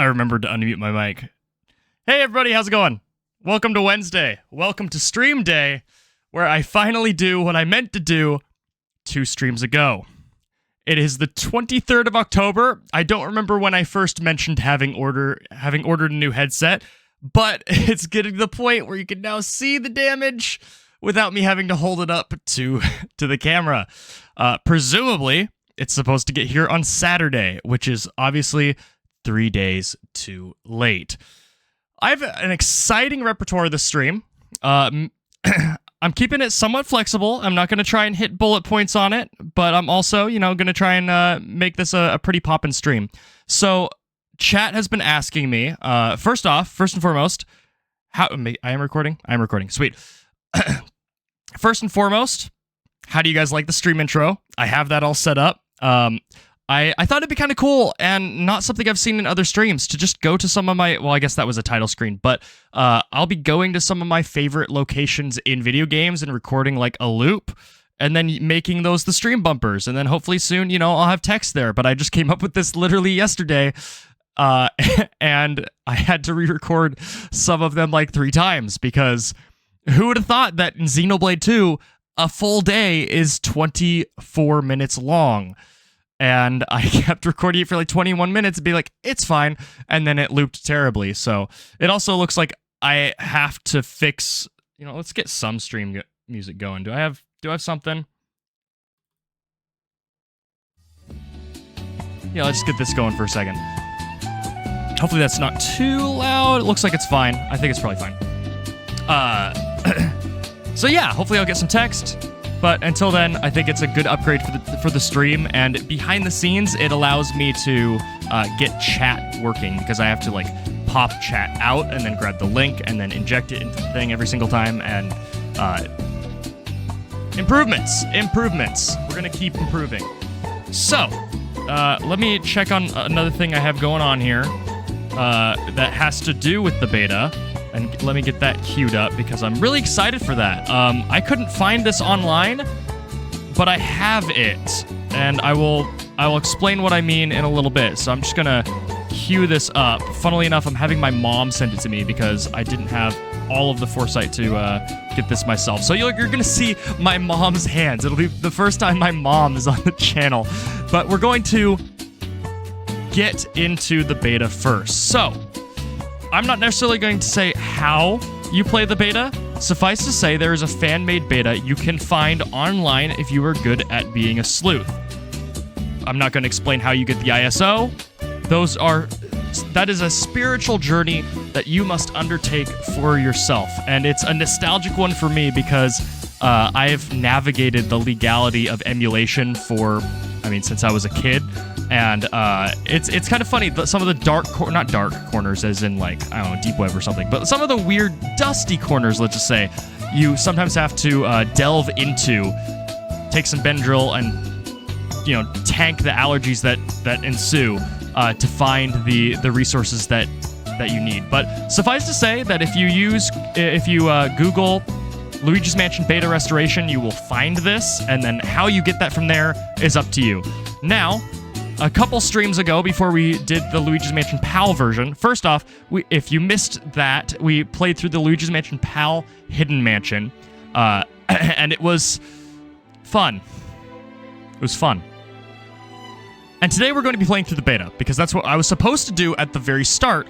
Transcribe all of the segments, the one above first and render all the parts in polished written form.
I remembered to unmute my mic. Hey everybody, how's it going? Welcome to Wednesday. Welcome to Stream Day, where I finally do what I meant to do 2 streams ago. It is the 23rd of October. I don't remember when I first mentioned having ordered a new headset, but it's getting to the point where you can now see the damage without me having to hold it up to the camera. Presumably, it's supposed to get here on Saturday, which is obviously 3 days too late. I have an exciting repertoire this stream. I'm keeping it somewhat flexible. I'm not going to try and hit bullet points on it, but I'm also, going to try and make this a pretty poppin' stream. So, chat has been asking me, first and foremost, I am recording? I'm recording. Sweet. First and foremost, how do you guys like the stream intro? I have that all set up. I thought it'd be kind of cool and not something I've seen in other streams to just go to some of my, well, I guess that was a title screen, but I'll be going to some of my favorite locations in video games and recording like a loop and then making those the stream bumpers. And then hopefully soon, I'll have text there. But I just came up with this literally yesterday and I had to re-record some of them like 3 times because who would have thought that in Xenoblade 2, a full day is 24 minutes long? And I kept recording it for like 21 minutes and be like, it's fine. And then it looped terribly. So it also looks like I have to fix, let's get some stream music going. Do I have something? Yeah, let's get this going for a second. Hopefully that's not too loud. It looks like it's fine. I think it's probably fine. So yeah, hopefully I'll get some text. But until then, I think it's a good upgrade for the stream, and behind the scenes, it allows me to get chat working, because I have to, pop chat out, and then grab the link, and then inject it into the thing every single time, and improvements! We're gonna keep improving. So, let me check on another thing I have going on here that has to do with the beta. And let me get that queued up because I'm really excited for that. I couldn't find this online, but I have it. And I will explain what I mean in a little bit. So I'm just gonna queue this up. Funnily enough, I'm having my mom send it to me because I didn't have all of the foresight to get this myself. So you're gonna see my mom's hands. It'll be the first time my mom is on the channel. But we're going to get into the beta first. So, I'm not necessarily going to say how you play the beta. Suffice to say, there is a fan-made beta you can find online if you are good at being a sleuth. I'm not going to explain how you get the ISO. That is a spiritual journey that you must undertake for yourself. And it's a nostalgic one for me because I've navigated the legality of emulation since I was a kid. And it's kind of funny that some of the not dark corners as in deep web or something, but some of the weird dusty corners, let's just say, you sometimes have to delve into, take some Benadryl and tank the allergies that ensue to find the resources that you need. But suffice to say that if you Google Luigi's Mansion Beta Restoration, you will find this, and then how you get that from there is up to you. Now, a couple streams ago, before we did the Luigi's Mansion PAL version, first off, if you missed that, we played through the Luigi's Mansion PAL Hidden Mansion, and it was fun. It was fun. And today we're going to be playing through the beta, because that's what I was supposed to do at the very start,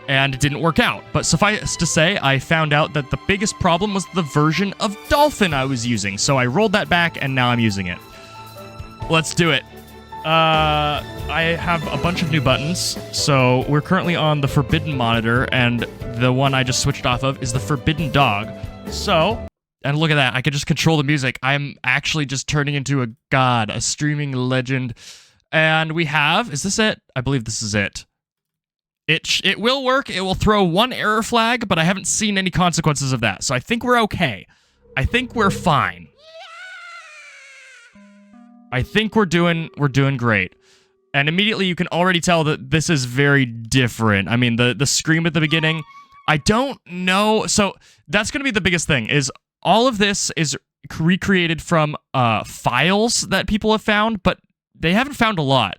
and it didn't work out. But suffice to say, I found out that the biggest problem was the version of Dolphin I was using, so I rolled that back, and now I'm using it. Let's do it. I have a bunch of new buttons, so we're currently on the Forbidden monitor, and the one I just switched off of is the Forbidden Dog. So, and look at that, I can just control the music. I'm actually just turning into a god, a streaming legend. And we have, is this it? I believe this is it. It will work, it will throw 1 error flag, but I haven't seen any consequences of that, so I think we're okay. I think we're fine. I think we're doing great. And immediately you can already tell that this is very different. I mean, the scream at the beginning, I don't know. So that's going to be the biggest thing, is all of this is recreated from files that people have found, but they haven't found a lot.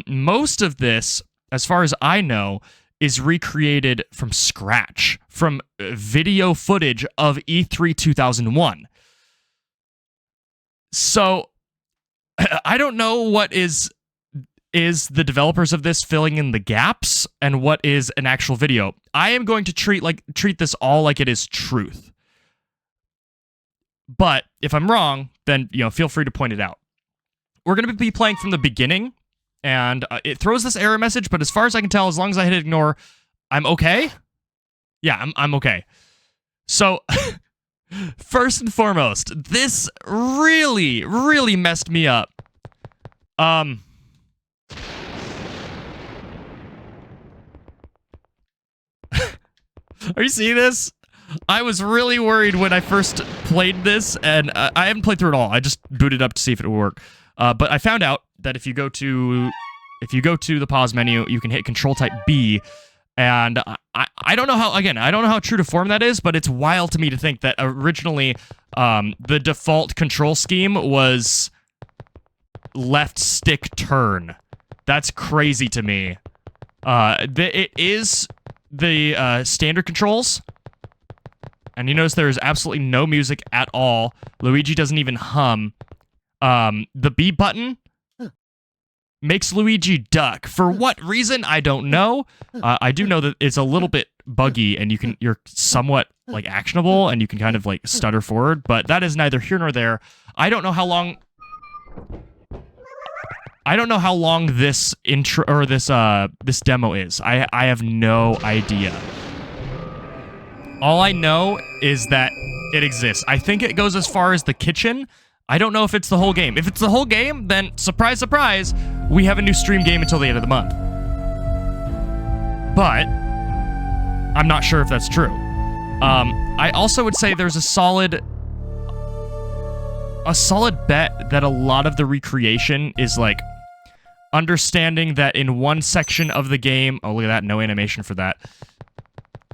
Most of this as far as I know, is recreated from scratch, from video footage of E3 2001. So, I don't know what is the developers of this filling in the gaps and what is an actual video. I am going to treat this all like it is truth. But if I'm wrong, then feel free to point it out. We're going to be playing from the beginning, and it throws this error message, but as far as I can tell, as long as I hit ignore, I'm okay. Yeah, I'm okay. So, first and foremost, this really, really messed me up. Are you seeing this? I was really worried when I first played this, and I haven't played through it all. I just booted up to see if it would work. But I found out that if you go to the pause menu, you can hit Control-Type B, and I don't know how, again, I don't know how true to form that is, but it's wild to me to think that originally the default control scheme was left stick turn. That's crazy to me. It is the standard controls, and you notice there is absolutely no music at all. Luigi doesn't even hum. The B button makes Luigi duck. For what reason, I don't know. I do know that it's a little bit buggy, and you're somewhat like actionable, and you can kind of like stutter forward, but that is neither here nor there. I don't know how long this intro or this demo is. I have no idea. All I know is that it exists. I think it goes as far as the kitchen. I don't know if it's the whole game. If it's the whole game, then surprise, surprise, we have a new stream game until the end of the month. But I'm not sure if that's true. I also would say there's a solid bet that a lot of the recreation is like understanding that in one section of the game, oh, look at that, no animation for that.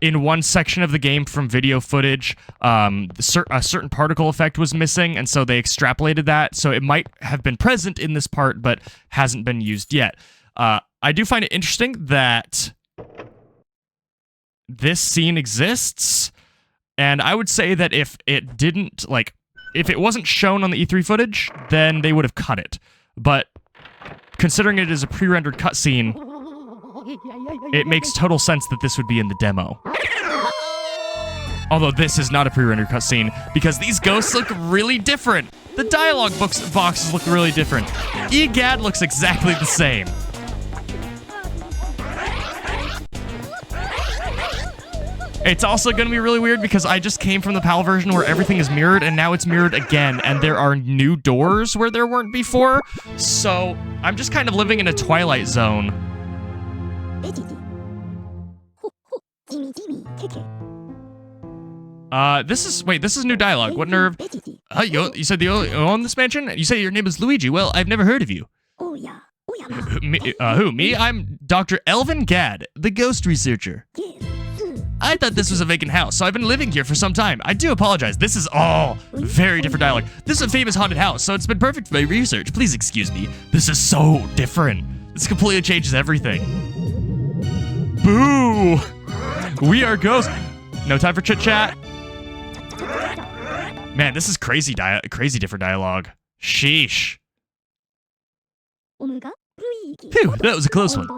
In one section of the game from video footage, a certain particle effect was missing, and so they extrapolated that. So it might have been present in this part, but hasn't been used yet. I do find it interesting that this scene exists, and I would say that if it wasn't shown on the E3 footage, then they would have cut it. But considering it is a pre-rendered cutscene, it makes total sense that this would be in the demo. Although this is not a pre-rendered cutscene, because these ghosts look really different. The dialogue boxes look really different. Egad looks exactly the same. It's also going to be really weird because I just came from the PAL version where everything is mirrored, and now it's mirrored again, and there are new doors where there weren't before. So I'm just kind of living in a Twilight Zone. This is new dialogue. What nerve? You said you own this mansion? You say your name is Luigi. Well, I've never heard of you. Who, me? I'm Dr. Elvin Gadd, the ghost researcher. I thought this was a vacant house, so I've been living here for some time. I do apologize. This is all very different dialogue. This is a famous haunted house, so it's been perfect for my research. Please excuse me. This is so different. This completely changes everything. Boo! We are ghosts. No time for chit-chat. Man, this is crazy different dialogue. Sheesh. Phew, that was a close one.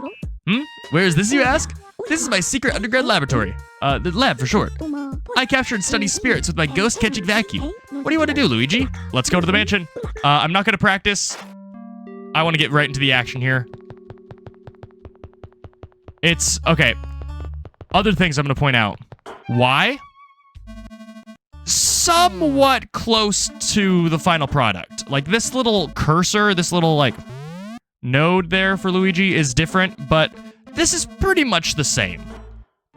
Where is this, you ask? This is my secret underground laboratory. The lab for short. I capture and study spirits with my ghost-catching vacuum. What do you want to do, Luigi? Let's go to the mansion. I'm not going to practice. I want to get right into the action here. It's... okay. Other things I'm going to point out. Why? Somewhat close to the final product. Like, this little cursor, this little, like, node there for Luigi is different, but this is pretty much the same.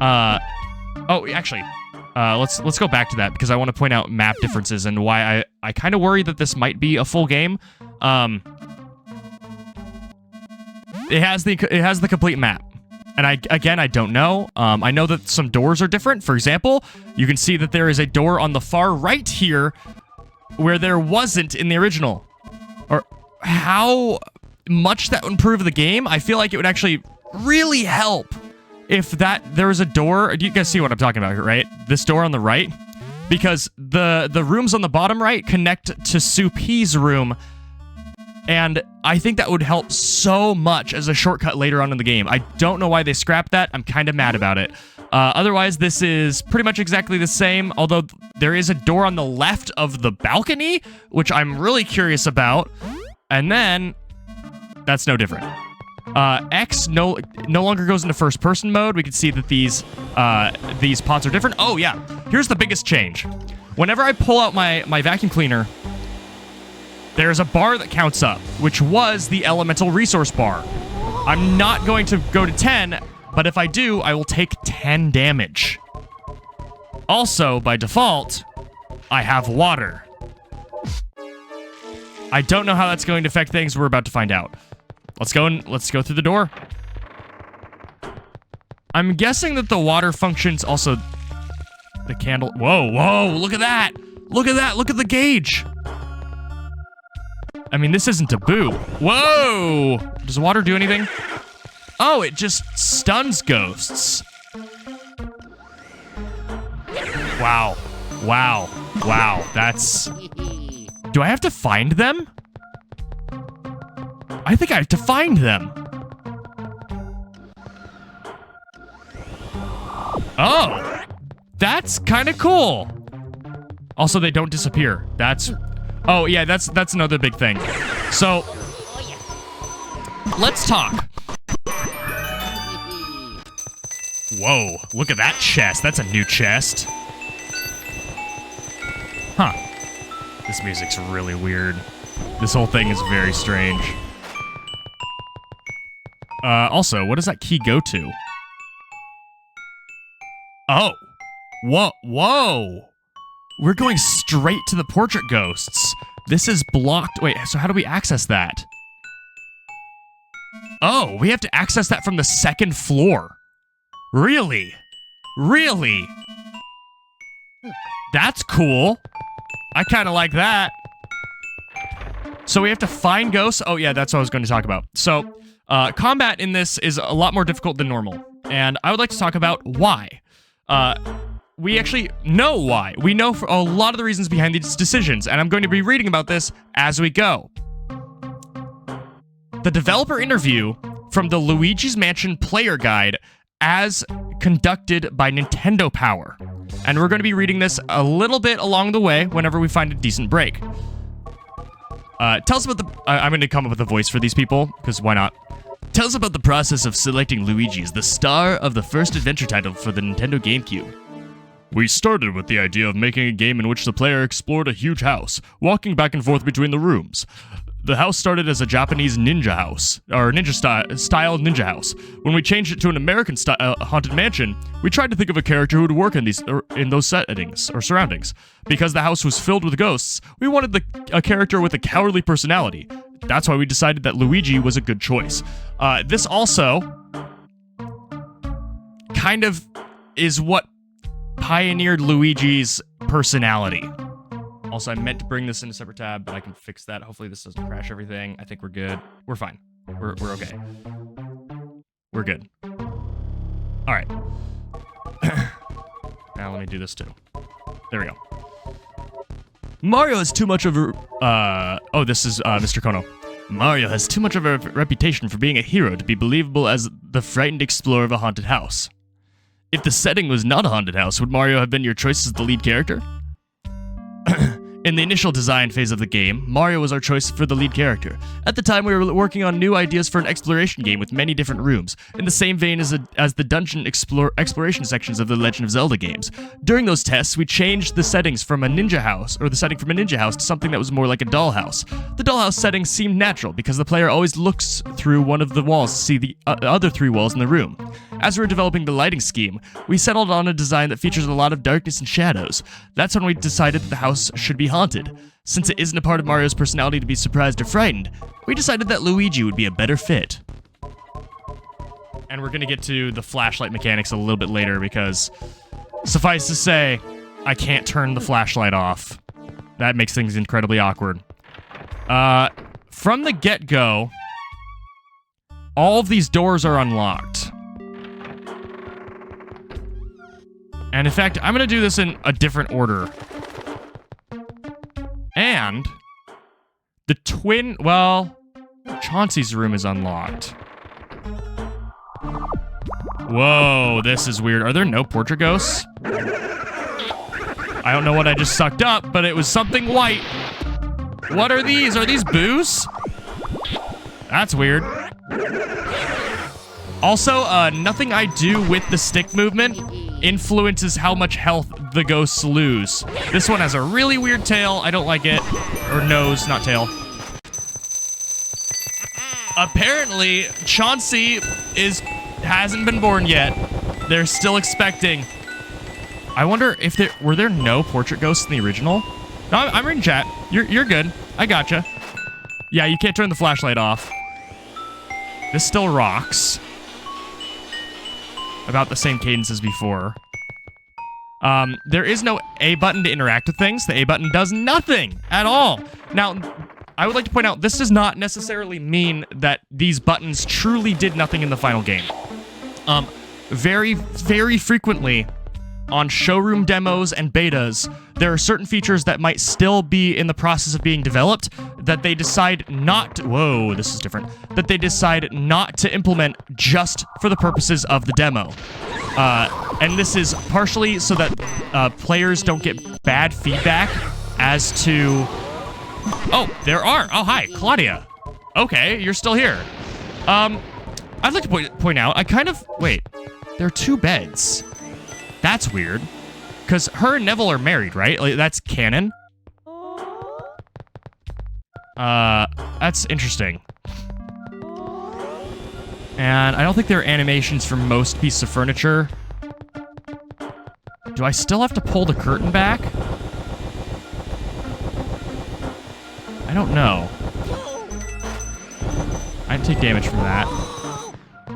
Oh, actually, let's go back to that because I want to point out map differences and why I kind of worry that this might be a full game. It has the complete map. And I don't know. I know that some doors are different. For example, you can see that there is a door on the far right here where there wasn't in the original. Or how much that would improve the game, I feel like it would actually really help if there was a door. You guys see what I'm talking about here, right? This door on the right? Because the rooms on the bottom right connect to Sue P's room, and I think that would help so much as a shortcut later on in the game. I don't know why they scrapped that. I'm kind of mad about it. Otherwise, this is pretty much exactly the same, although there is a door on the left of the balcony, which I'm really curious about. And then, that's no different. X no longer goes into first-person mode. We can see that these pots are different. Oh, yeah. Here's the biggest change. Whenever I pull out my vacuum cleaner, there's a bar that counts up, which was the elemental resource bar. I'm not going to go to 10, but if I do, I will take 10 damage. Also, by default, I have water. I don't know how that's going to affect things. We're about to find out. Let's go through the door. I'm guessing that the water functions also... The candle... Whoa, look at that! Look at the gauge! I mean, this isn't a boo. Whoa! Does water do anything? Oh, it just stuns ghosts. Wow. That's... Do I have to find them? I think I have to find them. Oh, that's kind of cool. Also, they don't disappear. Oh yeah, that's another big thing. So, let's talk. Whoa, look at that chest. That's a new chest. Huh. This music's really weird. This whole thing is very strange. Also, what does that key go to? Oh. Whoa. We're going straight to the portrait ghosts. This is blocked. Wait, so how do we access that? Oh, we have to access that from the second floor. Really? That's cool. I kind of like that. So we have to find ghosts. Oh, yeah, that's what I was going to talk about. So, combat in this is a lot more difficult than normal. And I would like to talk about why. We actually know why. We know for a lot of the reasons behind these decisions, and I'm going to be reading about this as we go. The developer interview from the Luigi's Mansion Player Guide as conducted by Nintendo Power. And we're going to be reading this a little bit along the way whenever we find a decent break. Tell us about I'm going to come up with a voice for these people, because why not? Tell us about the process of selecting Luigi as the star of the first adventure title for the Nintendo GameCube. We started with the idea of making a game in which the player explored a huge house, walking back and forth between the rooms. The house started as a Japanese ninja house, or style ninja house. When we changed it to an American style haunted mansion, we tried to think of a character who would work in those settings or surroundings. Because the house was filled with ghosts, we wanted a character with a cowardly personality. That's why we decided that Luigi was a good choice. This also kind of is what pioneered Luigi's personality. Also, I meant to bring this in a separate tab, but I can fix that. Hopefully this doesn't crash everything. I think we're good. We're fine. We're okay. We're good. All right. Now let me do this too. There we go. Mario has too much of a... this is Mr. Kono. Mario has too much of a reputation for being a hero to be believable as the frightened explorer of a haunted house. If the setting was not a haunted house, would Mario have been your choice as the lead character? In the initial design phase of the game, Mario was our choice for the lead character. At the time, we were working on new ideas for an exploration game with many different rooms, in the same vein as the dungeon exploration sections of the Legend of Zelda games. During those tests, we changed the settings from a ninja house, or the setting from a ninja house, to something that was more like a dollhouse. The dollhouse setting seemed natural, because the player always looks through one of the walls to see the other three walls in the room. As we were developing the lighting scheme, we settled on a design that features a lot of darkness and shadows. That's when we decided that the house should be haunted. Since it isn't a part of Mario's personality to be surprised or frightened, we decided that Luigi would be a better fit. And we're going to get to the flashlight mechanics a little bit later because, suffice to say, I can't turn the flashlight off. That makes things incredibly awkward. From the get-go... all of these doors are unlocked. And in fact, I'm going to do this in a different order. And the twin, well, Chauncey's room is unlocked. Whoa, this is weird. Are there no portrait ghosts? I don't know what I just sucked up, but it was something white. What are these? Are these boos? That's weird. Also, nothing I do with the stick movement influences how much health the ghosts lose. This one has a really weird tail. I don't like it. Or nose, not tail. Apparently, Chauncey hasn't been born yet. They're still expecting. I wonder if were there no portrait ghosts in the original? No, I'm reading chat. You're good. I gotcha. Yeah, you can't turn the flashlight off. This still rocks. About the same cadence as before. There is no A button to interact with things. The A button does nothing at all. Now, I would like to point out, this does not necessarily mean that these buttons truly did nothing in the final game. Very, very frequently on showroom demos and betas, there are certain features that might still be in the process of being developed that they decide not to, whoa, this is different, that they decide not to implement just for the purposes of the demo. And this is partially so that players don't get bad feedback as to... Oh, there are. Oh, hi, Claudia. Okay, you're still here. I'd like to point out, wait, there are 2 beds. That's weird. Because her and Neville are married, right? Like, that's canon. That's interesting. And I don't think there are animations for most pieces of furniture. Do I still have to pull the curtain back? I don't know. I didn't take damage from that.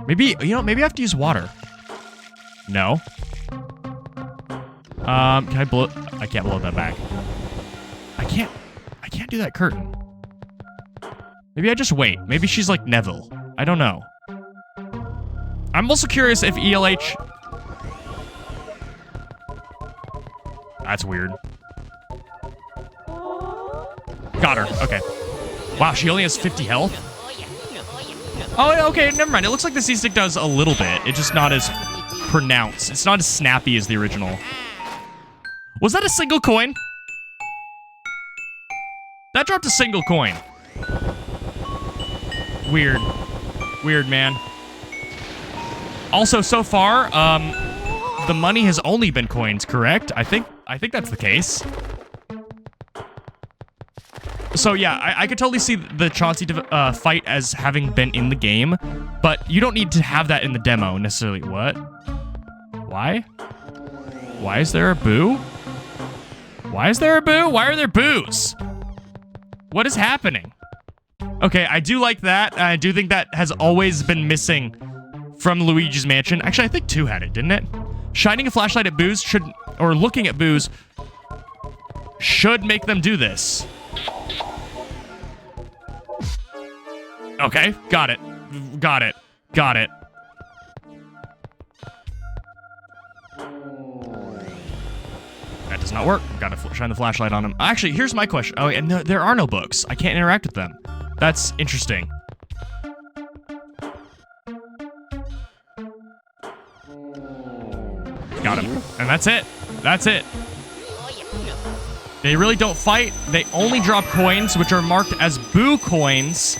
Maybe, maybe I have to use water. No. Can I blow... I can't blow that back. I can't do that curtain. Maybe I just wait. Maybe she's like Neville. I don't know. I'm also curious if ELH... That's weird. Got her. Okay. Wow, she only has 50 health? Oh, okay, never mind. It looks like the C-Stick does a little bit. It's just not as pronounced. It's not as snappy as the original. Was that a single coin? That dropped a single coin. Weird. Weird, man. Also, so far, the money has only been coins, correct? I think that's the case. So yeah, I could totally see the Chauncey fight as having been in the game, but you don't need to have that in the demo necessarily. What? Why? Why is there a boo? Why is there a boo? Why are there boos? What is happening? Okay, I do like that. I do think that has always been missing from Luigi's Mansion. Actually, I think 2 had it, didn't it? Shining a flashlight at boos or looking at boos should make them do this. Okay, got it. Got it. Got it. That does not work. Gotta shine the flashlight on him. Actually, here's my question. Oh, and there are no books. I can't interact with them. That's interesting. Got him. And that's it. That's it. They really don't fight. They only drop coins, which are marked as boo coins.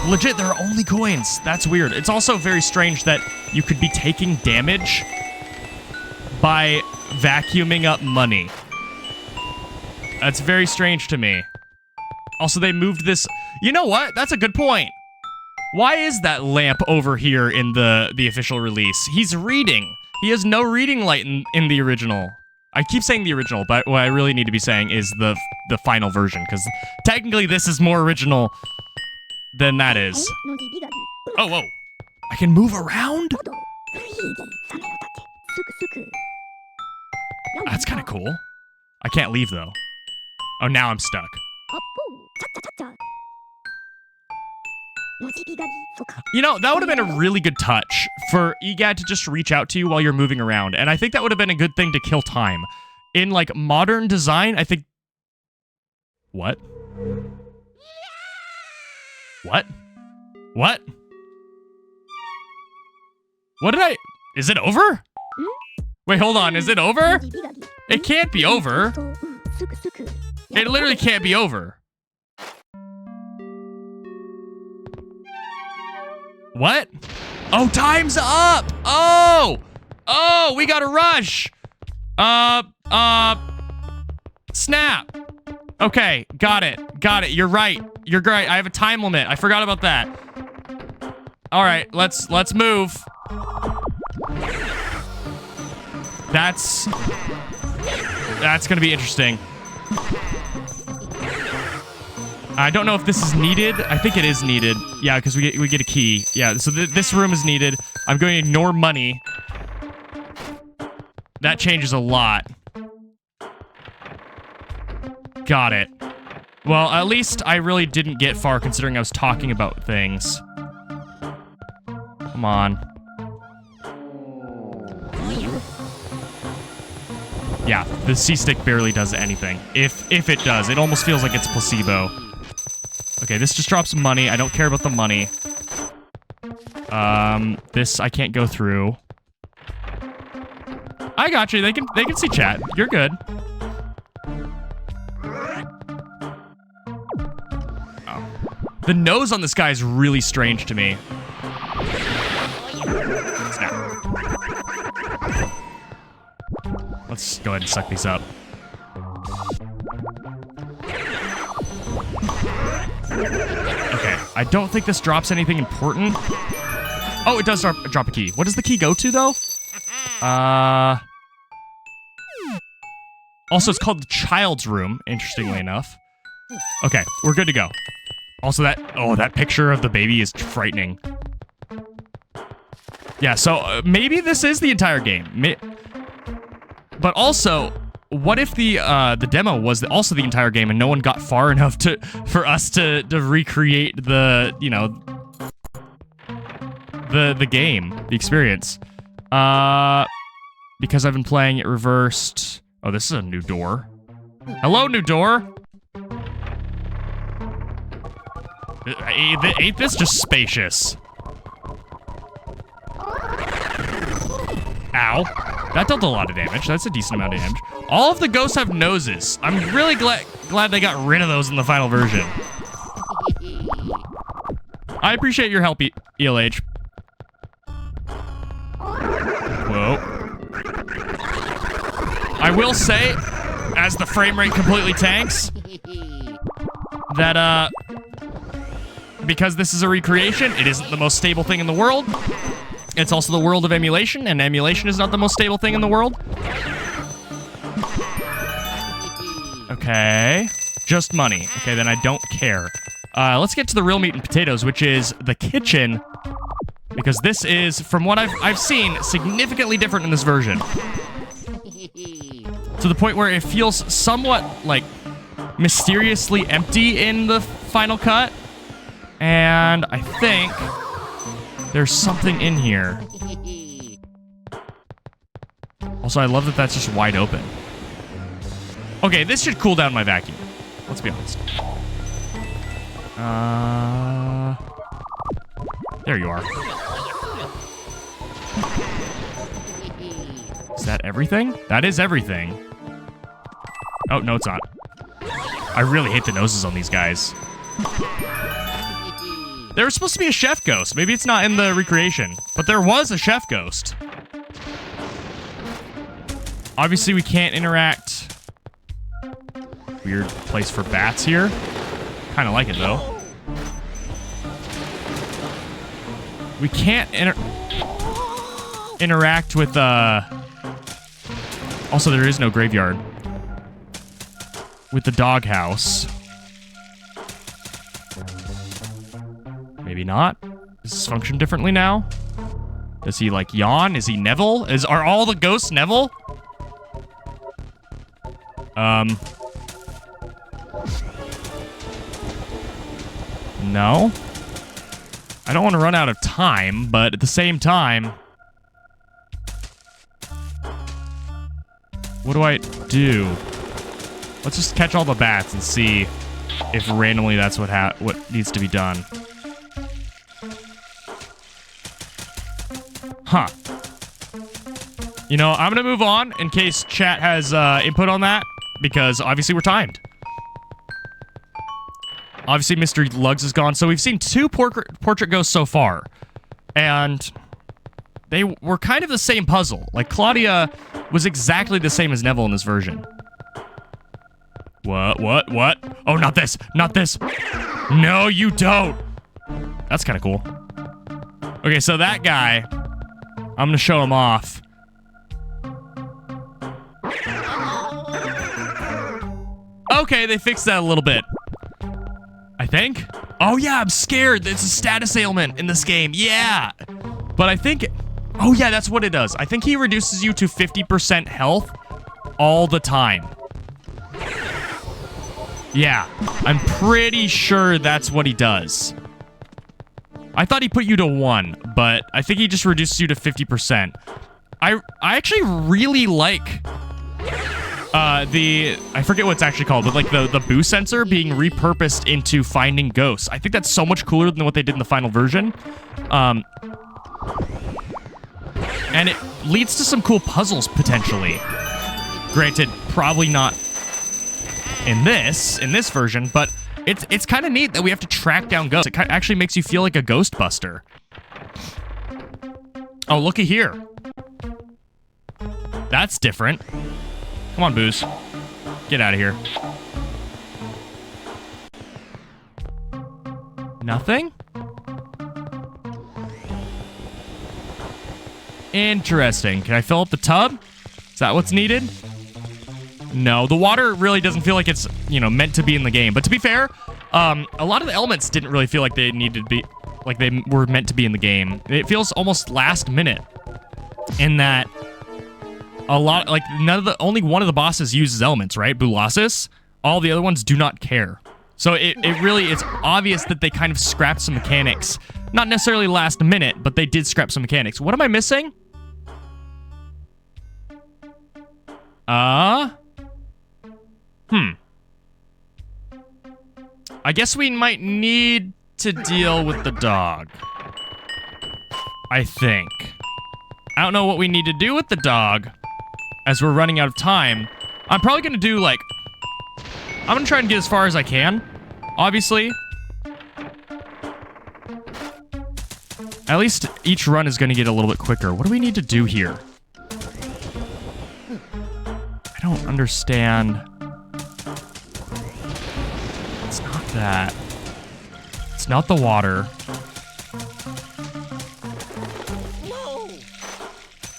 Legit, there are only coins. That's weird. It's also very strange that you could be taking damage by vacuuming up money. That's very strange to me. Also, they moved this... You know what? That's a good point. Why is that lamp over here in the official release? He's reading. He has no reading light in the original. I keep saying the original, but what I really need to be saying is the final version, because technically this is more original than that is. Oh, whoa. I can move around? That's kind of cool. I can't leave, though. Oh, now I'm stuck. You know, that would have been a really good touch for EGAD to just reach out to you while you're moving around. And I think that would have been a good thing to kill time. In, like, modern design, I think... What? What? What? What did I... Is it over? Wait, hold on. Is it over? It can't be over. It literally can't be over. What? Oh, time's up! Oh! Oh, we gotta rush! Snap! Okay, got it. Got it. You're right. You're great. I have a time limit. I forgot about that. Alright, let's move. That's gonna be interesting. I don't know if this is needed. I think it is needed. Yeah, because we get a key. Yeah, so this room is needed. I'm going to ignore money. That changes a lot. Got it. Well, at least I really didn't get far considering I was talking about things. Come on. Yeah, the C-stick barely does anything. If it does, it almost feels like it's placebo. Okay, this just drops money. I don't care about the money. This I can't go through. I got you. They can see chat. You're good. Oh. The nose on this guy is really strange to me. Snap. Let's go ahead and suck these up. Okay, I don't think this drops anything important. Oh, it does drop a key. What does the key go to, though? Also, it's called the child's room, interestingly enough. Okay, we're good to go. Also, that picture of the baby is frightening. Yeah, so maybe this is the entire game. But also, what if the demo was also the entire game and no one got far enough for us to recreate the, you know, the game, the experience? Because I've been playing it reversed. Oh, this is a new door. Hello, new door. Ain't this just spacious? Ow. That dealt a lot of damage. That's a decent amount of damage. All of the ghosts have noses. I'm really glad they got rid of those in the final version. I appreciate your help, ELH. Whoa. I will say, as the frame rate completely tanks, that, because this is a recreation, it isn't the most stable thing in the world. It's also the world of emulation, and emulation is not the most stable thing in the world. Okay. Just money. Okay, then I don't care. Let's get to the real meat and potatoes, which is the kitchen. Because this is, from what I've seen, significantly different in this version. To the point where it feels somewhat, like, mysteriously empty in the final cut. And I think there's something in here. Also, I love that that's just wide open. Okay, this should cool down my vacuum. Let's be honest. There you are. Is that everything? That is everything. Oh, no, it's not. I really hate the noses on these guys. There was supposed to be a chef ghost. Maybe it's not in the recreation, but there was a chef ghost. Obviously, we can't interact. Weird place for bats here. Kind of like it, though. We can't interact with, Also, there is no graveyard. With the doghouse. Maybe not. Does this function differently now? Does he, like, yawn? Is he Neville? Are all the ghosts Neville? No. I don't want to run out of time, but at the same time... What do I do? Let's just catch all the bats and see if randomly that's what needs to be done. Huh. You know, I'm gonna move on in case chat has input on that, because obviously we're timed. Obviously, Mr. Lugs is gone, so we've seen 2 portrait ghosts so far, and they were kind of the same puzzle. Like, Claudia was exactly the same as Neville in this version. What? Oh, not this! Not this! No, you don't! That's kind of cool. Okay, so that guy, I'm gonna show him off. Okay, they fixed that a little bit. I think? Oh yeah, I'm scared. It's a status ailment in this game. Yeah! But I think... Oh yeah, that's what it does. I think he reduces you to 50% health all the time. Yeah, I'm pretty sure that's what he does. I thought he put you to 1, but I think he just reduces you to 50%. I actually really like I forget what it's actually called, but like the boost sensor being repurposed into finding ghosts. I think that's so much cooler than what they did in the final version. And it leads to some cool puzzles potentially. Granted, probably not in this version, but it's kind of neat that we have to track down ghosts. It actually makes you feel like a Ghostbuster. Oh, looky here. That's different. Come on, Booze. Get out of here. Nothing? Interesting. Can I fill up the tub? Is that what's needed? No, the water really doesn't feel like it's, you know, meant to be in the game. But to be fair, a lot of the elements didn't really feel like they needed to be, like they were meant to be in the game. It feels almost last minute in that a lot, like only one of the bosses uses elements, right? Bulasis. All the other ones do not care. So it's obvious that they kind of scrapped some mechanics. Not necessarily last minute, but they did scrap some mechanics. What am I missing? I guess we might need to deal with the dog. I think. I don't know what we need to do with the dog as we're running out of time. I'm probably going to do, like... I'm going to try and get as far as I can, obviously. At least each run is going to get a little bit quicker. What do we need to do here? I don't understand. It's not that. It's not the water.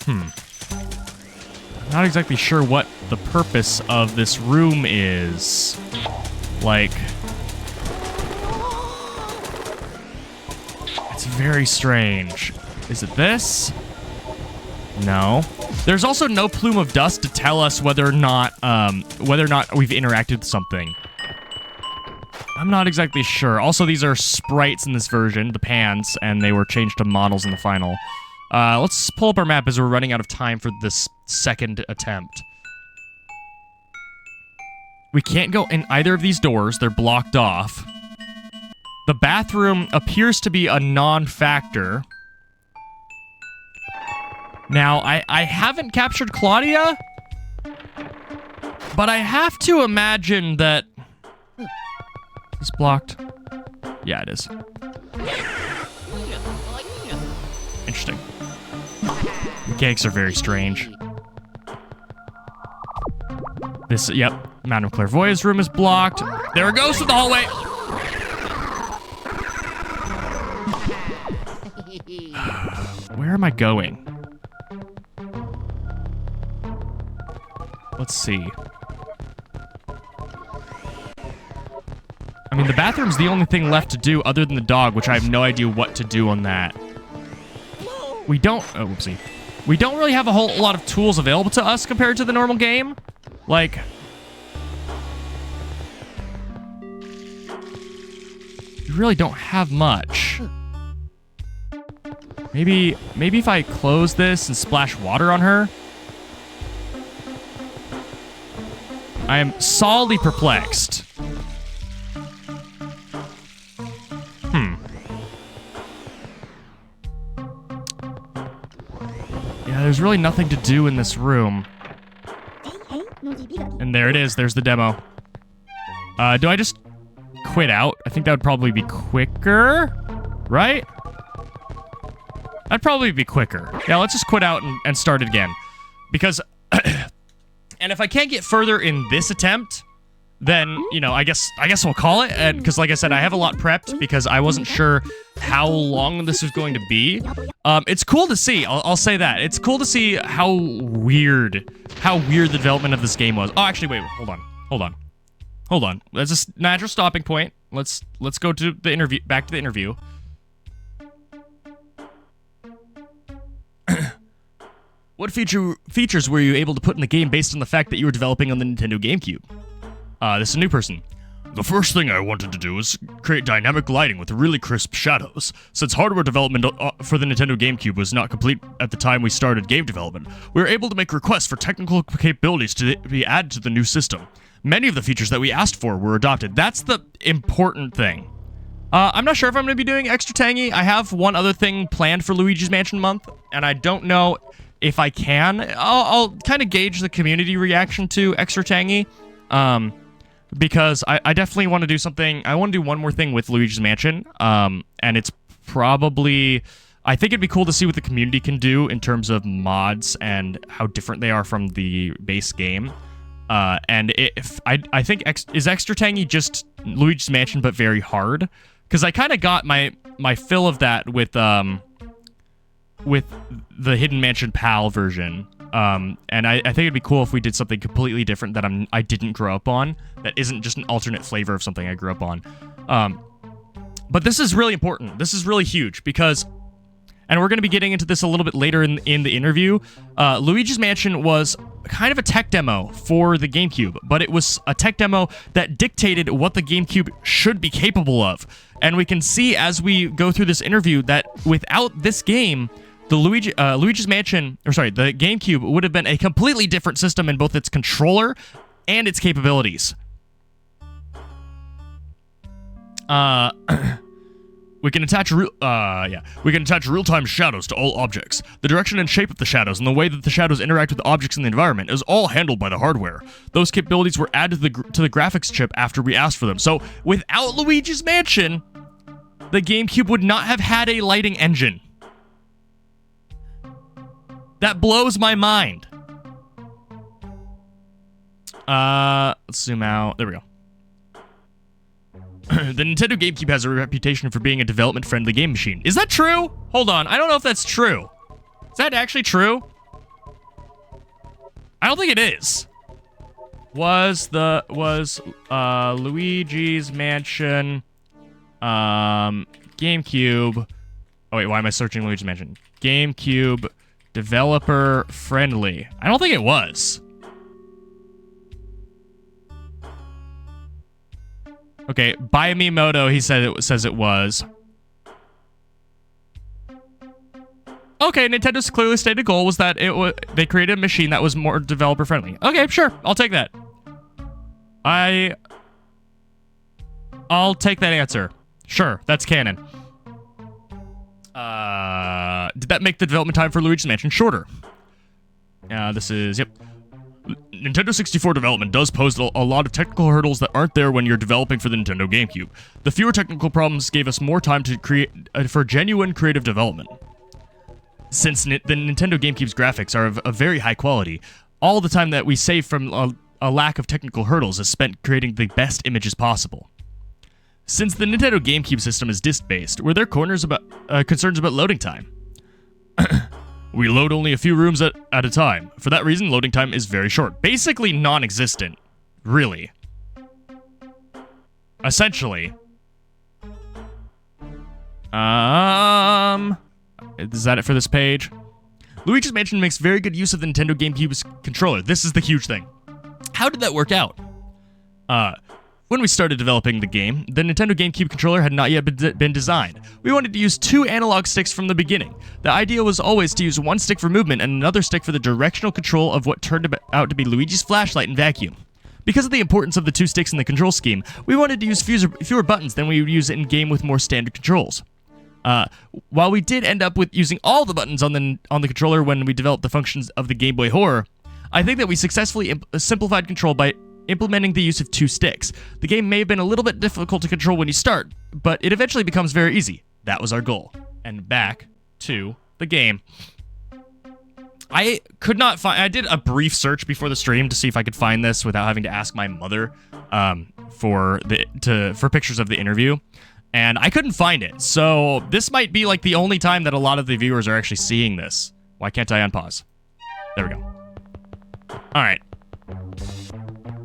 I'm not exactly sure what the purpose of this room is. Like... It's very strange. Is it this? No. There's also no plume of dust to tell us whether or not we've interacted with something. I'm not exactly sure. Also, these are sprites in this version, the pans, and they were changed to models in the final. Let's pull up our map as we're running out of time for this second attempt. We can't go in either of these doors. They're blocked off. The bathroom appears to be a non-factor. Now, I haven't captured Claudia, but I have to imagine that... It's blocked. Yeah, it is. Interesting. Mechanics are very strange. This, yep. Madame Clairvoyant's room is blocked. There it goes to the hallway. Where am I going? Let's see. I mean, the bathroom's the only thing left to do other than the dog, which I have no idea what to do on that. We don't... Oh, whoopsie. We don't really have a whole lot of tools available to us compared to the normal game. Like... We really don't have much. Maybe if I close this and splash water on her. I am solidly perplexed. Yeah, there's really nothing to do in this room. And there it is. There's the demo. Do I just quit out? I think that would probably be quicker, right? That'd probably be quicker. Yeah, let's just quit out and start it again. Because, and if I can't get further in this attempt, then, you know, I guess we'll call it. And because, like I said, I have a lot prepped because I wasn't sure how long this was going to be. It's cool to see. I'll say that. It's cool to see how weird the development of this game was. Oh, actually, wait, hold on. That's a natural stopping point. Let's go to the interview. Back to the interview. What features were you able to put in the game based on the fact that you were developing on the Nintendo GameCube? This is a new person. The first thing I wanted to do was create dynamic lighting with really crisp shadows. Since hardware development for the Nintendo GameCube was not complete at the time we started game development, we were able to make requests for technical capabilities to be added to the new system. Many of the features that we asked for were adopted. That's the important thing. I'm not sure if I'm going to be doing Extra Tangy. I have one other thing planned for Luigi's Mansion month, and I don't know if I can. I'll kind of gauge the community reaction to Extra Tangy. Because I definitely want to do something. I want to do one more thing with Luigi's Mansion, and it's probably... I think it'd be cool to see what the community can do in terms of mods and how different they are from the base game. And if I think is Extra Tangy just Luigi's Mansion but very hard? Because I kind of got my fill of that with the Hidden Mansion PAL version. And I think it'd be cool if we did something completely different that I didn't grow up on, that isn't just an alternate flavor of something I grew up on. But this is really important. This is really huge because, and we're going to be getting into this a little bit later in the interview, Luigi's Mansion was kind of a tech demo for the GameCube, but it was a tech demo that dictated what the GameCube should be capable of. And we can see as we go through this interview that without this game, the Luigi's Mansion, the GameCube would have been a completely different system in both its controller and its capabilities. We can attach real-time shadows to all objects. The direction and shape of the shadows and the way that the shadows interact with the objects in the environment is all handled by the hardware. Those capabilities were added to the graphics chip after we asked for them. So, without Luigi's Mansion, the GameCube would not have had a lighting engine. That blows my mind. Let's zoom out. There we go. The Nintendo GameCube has a reputation for being a development-friendly game machine. Is that true? Hold on. I don't know if that's true. Is that actually true? I don't think it is. Was Luigi's Mansion GameCube... Oh, wait. Why am I searching Luigi's Mansion? GameCube... developer friendly. I don't think it was. Okay, by Miyamoto, he says it was. Okay, Nintendo's clearly stated goal was that they created a machine that was more developer friendly. Okay, sure, I'll take that. I'll take that answer. Sure, that's canon. Did that make the development time for Luigi's Mansion shorter? Yep. Nintendo 64 development does pose a lot of technical hurdles that aren't there when you're developing for the Nintendo GameCube. The fewer technical problems gave us more time to create for genuine creative development. Since the Nintendo GameCube's graphics are of very high quality, all the time that we save from a lack of technical hurdles is spent creating the best images possible. Since the Nintendo GameCube system is disc-based, were there concerns about loading time? We load only a few rooms at a time. For that reason, loading time is very short. Basically non-existent. Really. Essentially. Is that it for this page? Luigi's Mansion makes very good use of the Nintendo GameCube's controller. This is the huge thing. How did that work out? When we started developing the game, the Nintendo GameCube controller had not yet been designed. We wanted to use 2 analog sticks from the beginning. The idea was always to use one stick for movement and another stick for the directional control of what turned out to be Luigi's flashlight and vacuum. Because of the importance of the 2 sticks in the control scheme, we wanted to use fewer buttons than we would use in-game with more standard controls. While we did end up with using all the buttons on the controller when we developed the functions of the Game Boy Horror, I think that we successfully simplified control by implementing the use of 2 sticks. The game may have been a little bit difficult to control when you start, but it eventually becomes very easy. That was our goal. And back to the game. I could not find... I did a brief search before the stream to see if I could find this without having to ask my mother for pictures of the interview, and I couldn't find it. So this might be like the only time that a lot of the viewers are actually seeing this. Why can't I unpause? There we go. All right.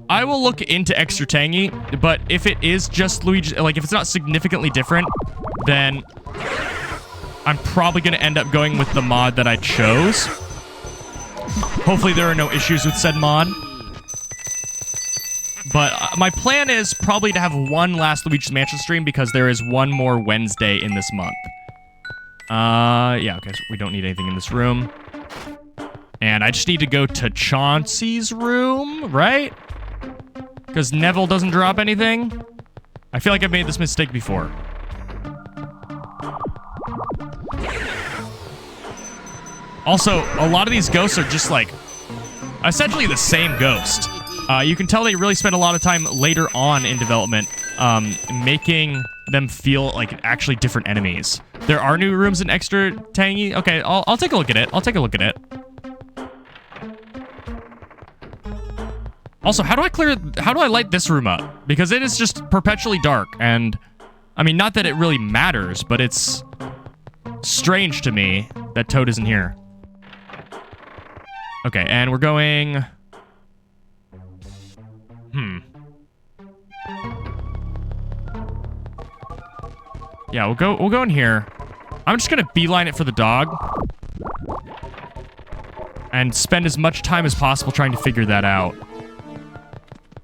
I will look into Extra Tangy, but if it is just Luigi, like if it's not significantly different, then I'm probably going to end up going with the mod that I chose. Hopefully there are no issues with said mod. But my plan is probably to have one last Luigi's Mansion stream because there is one more Wednesday in this month. Yeah, okay, so we don't need anything in this room. And I just need to go to Chauncey's room, right? Because Neville doesn't drop anything. I feel like I've made this mistake before. Also, a lot of these ghosts are just like essentially the same ghost. You can tell they really spent a lot of time later on in development making them feel like actually different enemies. There are new rooms in Extra Tangy. Okay, I'll take a look at it. I'll take a look at it. Also, how do I light this room up? Because it is just perpetually dark, and I mean, not that it really matters, but it's strange to me that Toad isn't here. Okay, and we're going... Yeah, we'll go in here. I'm just gonna beeline it for the dog. And spend as much time as possible trying to figure that out.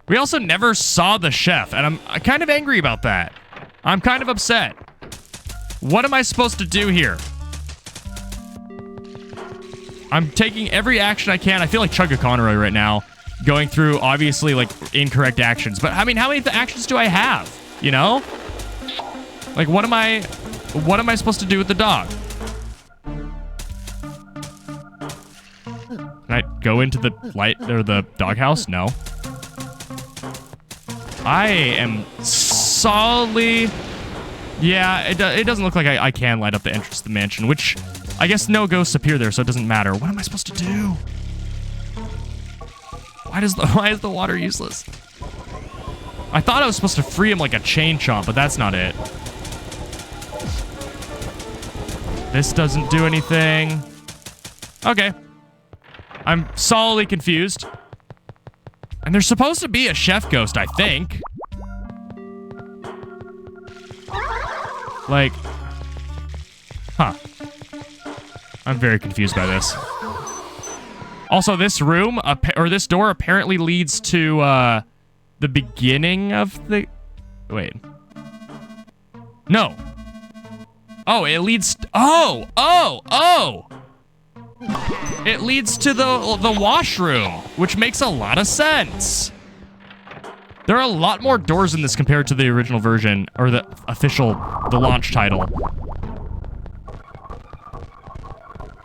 We also never saw the chef, and I'm kind of angry about that. I'm kind of upset. What am I supposed to do here? I'm taking every action I can. I feel like Chugga Conroy right now, going through, obviously, like, incorrect actions. But, I mean, how many actions do I have? You know? Like, what am I supposed to do with the dog? Can I go into the light, or the doghouse? No. I am solidly... Yeah, it doesn't look like I can light up the entrance to the mansion, which I guess no ghosts appear there, so it doesn't matter. What am I supposed to do? Why is the water useless? I thought I was supposed to free him like a chain chomp, but that's not it. This doesn't do anything. Okay. I'm solidly confused. And there's supposed to be a chef ghost, I think. Like, huh. I'm very confused by this. Also, this room, or this door apparently leads to, the beginning of the... Wait. No. Oh, it leads... Oh! It leads to the washroom, which makes a lot of sense. There are a lot more doors in this compared to the original version, or the launch title.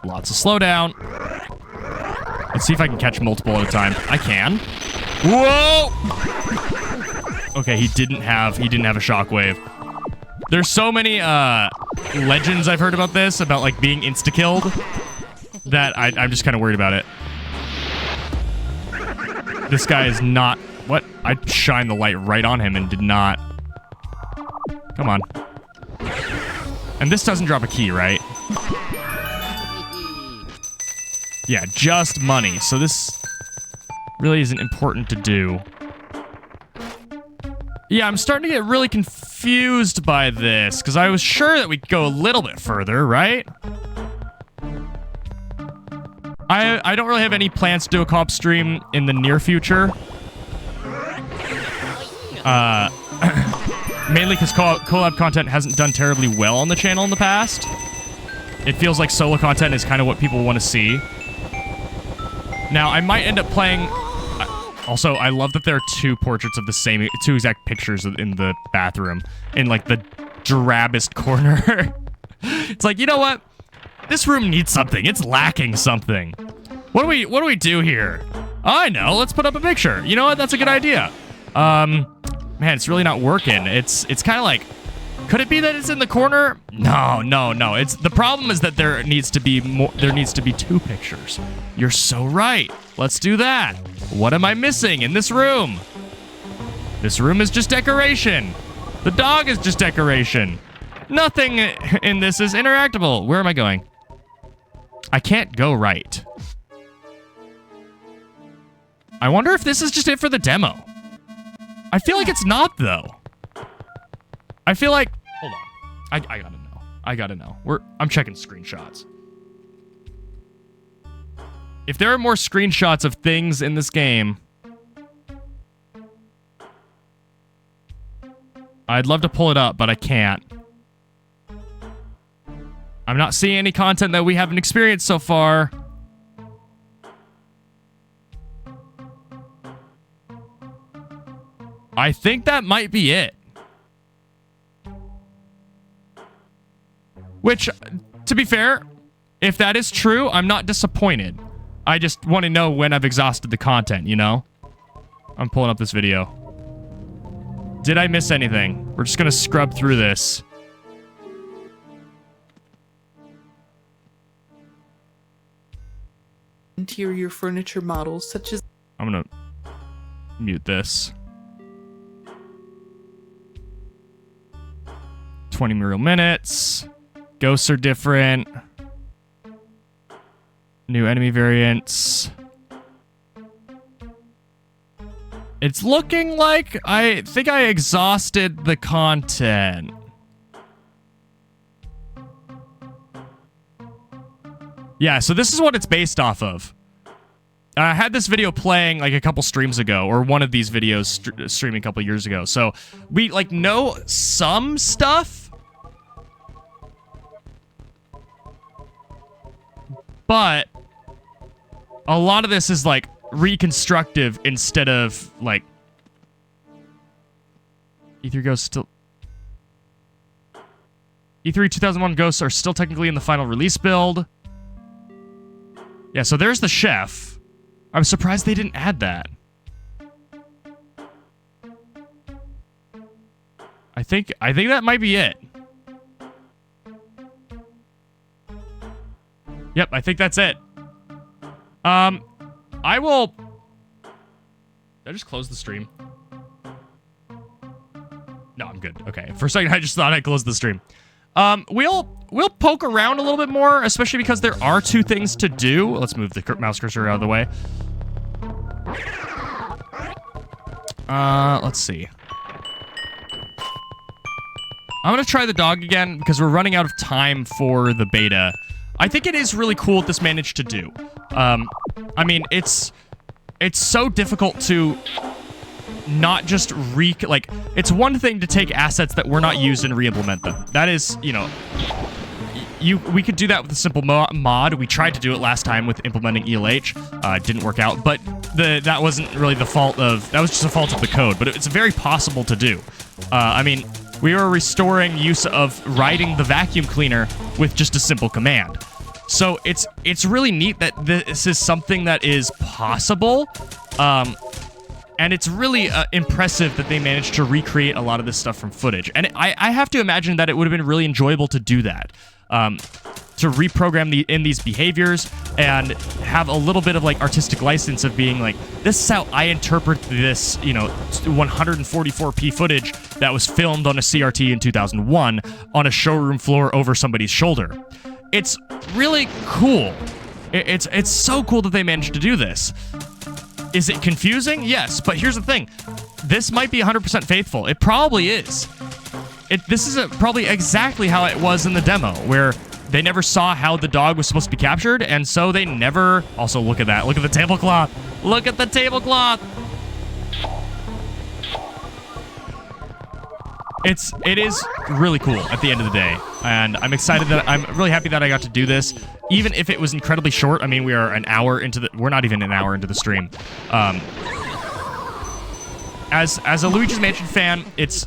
Lots of slowdown. Let's see if I can catch multiple at a time. I can. Whoa! Okay, he didn't have a shockwave. There's so many legends I've heard about this, about like being insta-killed, that I'm just kind of worried about it. This guy is not... What? I shined the light right on him and did not... Come on. And this doesn't drop a key, right? Yeah, just money. So this really isn't important to do. Yeah, I'm starting to get really confused by this, because I was sure that we'd go a little bit further, right? I don't really have any plans to do a co-op stream in the near future. Mainly because collab content hasn't done terribly well on the channel in the past. It feels like solo content is kind of what people want to see. Now, I might end up playing... Also, I love that there are two portraits of the same... two exact pictures in the bathroom. In, like, the drabbest corner. It's like, you know what? This room needs something. It's lacking something. What do we do here? I know. Let's put up a picture. You know what? That's a good idea. Man, it's really not working. It's kind of like... Could it be that it's in the corner? No. It's the problem is that there needs to be more. There needs to be two pictures. You're so right. Let's do that. What am I missing in this room? This room is just decoration. The dog is just decoration. Nothing in this is interactable. Where am I going? I can't go right. I wonder if this is just it for the demo. I feel like it's not, though. I feel like... Hold on. I gotta know. I gotta know. I'm checking screenshots. If there are more screenshots of things in this game... I'd love to pull it up, but I can't. I'm not seeing any content that we haven't experienced so far. I think that might be it. Which, to be fair, if that is true, I'm not disappointed. I just want to know when I've exhausted the content, you know? I'm pulling up this video. Did I miss anything? We're just going to scrub through this. Interior furniture models such as... I'm going to mute this. 20 real minutes. Ghosts are different. New enemy variants. It's looking like I think I exhausted the content. Yeah, so this is what it's based off of. I had this video playing like a couple streams ago, or one of these videos streaming a couple years ago. So we like know some stuff. But a lot of this is like reconstructive instead of like E3 Ghosts still... E3 2001 Ghosts are still technically in the final release build. Yeah, so there's the chef. I'm surprised they didn't add that. I think that might be it. Yep, I think that's it. I will... Did I just close the stream? No, I'm good. Okay, for a second I just thought I closed the stream. We'll poke around a little bit more, especially because there are two things to do. Let's move the mouse cursor out of the way. Let's see. I'm gonna try the dog again because we're running out of time for the beta. I think it is really cool what this managed to do. I mean, it's so difficult to not just it's one thing to take assets that were not used and re-implement them. That is, you know, we could do that with a simple mod. We tried to do it last time with implementing ELH. It didn't work out, but that wasn't really the fault of... That was just a fault of the code, but it's very possible to do. I mean, we were restoring use of riding the vacuum cleaner with just a simple command. So it's really neat that this is something that is possible. And it's really impressive that they managed to recreate a lot of this stuff from footage. And I have to imagine that it would have been really enjoyable to do that. To reprogram in these behaviors and have a little bit of like artistic license of being like, this is how I interpret this, you know, 144p footage that was filmed on a CRT in 2001 on a showroom floor over somebody's shoulder. It's really cool. It's so cool that they managed to do this. Is it confusing? Yes, but here's the thing. This might be 100% faithful. It probably is. This is probably exactly how it was in the demo, where they never saw how the dog was supposed to be captured, and so they never... Also, look at that. Look at the tablecloth. Look at the tablecloth. it is really cool at the end of the day, and I'm excited that I'm really happy that I got to do this, even if it was incredibly short. I mean, we are we're not even an hour into the stream. As a Luigi's Mansion fan, it's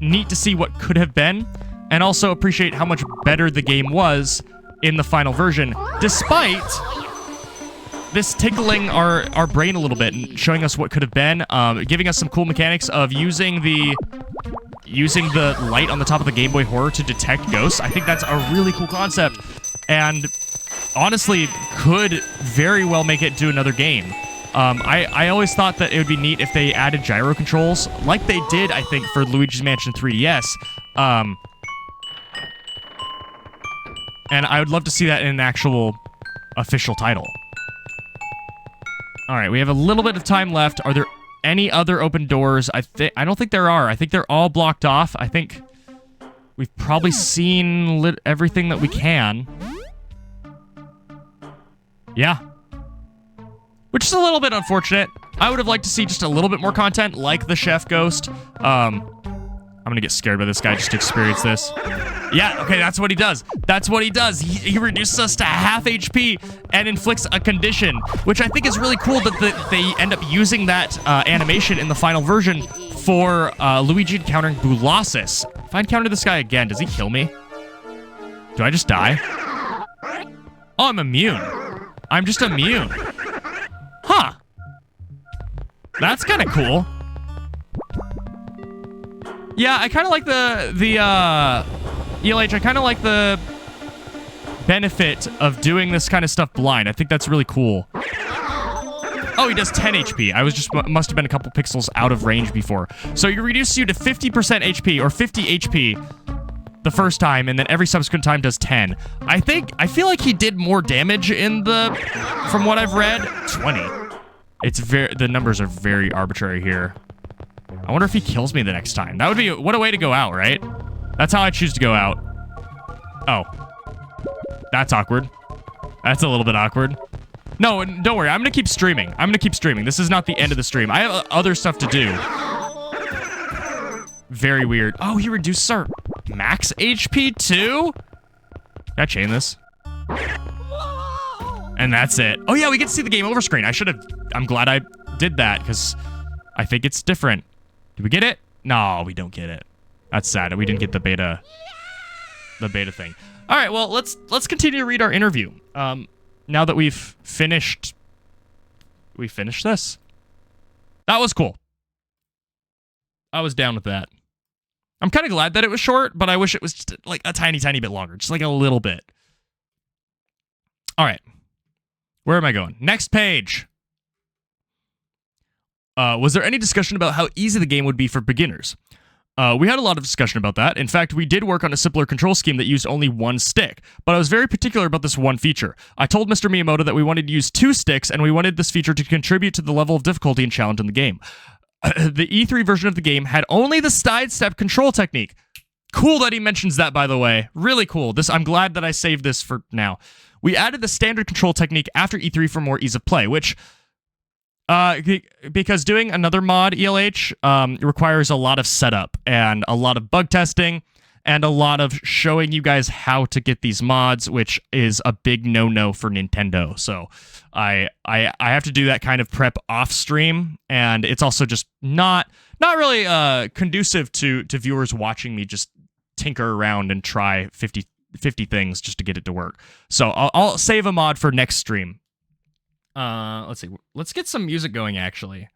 neat to see what could have been, and also appreciate how much better the game was in the final version, despite this tickling our brain a little bit and showing us what could have been, giving us some cool mechanics of using the light on the top of the Game Boy Horror to detect ghosts. I think that's a really cool concept, and honestly, could very well make it to another game. I always thought that it would be neat if they added gyro controls, like they did, I think, for Luigi's Mansion 3DS. And I would love to see that in an actual official title. All right, we have a little bit of time left. Are there any other open doors? I don't think there are. I think they're all blocked off. I think we've probably seen everything that we can. Yeah. Which is a little bit unfortunate. I would have liked to see just a little bit more content, like the chef ghost. I'm gonna get scared by this guy just to experience this. Yeah, okay, that's what he does. That's what he does. He reduces us to half HP and inflicts a condition, which I think is really cool that they end up using that animation in the final version for Luigi encountering Boolossus. If I encounter this guy again, does he kill me? Do I just die? Oh, I'm immune. I'm just immune. Huh. That's kind of cool. Yeah, I kind of like the ELH, I kind of like the benefit of doing this kind of stuff blind. I think that's really cool. Oh, he does 10 HP. I was just must have been a couple pixels out of range before. So he reduces you to 50% HP or 50 HP the first time, and then every subsequent time does 10. I feel like he did more damage in from what I've read. 20. The numbers are very arbitrary here. I wonder if he kills me the next time. That would be, what a way to go out, right? That's how I choose to go out. Oh. That's awkward. That's a little bit awkward. No, don't worry. I'm going to keep streaming. This is not the end of the stream. I have other stuff to do. Very weird. Oh, he reduces our max HP too? Can I chain this? And that's it. Oh yeah, we get to see the game over screen. I'm glad I did that, because I think it's different. Did we get it? No, we don't get it. That's sad. We didn't get the beta thing. All right, well, let's continue to read our interview. Now that we've finished this. That was cool. I was down with that. I'm kind of glad that it was short, but I wish it was just like a tiny, tiny bit longer. Just like a little bit. All right. Where am I going? Next page. Was there any discussion about how easy the game would be for beginners? We had a lot of discussion about that. In fact, we did work on a simpler control scheme that used only one stick, but I was very particular about this one feature. I told Mr. Miyamoto that we wanted to use 2 sticks, and we wanted this feature to contribute to the level of difficulty and challenge in the game. The E3 version of the game had only the sidestep control technique. Cool that he mentions that, by the way. Really cool. I'm glad that I saved this for now. We added the standard control technique after E3 for more ease of play, which... because doing another mod, ELH, requires a lot of setup and a lot of bug testing and a lot of showing you guys how to get these mods, which is a big no-no for Nintendo. So I have to do that kind of prep off stream, and it's also just not really conducive to viewers watching me just tinker around and try 50 things just to get it to work. So I'll save a mod for next stream. Let's see. Let's get some music going, actually.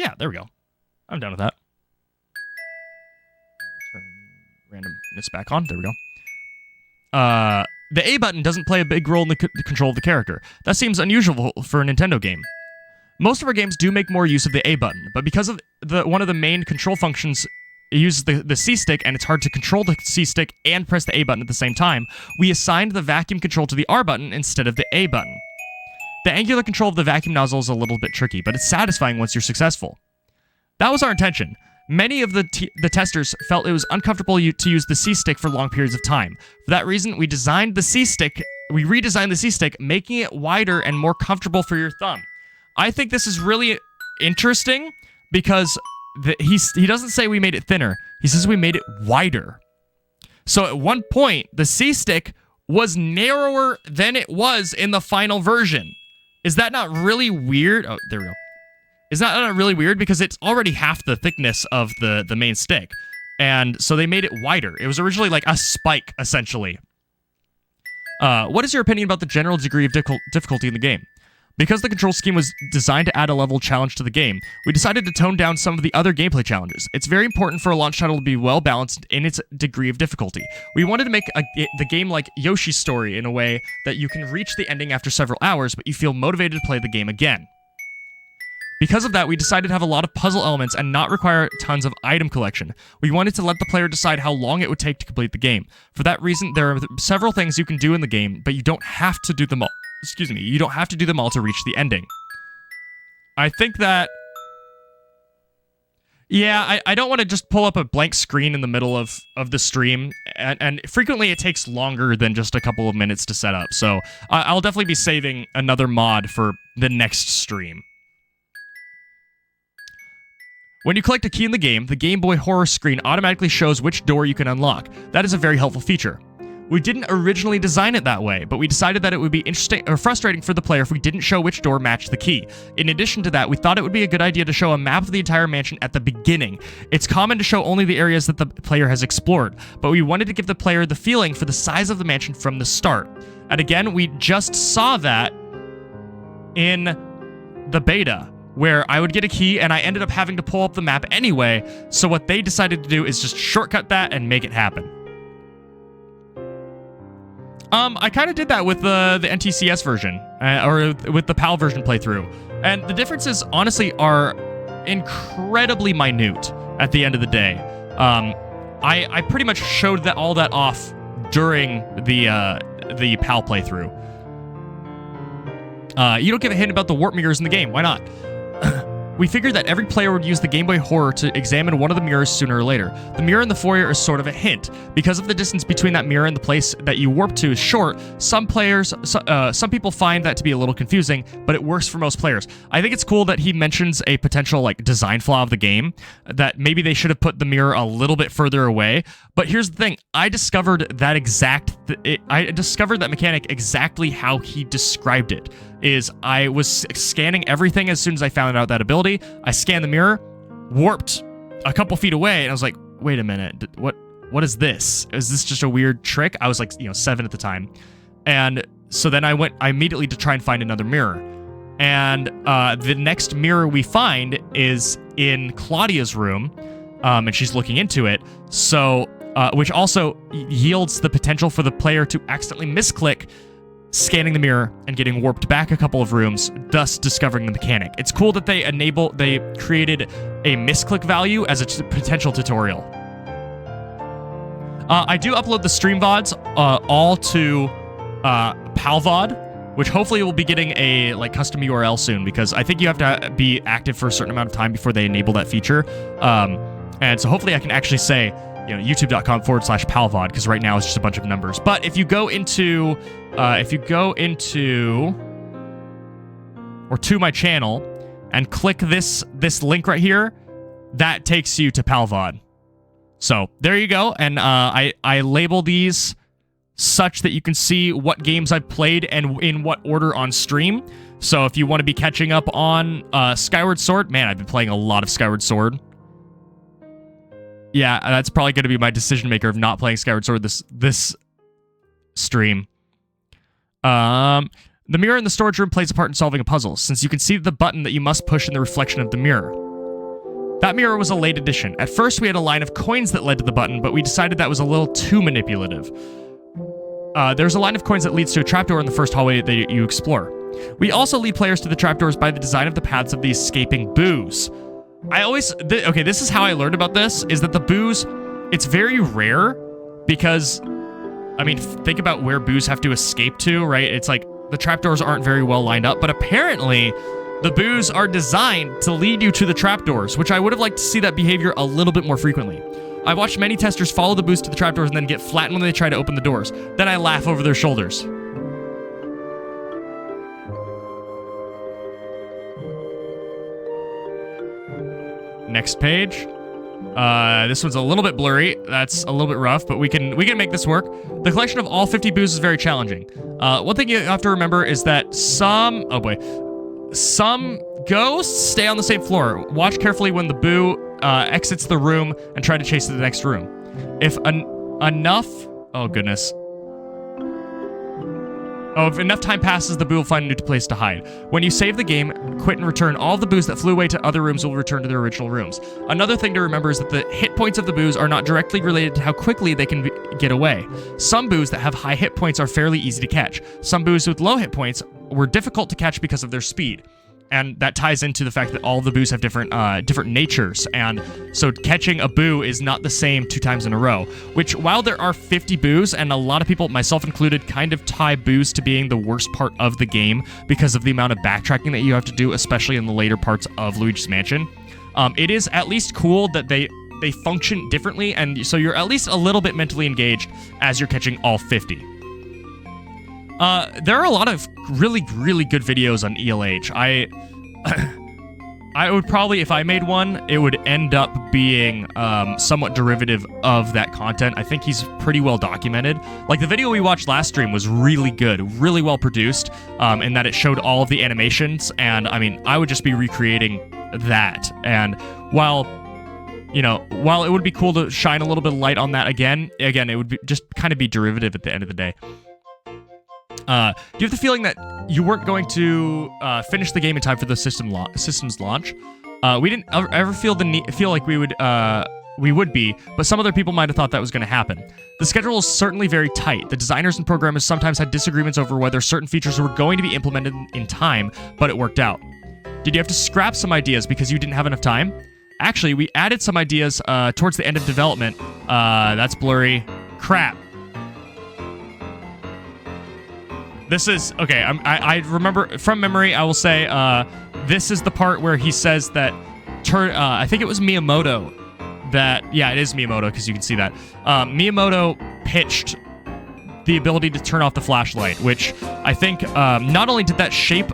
Yeah, there we go. I'm done with that. Turn randomness back on. There we go. The A button doesn't play a big role in the control of the character. That seems unusual for a Nintendo game. Most of our games do make more use of the A button, but because of one of the main control functions uses the C stick, and it's hard to control the C stick and press the A button at the same time, we assigned the vacuum control to the R button instead of the A button. The angular control of the vacuum nozzle is a little bit tricky, but it's satisfying once you're successful. That was our intention. Many of the testers felt it was uncomfortable to use the C stick for long periods of time. For that reason, we redesigned the C stick, making it wider and more comfortable for your thumb. I think this is really interesting because he doesn't say we made it thinner. He says we made it wider. So at one point, the C-stick was narrower than it was in the final version. Is that not really weird? Oh, there we go. Is that not really weird? Because it's already half the thickness of the main stick. And so they made it wider. It was originally like a spike, essentially. What is your opinion about the general degree of difficulty in the game? Because the control scheme was designed to add a level challenge to the game, we decided to tone down some of the other gameplay challenges. It's very important for a launch title to be well balanced in its degree of difficulty. We wanted to make the game like Yoshi's Story in a way that you can reach the ending after several hours, but you feel motivated to play the game again. Because of that, we decided to have a lot of puzzle elements and not require tons of item collection. We wanted to let the player decide how long it would take to complete the game. For that reason, there are several things you can do in the game, but you don't have to do them all. Excuse me, you don't have to do them all to reach the ending. I think that... Yeah, I don't want to just pull up a blank screen in the middle of the stream, and frequently it takes longer than just a couple of minutes to set up, so I'll definitely be saving another mod for the next stream. When you collect a key in the Game Boy horror screen automatically shows which door you can unlock. That is a very helpful feature. We didn't originally design it that way, but we decided that it would be interesting or frustrating for the player if we didn't show which door matched the key. In addition to that, we thought it would be a good idea to show a map of the entire mansion at the beginning. It's common to show only the areas that the player has explored, but we wanted to give the player the feeling for the size of the mansion from the start. And again, we just saw that in the beta, where I would get a key and I ended up having to pull up the map anyway, so what they decided to do is just shortcut that and make it happen. I kind of did that with the NTCS version, or with the PAL version playthrough. And the differences, honestly, are incredibly minute at the end of the day. I pretty much showed all that off during the PAL playthrough. You don't give a hint about the warp mirrors in the game. Why not? We figured that every player would use the Game Boy Horror to examine one of the mirrors sooner or later. The mirror in the foyer is sort of a hint. Because of the distance between that mirror and the place that you warp to is short, some people find that to be a little confusing, but it works for most players. I think it's cool that he mentions a potential design flaw of the game, that maybe they should have put the mirror a little bit further away. But here's the thing, I discovered that mechanic exactly how he described it. I was scanning everything as soon as I found out that ability. I scanned the mirror, warped a couple feet away, and I was like, wait a minute, what is this? Is this just a weird trick? I was 7 at the time. And so then I immediately to try and find another mirror. And the next mirror we find is in Claudia's room, and she's looking into it. So, which also yields the potential for the player to accidentally misclick, scanning the mirror and getting warped back a couple of rooms, thus discovering the mechanic. It's cool that they created a misclick value as a potential tutorial. I do upload the stream VODs all to PalVOD, which hopefully will be getting a custom URL soon, because I think you have to be active for a certain amount of time before they enable that feature. And so hopefully I can actually say, youtube.com/PalVOD, because right now it's just a bunch of numbers. But if you go into or to my channel and click this link right here, that takes you to PalVOD. So there you go. And I label these such that you can see what games I've played and in what order on stream. So if you want to be catching up on Skyward Sword, man, I've been playing a lot of Skyward Sword. Yeah, that's probably going to be my decision maker of not playing Skyward Sword this stream. The mirror in the storage room plays a part in solving a puzzle, since you can see the button that you must push in the reflection of the mirror. That mirror was a late addition. At first, we had a line of coins that led to the button, but we decided that was a little too manipulative. There's a line of coins that leads to a trapdoor in the first hallway that you explore. We also lead players to the trapdoors by the design of the paths of the escaping boos. Okay, this is how I learned about this, is that the boos, it's very rare, because, I mean, think about where boos have to escape to, right? It's like, the trapdoors aren't very well lined up, but apparently, the boos are designed to lead you to the trapdoors, which I would have liked to see that behavior a little bit more frequently. I've watched many testers follow the boos to the trapdoors and then get flattened when they try to open the doors. Then I laugh over their shoulders. Next page. This one's a little bit blurry. That's a little bit rough, but we can make this work. The collection of all 50 boos is very challenging. One thing you have to remember is that some ghosts stay on the same floor. Watch carefully when the boo exits the room and try to chase to the next room. If enough... Oh, goodness. Oh, if enough time passes, the boo will find a new place to hide. When you save the game, quit and return, all the boos that flew away to other rooms will return to their original rooms. Another thing to remember is that the hit points of the boos are not directly related to how quickly they can get away. Some boos that have high hit points are fairly easy to catch. Some boos with low hit points were difficult to catch because of their speed. And that ties into the fact that all the boos have different natures, and so catching a boo is not the same 2 times in a row, which, while there are 50 boos, and a lot of people, myself included, kind of tie boos to being the worst part of the game because of the amount of backtracking that you have to do, especially in the later parts of Luigi's Mansion, it is at least cool that they function differently, and so you're at least a little bit mentally engaged as you're catching all 50. There are a lot of really, really good videos on ELH. I would probably, if I made one, it would end up being somewhat derivative of that content. I think he's pretty well documented. Like, the video we watched last stream was really good, really well produced, in that it showed all of the animations, and, I mean, I would just be recreating that. And while it would be cool to shine a little bit of light on that again, it would just kind of be derivative at the end of the day. Do you have the feeling that you weren't going to finish the game in time for the system's launch? We didn't ever feel like we would be, but some other people might have thought that was going to happen. The schedule is certainly very tight. The designers and programmers sometimes had disagreements over whether certain features were going to be implemented in time, but it worked out. Did you have to scrap some ideas because you didn't have enough time? Actually, we added some ideas towards the end of development. That's blurry. Crap. This is, okay, I remember, from memory, I will say, this is the part where he says that, I think it was Miyamoto that, yeah, it is Miyamoto, because you can see that. Miyamoto pitched the ability to turn off the flashlight, which I think, not only did that shaped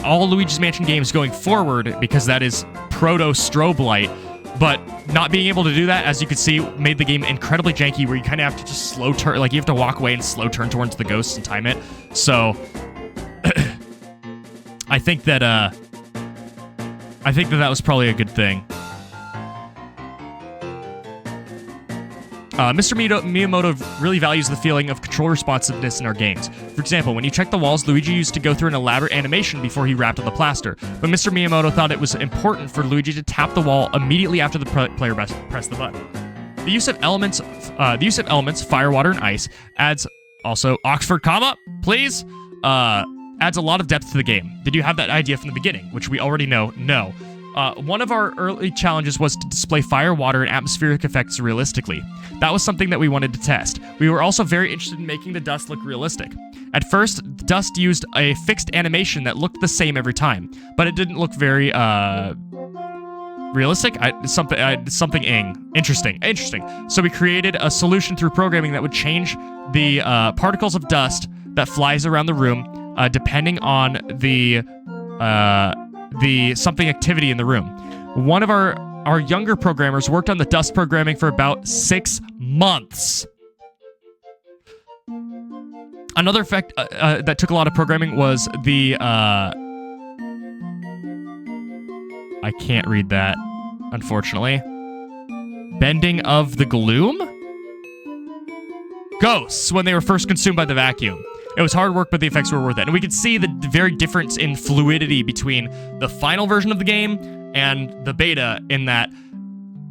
all Luigi's Mansion games going forward, because that is proto-strobe light, but not being able to do that, as you can see, made the game incredibly janky, where you kind of have to just slow turn, like you have to walk away and slow turn towards the ghosts and time it. So I think that was probably a good thing. Mr. Miyamoto really values the feeling of control responsiveness in our games. For example, when you check the walls, Luigi used to go through an elaborate animation before he rapped on the plaster. But Mr. Miyamoto thought it was important for Luigi to tap the wall immediately after the player pressed the button. The use of elements, fire, water, and ice, adds also Oxford comma, please, adds a lot of depth to the game. Did you have that idea from the beginning, which we already know? No. One of our early challenges was to display fire, water, and atmospheric effects realistically. That was something that we wanted to test. We were also very interested in making the dust look realistic. At first, the dust used a fixed animation that looked the same every time, but it didn't look very, realistic? Something interesting. So we created a solution through programming that would change the particles of dust that flies around the room, depending on the something activity in the room. One of our younger programmers worked on the dust programming for about 6 months. Another effect that took a lot of programming was the I can't read that, unfortunately. Bending of the gloom? Ghosts, when they were first consumed by the vacuum. It was hard work, but the effects were worth it. And we could see the very difference in fluidity between the final version of the game and the beta, in that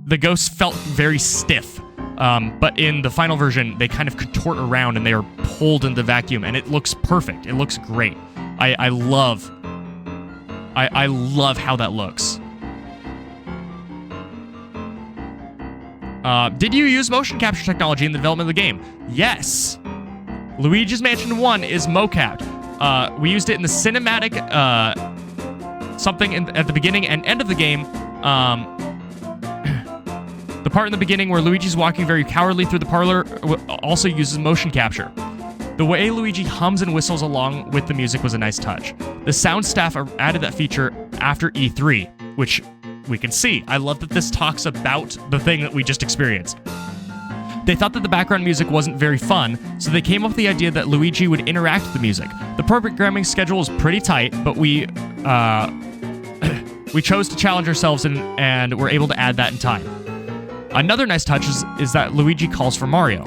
the ghosts felt very stiff. But in the final version, they kind of contort around and they are pulled into the vacuum, and it looks perfect. It looks great. I love how that looks. Did you use motion capture technology in the development of the game? Yes. Luigi's Mansion 1 is mocapped. We used it in the cinematic, something at the beginning and end of the game. The part in the beginning where Luigi's walking very cowardly through the parlor also uses motion capture. The way Luigi hums and whistles along with the music was a nice touch. The sound staff added that feature after E3, which we can see. I love that this talks about the thing that we just experienced. They thought that the background music wasn't very fun, so they came up with the idea that Luigi would interact with the music. The programming schedule was pretty tight, but we chose to challenge ourselves and were able to add that in time. Another nice touch is that Luigi calls for Mario.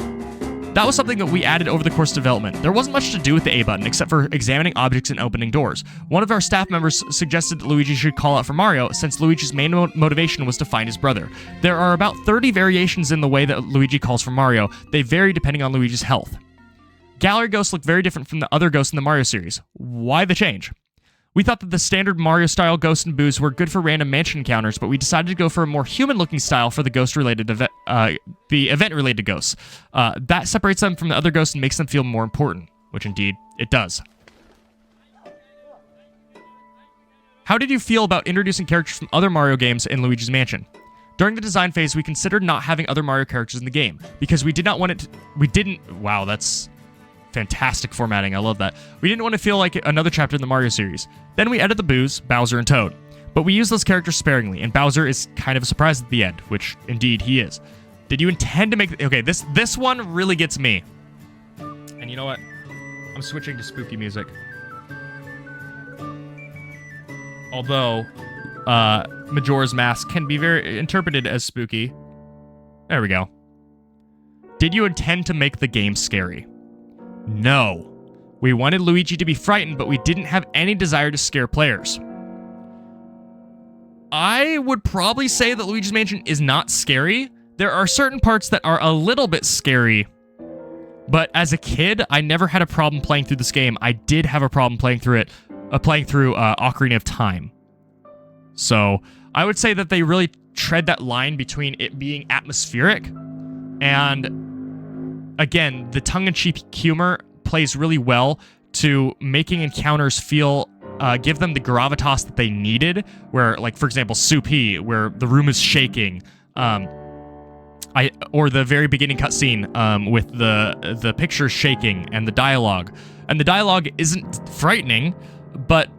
That was something that we added over the course of development. There wasn't much to do with the A button, except for examining objects and opening doors. One of our staff members suggested that Luigi should call out for Mario, since Luigi's main motivation was to find his brother. There are about 30 variations in the way that Luigi calls for Mario. They vary depending on Luigi's health. Gallery ghosts look very different from the other ghosts in the Mario series. Why the change? We thought that the standard Mario-style ghosts and boos were good for random mansion encounters, but we decided to go for a more human-looking style for the ghost-related the event-related ghosts. That separates them from the other ghosts and makes them feel more important, which indeed it does. How did you feel about introducing characters from other Mario games in Luigi's Mansion? During the design phase, we considered not having other Mario characters in the game because we did not want it. Wow, that's fantastic formatting. I love that. We didn't want to feel like another chapter in the Mario series. Then we added the boos, Bowser and Toad. But we used those characters sparingly, and Bowser is kind of a surprise at the end, which indeed he is. Did you intend to make... Okay, this one really gets me. And you know what? I'm switching to spooky music. Although, Majora's Mask can be very interpreted as spooky. There we go. Did you intend to make the game scary? No. We wanted Luigi to be frightened, but we didn't have any desire to scare players. I would probably say that Luigi's Mansion is not scary. There are certain parts that are a little bit scary, but as a kid, I never had a problem playing through this game. I did have a problem playing through Ocarina of Time. So I would say that they really tread that line between it being atmospheric and, again, the tongue-in-cheek humor plays really well to making encounters feel, give them the gravitas that they needed, where, like, for example, Soupy, where the room is shaking, or the very beginning cutscene with the picture shaking and the dialogue. And the dialogue isn't frightening, but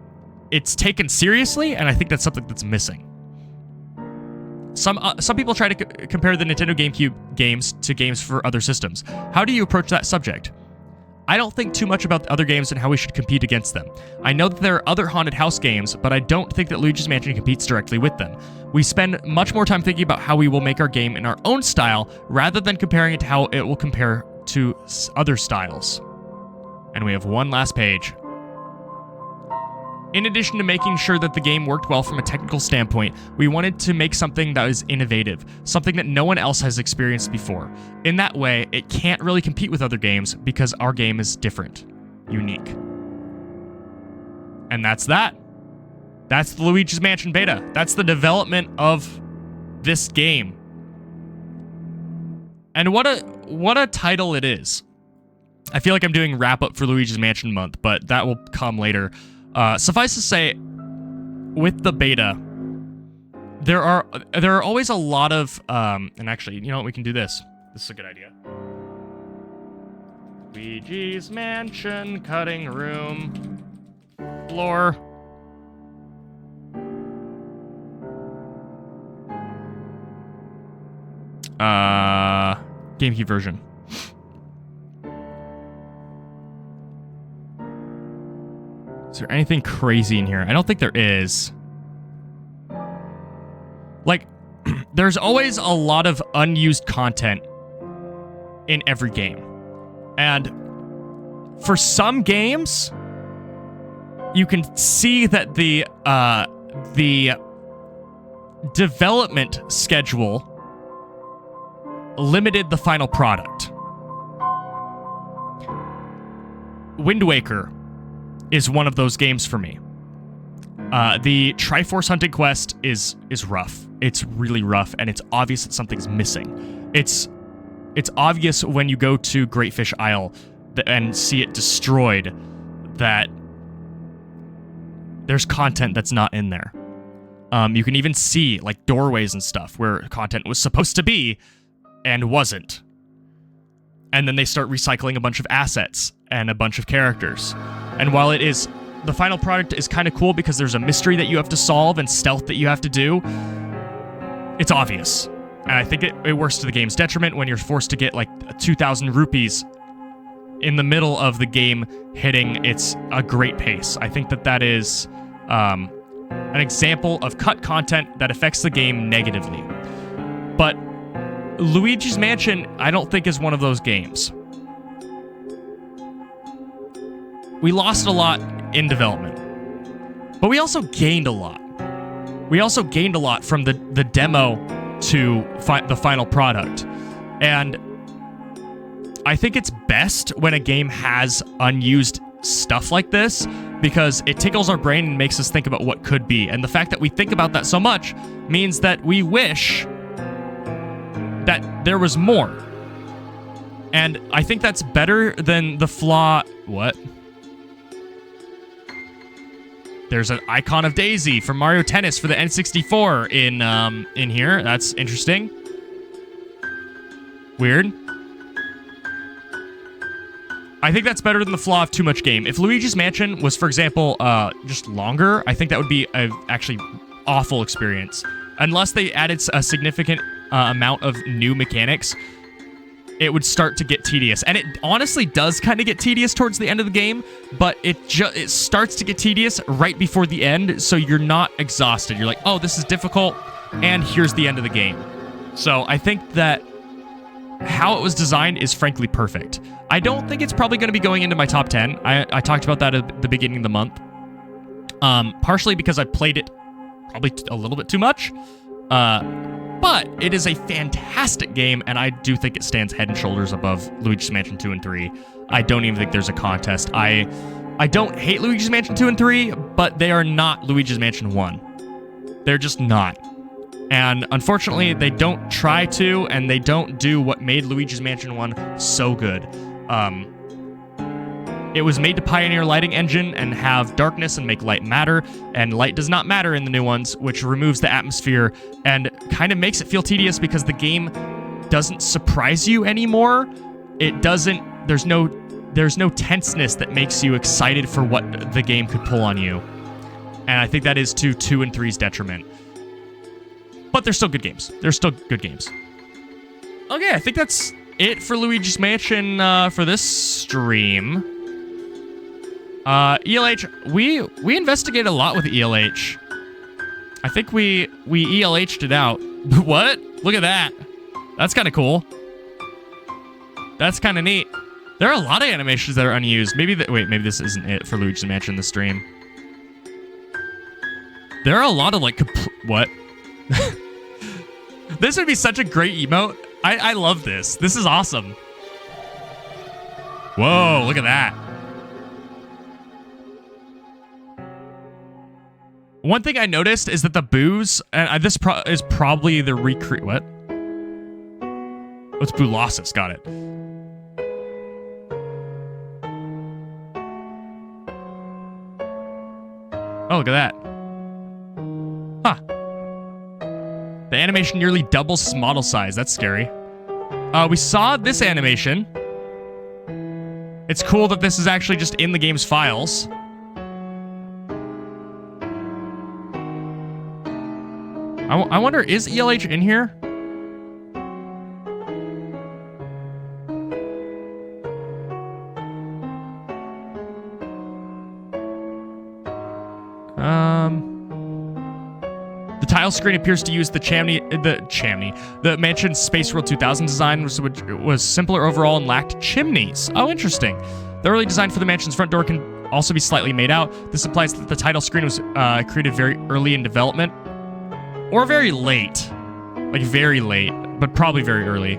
it's taken seriously, and I think that's something that's missing. Some people try to compare the Nintendo GameCube games to games for other systems. How do you approach that subject? I don't think too much about the other games and how we should compete against them. I know that there are other haunted house games, but I don't think that Luigi's Mansion competes directly with them. We spend much more time thinking about how we will make our game in our own style, rather than comparing it to how it will compare to other styles. And we have one last page. In addition to making sure that the game worked well from a technical standpoint, we wanted to make something that was innovative, something that no one else has experienced before. In that way, it can't really compete with other games because our game is different, unique. And that's that. That's the Luigi's Mansion beta. That's the development of this game. And what a title it is. I feel like I'm doing wrap up for Luigi's Mansion month, but that will come later. Suffice to say, with the beta, there are always a lot of and actually, you know what, we can do this. This is a good idea. Luigi's Mansion cutting room floor. GameCube version. Is there anything crazy in here? I don't think there is. Like, there's always a lot of unused content in every game. And for some games, you can see that the development schedule limited the final product. Wind Waker is one of those games for me. The Triforce Hunting Quest is rough. It's really rough, and it's obvious that something's missing. It's obvious when you go to Great Fish Isle and see it destroyed that there's content that's not in there. You can even see like doorways and stuff where content was supposed to be and wasn't. And then they start recycling a bunch of assets and a bunch of characters. And while the final product is kind of cool because there's a mystery that you have to solve and stealth that you have to do, it's obvious. And I think it works to the game's detriment when you're forced to get like 2,000 rupees in the middle of the game hitting a great pace. I think that is an example of cut content that affects the game negatively. But Luigi's Mansion, I don't think is one of those games. We lost a lot in development, but we also gained a lot. We also gained a lot from the demo to the final product. And I think it's best when a game has unused stuff like this because it tickles our brain and makes us think about what could be. And the fact that we think about that so much means that we wish that there was more. And I think that's better than the flaw... What? There's an icon of Daisy from Mario Tennis for the N64 in here. That's interesting. Weird. I think that's better than the flaw of too much game. If Luigi's Mansion was, for example, just longer, I think that would be a actually awful experience. Unless they added a significant amount of new mechanics, it would start to get tedious. And it honestly does kind of get tedious towards the end of the game, but it starts to get tedious right before the end, so you're not exhausted. You're like, oh, this is difficult, and here's the end of the game. So I think that how it was designed is frankly perfect. I don't think it's probably going to be going into my top 10. I talked about that at the beginning of the month. Partially because I played it probably a little bit too much. But it is a fantastic game, and I do think it stands head and shoulders above Luigi's Mansion 2 and 3. I don't even think there's a contest. I don't hate Luigi's Mansion 2 and 3, but they are not Luigi's Mansion 1. They're just not. And unfortunately, they don't try to, and they don't do what made Luigi's Mansion 1 so good. It was made to pioneer lighting engine and have darkness and make light matter, and light does not matter in the new ones, which removes the atmosphere and kind of makes it feel tedious because the game doesn't surprise you anymore. There's no tenseness that makes you excited for what the game could pull on you. And I think that is to 2 and 3's detriment. But they're still good games. They're still good games. Okay, I think that's it for Luigi's Mansion for this stream. ELH, we investigated a lot with ELH. I think we ELH'd it out. What? Look at that. That's kind of cool. That's kind of neat. There are a lot of animations that are unused. Maybe this isn't it for Luigi's Mansion, the stream. There are a lot of, like, what? This would be such a great emote. I love this. This is awesome. Whoa, look at that. One thing I noticed is that the boos, and this is probably the recreate. What? What's Boolossus? Got it. Oh, look at that. Huh. The animation nearly doubles its model size. That's scary. We saw this animation. It's cool that this is actually just in the game's files. I wonder, is ELH in here? The tile screen appears to use the Mansion Space World 2000 design, which was simpler overall and lacked chimneys. Oh, interesting. The early design for the mansion's front door can also be slightly made out. This implies that the title screen was created very early in development. Or very late. Like, very late. But probably very early.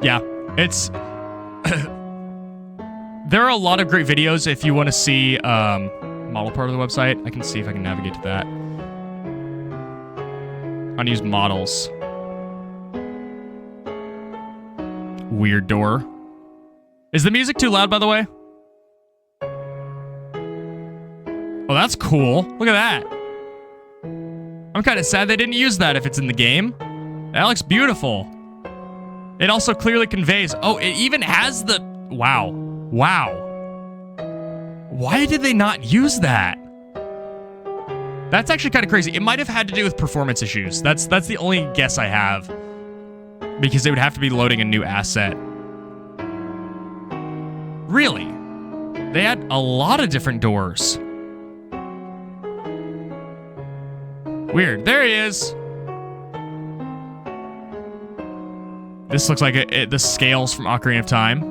Yeah. It's... There are a lot of great videos if you want to see model part of the website. I can see if I can navigate to that. Unused models. Weird door. Is the music too loud, by the way? Oh, that's cool. Look at that. I'm kind of sad they didn't use that if it's in the game. That looks beautiful. It also clearly conveys... Oh, it even has the... Wow. Wow. Why did they not use that? That's actually kind of crazy. It might have had to do with performance issues. That's the only guess I have. Because they would have to be loading a new asset. Really? They had a lot of different doors. Weird. There he is. This looks like the scales from Ocarina of Time.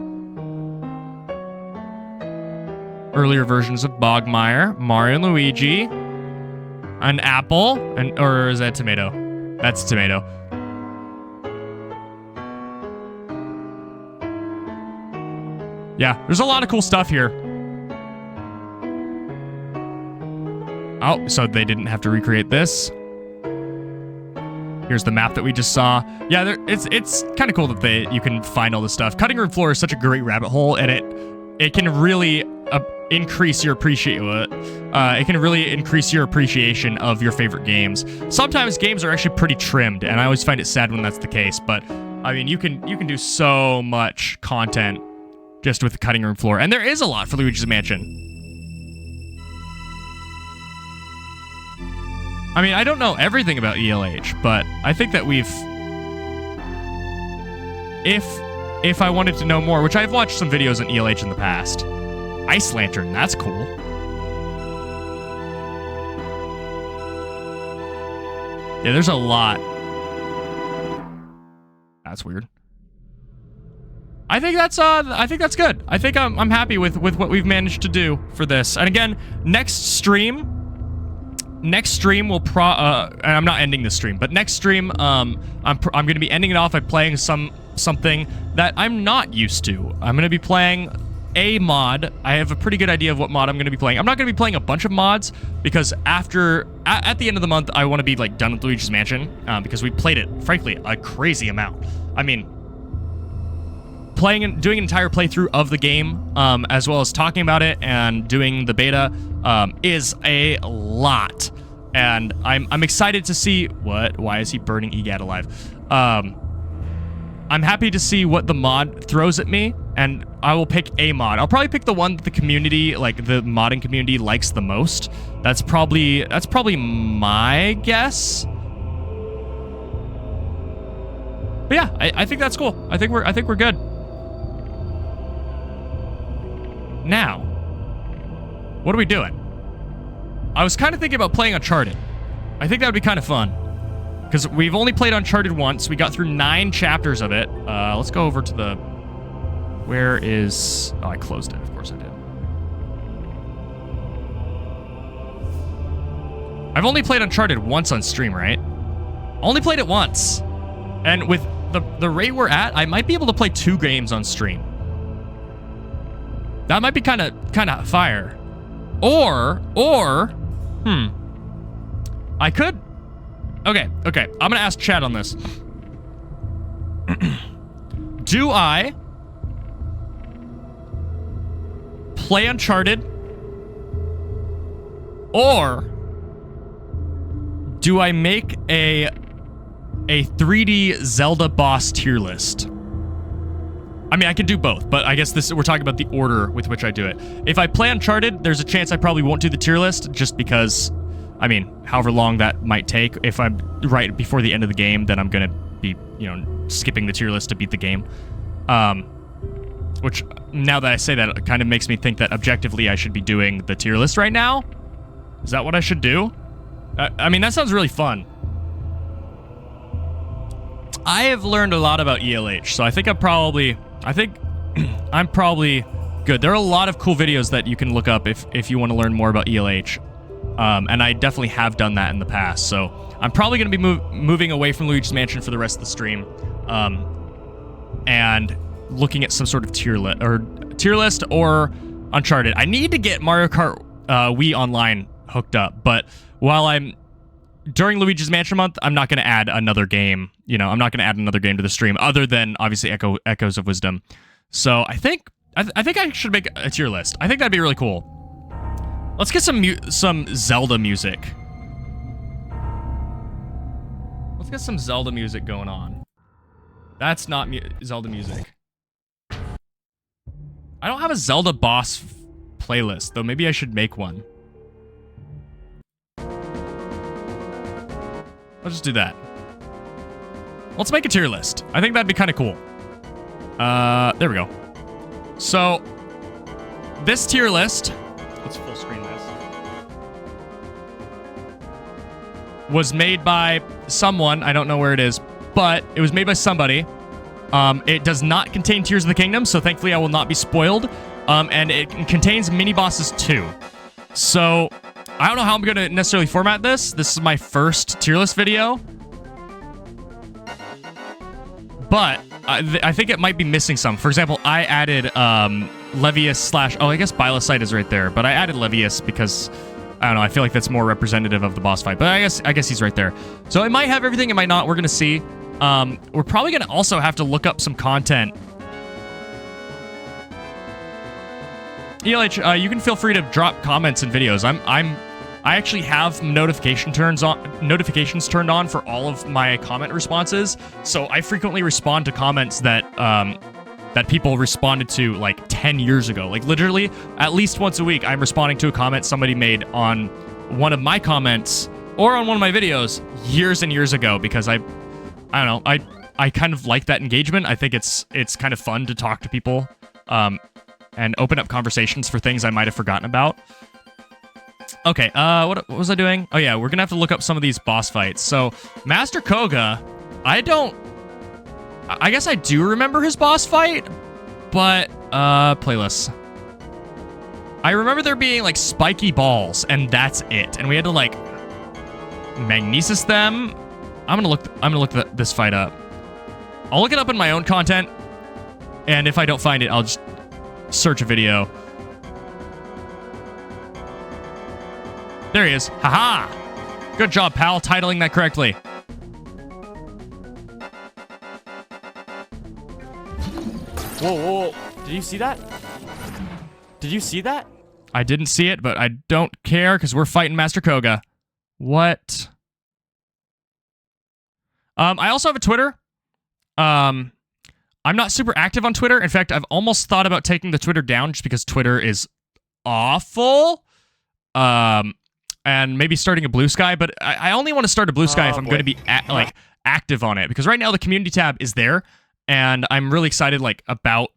Earlier versions of Bogmire, Mario and Luigi, an apple, or is that tomato? That's tomato. Yeah, there's a lot of cool stuff here. Oh, so they didn't have to recreate this. Here's the map that we just saw. Yeah, it's kind of cool that you can find all this stuff. Cutting Room Floor is such a great rabbit hole, and it can really increase your it can really increase your appreciation of your favorite games. Sometimes games are actually pretty trimmed, and I always find it sad when that's the case. But I mean, you can do so much content just with the Cutting Room Floor, and there is a lot for Luigi's Mansion. I mean, I don't know everything about ELH, but I think that if I wanted to know more, which I've watched some videos on ELH in the past. Ice Lantern, that's cool. Yeah, there's a lot. That's weird. I think that's good. I think I'm happy with what we've managed to do for this. And again, next stream will and I'm not ending this stream, but next stream I'm going to be ending it off by playing something that I'm not used to. I'm going to be playing a mod. I have a pretty good idea of what mod I'm going to be playing. I'm not going to be playing a bunch of mods because at the end of the month I want to be like done with Luigi's Mansion because we played it frankly a crazy amount. I mean, doing an entire playthrough of the game as well as talking about it and doing the beta is a lot, and I'm excited to see why is he burning EGAT alive. I'm happy to see what the mod throws at me, and I will pick a mod. I'll probably pick the one that the community, like the modding community, likes the most. That's probably my guess. But yeah, I think that's cool. I think we're good. Now, what are we doing? I was kind of thinking about playing Uncharted. I think that would be kind of fun. Because we've only played Uncharted once. We got through 9 chapters of it. Let's go over to the... Where is... Oh, I closed it. Of course I did. I've only played Uncharted once on stream, right? Only played it once. And with the rate we're at, I might be able to play 2 games on stream. That might be kind of fire. Or... I could... Okay. I'm gonna ask chat on this. Do I play Uncharted, or do I make a 3D Zelda boss tier list? I mean, I can do both, but I guess we're talking about the order with which I do it. If I play Uncharted, there's a chance I probably won't do the tier list, just because, I mean, however long that might take. If I'm right before the end of the game, then I'm gonna be, skipping the tier list to beat the game. Which, now that I say that, it kind of makes me think that objectively I should be doing the tier list right now. Is that what I should do? I mean, that sounds really fun. I have learned a lot about ELH, so I think I'm probably good. There are a lot of cool videos that you can look up if you want to learn more about ELH. And I definitely have done that in the past, so I'm probably going to be moving away from Luigi's Mansion for the rest of the stream, and looking at some sort of tier list or Uncharted. I need to get Mario Kart Wii Online hooked up, but while during Luigi's Mansion month, I'm not going to add another game. I'm not going to add another game to the stream other than obviously Echoes of Wisdom. So I think I should make a tier list. I think that'd be really cool. Let's get some Zelda music. Let's get some Zelda music going on. That's not Zelda music. I don't have a Zelda boss playlist, though maybe I should make one. Let's just do that. Let's make a tier list. I think that'd be kind of cool. There we go. So, this tier list, let's full screen this, was made by someone. I don't know where it is, but it was made by somebody. It does not contain Tears of the Kingdom, so thankfully I will not be spoiled. And it contains mini bosses too. So, I don't know how I'm going to necessarily format this. This is my first tier list video. But I think it might be missing some. For example, I added Levius / oh, I guess Bylosite is right there. But I added Levius because, I don't know, I feel like that's more representative of the boss fight. But I guess he's right there. So it might have everything, it might not. We're going to see. We're probably going to also have to look up some content. ELH, you can feel free to drop comments and videos. I actually have notifications turned on for all of my comment responses, so I frequently respond to comments that that people responded to like 10 years ago. Like literally, at least once a week, I'm responding to a comment somebody made on one of my comments or on one of my videos years and years ago, because I don't know, I kind of like that engagement. I think it's kind of fun to talk to people and open up conversations for things I might have forgotten about. Okay, what was I doing? Oh yeah, we're gonna have to look up some of these boss fights. So, Master Koga, I guess I do remember his boss fight, but, playlists. I remember there being, like, spiky balls, and that's it. And we had to, like, magnesis them. I'm gonna look this fight up. I'll look it up in my own content, and if I don't find it, I'll just search a video. There he is. Haha! Good job, pal, titling that correctly. Whoa. Did you see that? Did you see that? I didn't see it, but I don't care because we're fighting Master Koga. What? I also have a Twitter. I'm not super active on Twitter. In fact, I've almost thought about taking the Twitter down just because Twitter is awful. And maybe starting a Blue Sky, but I only want to start a Blue Sky if I'm going to be active on it, because right now the community tab is there, and I'm really excited about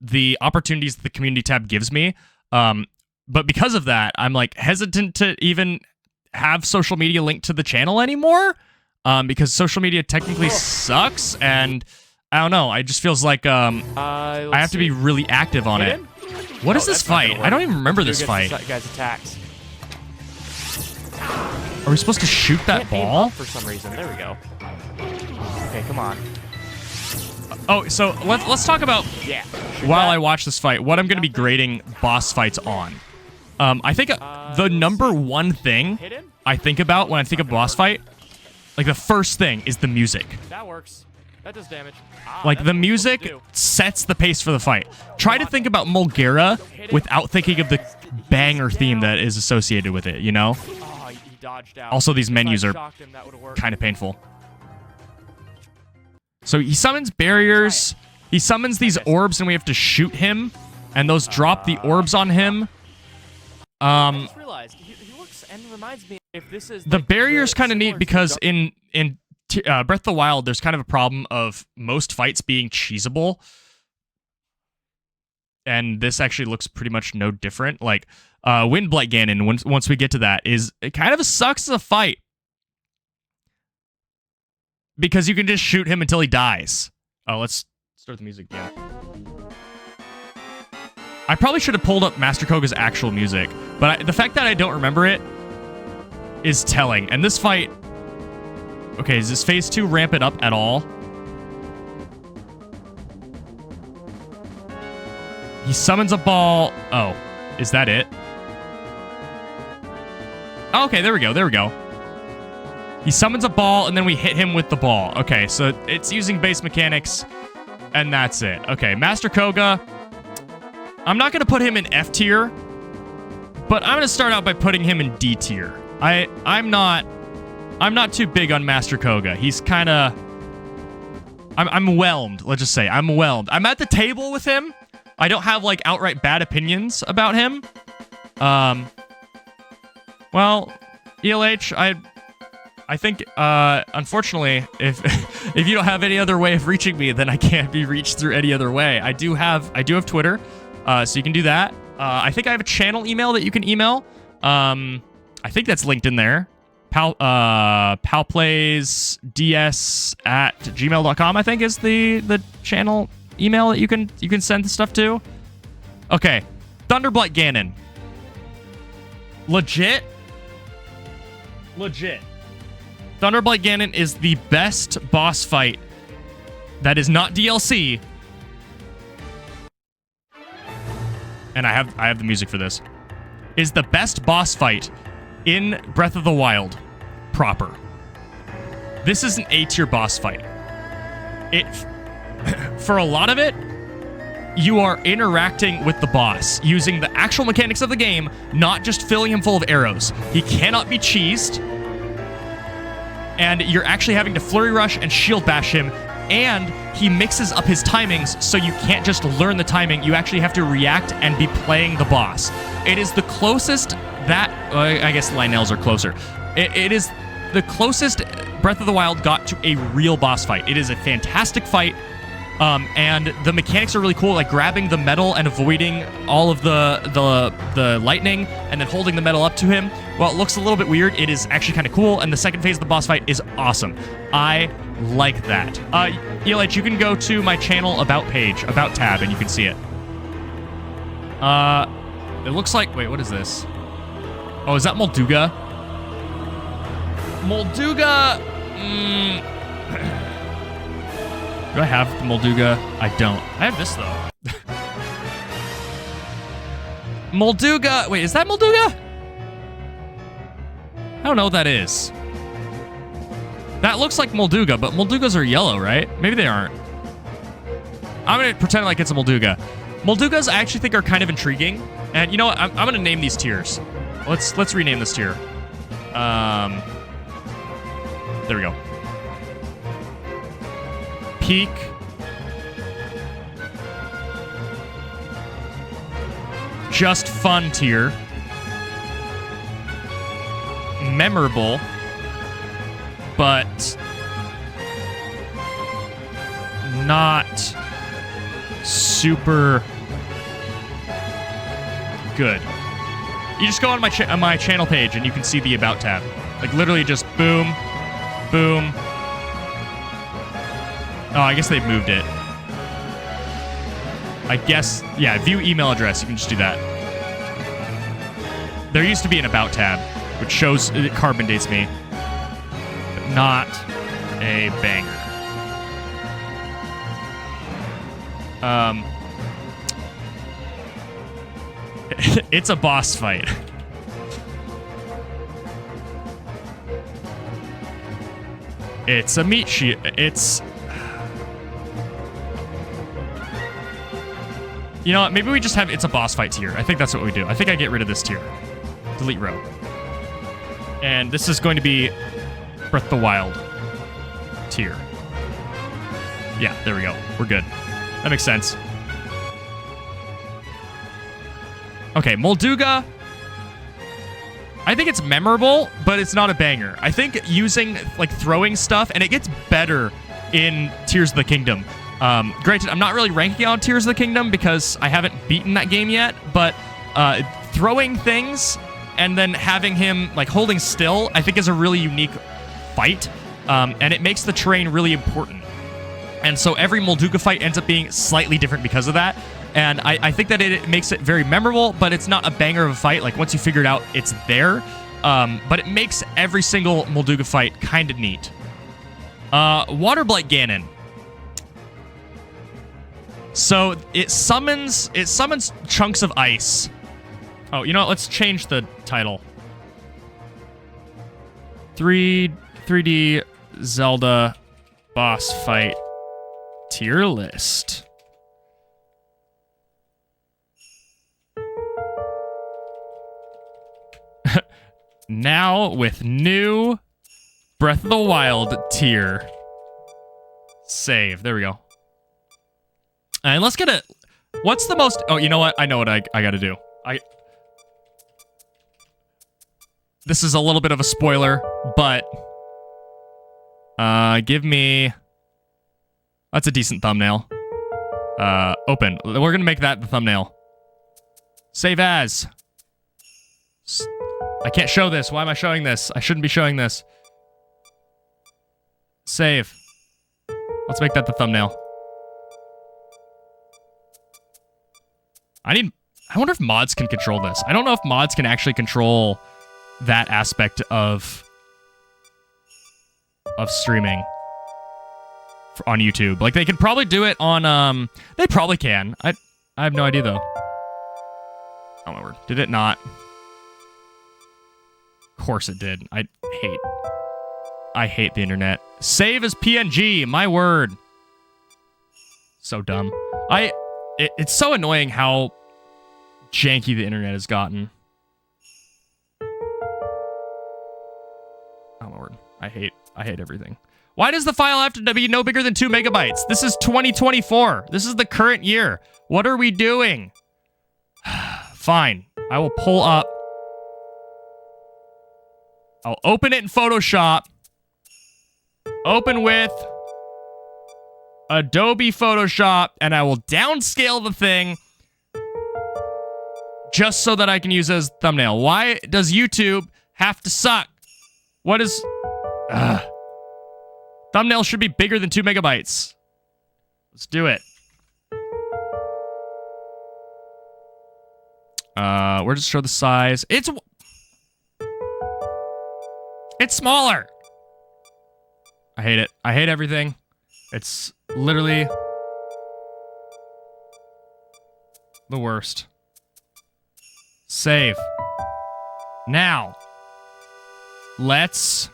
the opportunities that the community tab gives me. But because of that, I'm hesitant to even have social media linked to the channel anymore, because social media technically sucks, and I don't know. It just feels like I have to be really active on it. What is this fight? I don't even remember this fight. Guy's attacks. Are we supposed to shoot that ball? For some reason. There we go. Okay, come on. Oh, so let's talk about, while I watch this fight, what I'm going to be grading boss fights on. I think the number one thing I think about when I think of boss fight, the first thing is the music. That works. That does damage. The music sets the pace for the fight. Try to think about Mulgera without thinking of the banger theme that is associated with it, you know? Oh, he dodged out. Also, these menus are kind of painful. So he summons barriers. He summons these orbs, and we have to shoot him, and those drop the orbs on him. I just realized he looks and reminds me if this is the barrier's kind of neat because in Breath of the Wild, there's kind of a problem of most fights being cheesable. And this actually looks pretty much no different. Windblight Ganon, once we get to that, it kind of sucks as a fight. Because you can just shoot him until he dies. Oh, let's start the music again. I probably should have pulled up Master Koga's actual music, but the fact that I don't remember it is telling. And this fight... Okay, does this phase 2 ramp it up at all? He summons a ball. Oh, is that it? Oh, okay, there we go. He summons a ball, and then we hit him with the ball. Okay, so it's using base mechanics, and that's it. Okay, Master Koga. I'm not going to put him in F tier, but I'm going to start out by putting him in D tier. I'm not I'm not too big on Master Koga. He's kind of... I'm whelmed, let's just say. I'm whelmed. I'm at the table with him. I don't have, like, outright bad opinions about him. Well, ELH, I think, unfortunately, if if you don't have any other way of reaching me, then I can't be reached through any other way. I do have Twitter, so you can do that. I think I have a channel email that you can email. I think that's linked in there. palplaysds@gmail.com, I think, is the channel email that you can send the stuff to. Okay, Thunderblight Ganon. Legit. Thunderblight Ganon is the best boss fight that is not DLC. And I have the music for this. Is the best boss fight in Breath of the Wild proper. This is an A-tier boss fight. For a lot of it, you are interacting with the boss using the actual mechanics of the game, not just filling him full of arrows. He cannot be cheesed, and you're actually having to flurry rush and shield bash him, and he mixes up his timings, so you can't just learn the timing. You actually have to react and be playing the boss. It is the closest that... I guess Lionel's are closer. It is the closest Breath of the Wild got to a real boss fight. It is a fantastic fight, and the mechanics are really cool, like grabbing the metal and avoiding all of the lightning, and then holding the metal up to him. While it looks a little bit weird, it is actually kind of cool, and the second phase of the boss fight is awesome. I like that. ELH, you can go to my channel About page, About tab, and you can see it. It looks like... Wait, what is this? Oh, is that Molduga? Molduga... Do I have the Molduga? I don't. I have this, though. Molduga... Wait, is that Molduga? I don't know what that is. That looks like Molduga, but Moldugas are yellow, right? Maybe they aren't. I'm going to pretend like it's a Molduga. Moldugas, I actually think, are kind of intriguing. And you know what? I'm going to name these tiers. Let's rename this tier. There we go. Peak. Just fun tier. Memorable. But not super good. You just go on my channel page and you can see the About tab. Like literally just boom, boom. Oh, I guess they've moved it. I guess, yeah, view email address. You can just do that. There used to be an About tab, which shows, it carbon dates me. But not a banger. It's a boss fight. It's a meat shield. It's... You know what? Maybe we just have it's a boss fight tier. I think that's what we do. I think I get rid of this tier. Delete row. And this is going to be Breath of the Wild tier. Yeah, there we go. We're good. That makes sense. Okay, Molduga. I think it's memorable, but it's not a banger. I think using, like, throwing stuff, and it gets better in Tears of the Kingdom. Granted, I'm not really ranking on Tears of the Kingdom because I haven't beaten that game yet, but throwing things and then having him, like, holding still, I think is a really unique fight, and it makes the terrain really important. And so every Molduga fight ends up being slightly different because of that. And I think that it makes it very memorable, but it's not a banger of a fight. Like, once you figure it out, it's there. But it makes every single Molduga fight kind of neat. Waterblight Ganon. So it summons chunks of ice. Oh, you know what? Let's change the title. 3D Zelda boss fight tier list. Now with new Breath of the Wild tier. Save. There we go. And let's get it. What's the most... Oh, you know what? I know what I gotta do. This is a little bit of a spoiler, but... give me... That's a decent thumbnail. Open. We're gonna make that the thumbnail. Save as. I can't show this. Why am I showing this? I shouldn't be showing this. Save. Let's make that the thumbnail. I wonder if mods can control this. I don't know if mods can actually control that aspect of streaming on YouTube. Like, they can probably do it on, they probably can. I have no idea, though. Oh, my word. Did it not? Of course it did. I hate the internet. Save as PNG. My word. So dumb. It's so annoying how janky the internet has gotten. Oh, my word. I hate everything. Why does the file have to be no bigger than 2 megabytes? This is 2024. This is the current year. What are we doing? Fine. I will pull up. I'll open it in Photoshop. Open with Adobe Photoshop, and I will downscale the thing just so that I can use it as thumbnail. Why does YouTube have to suck? What is... Thumbnail should be bigger than 2 megabytes. Let's do it. Where does it show the size? It's smaller. I hate it. I hate everything. It's literally the worst. Save. Now, let's...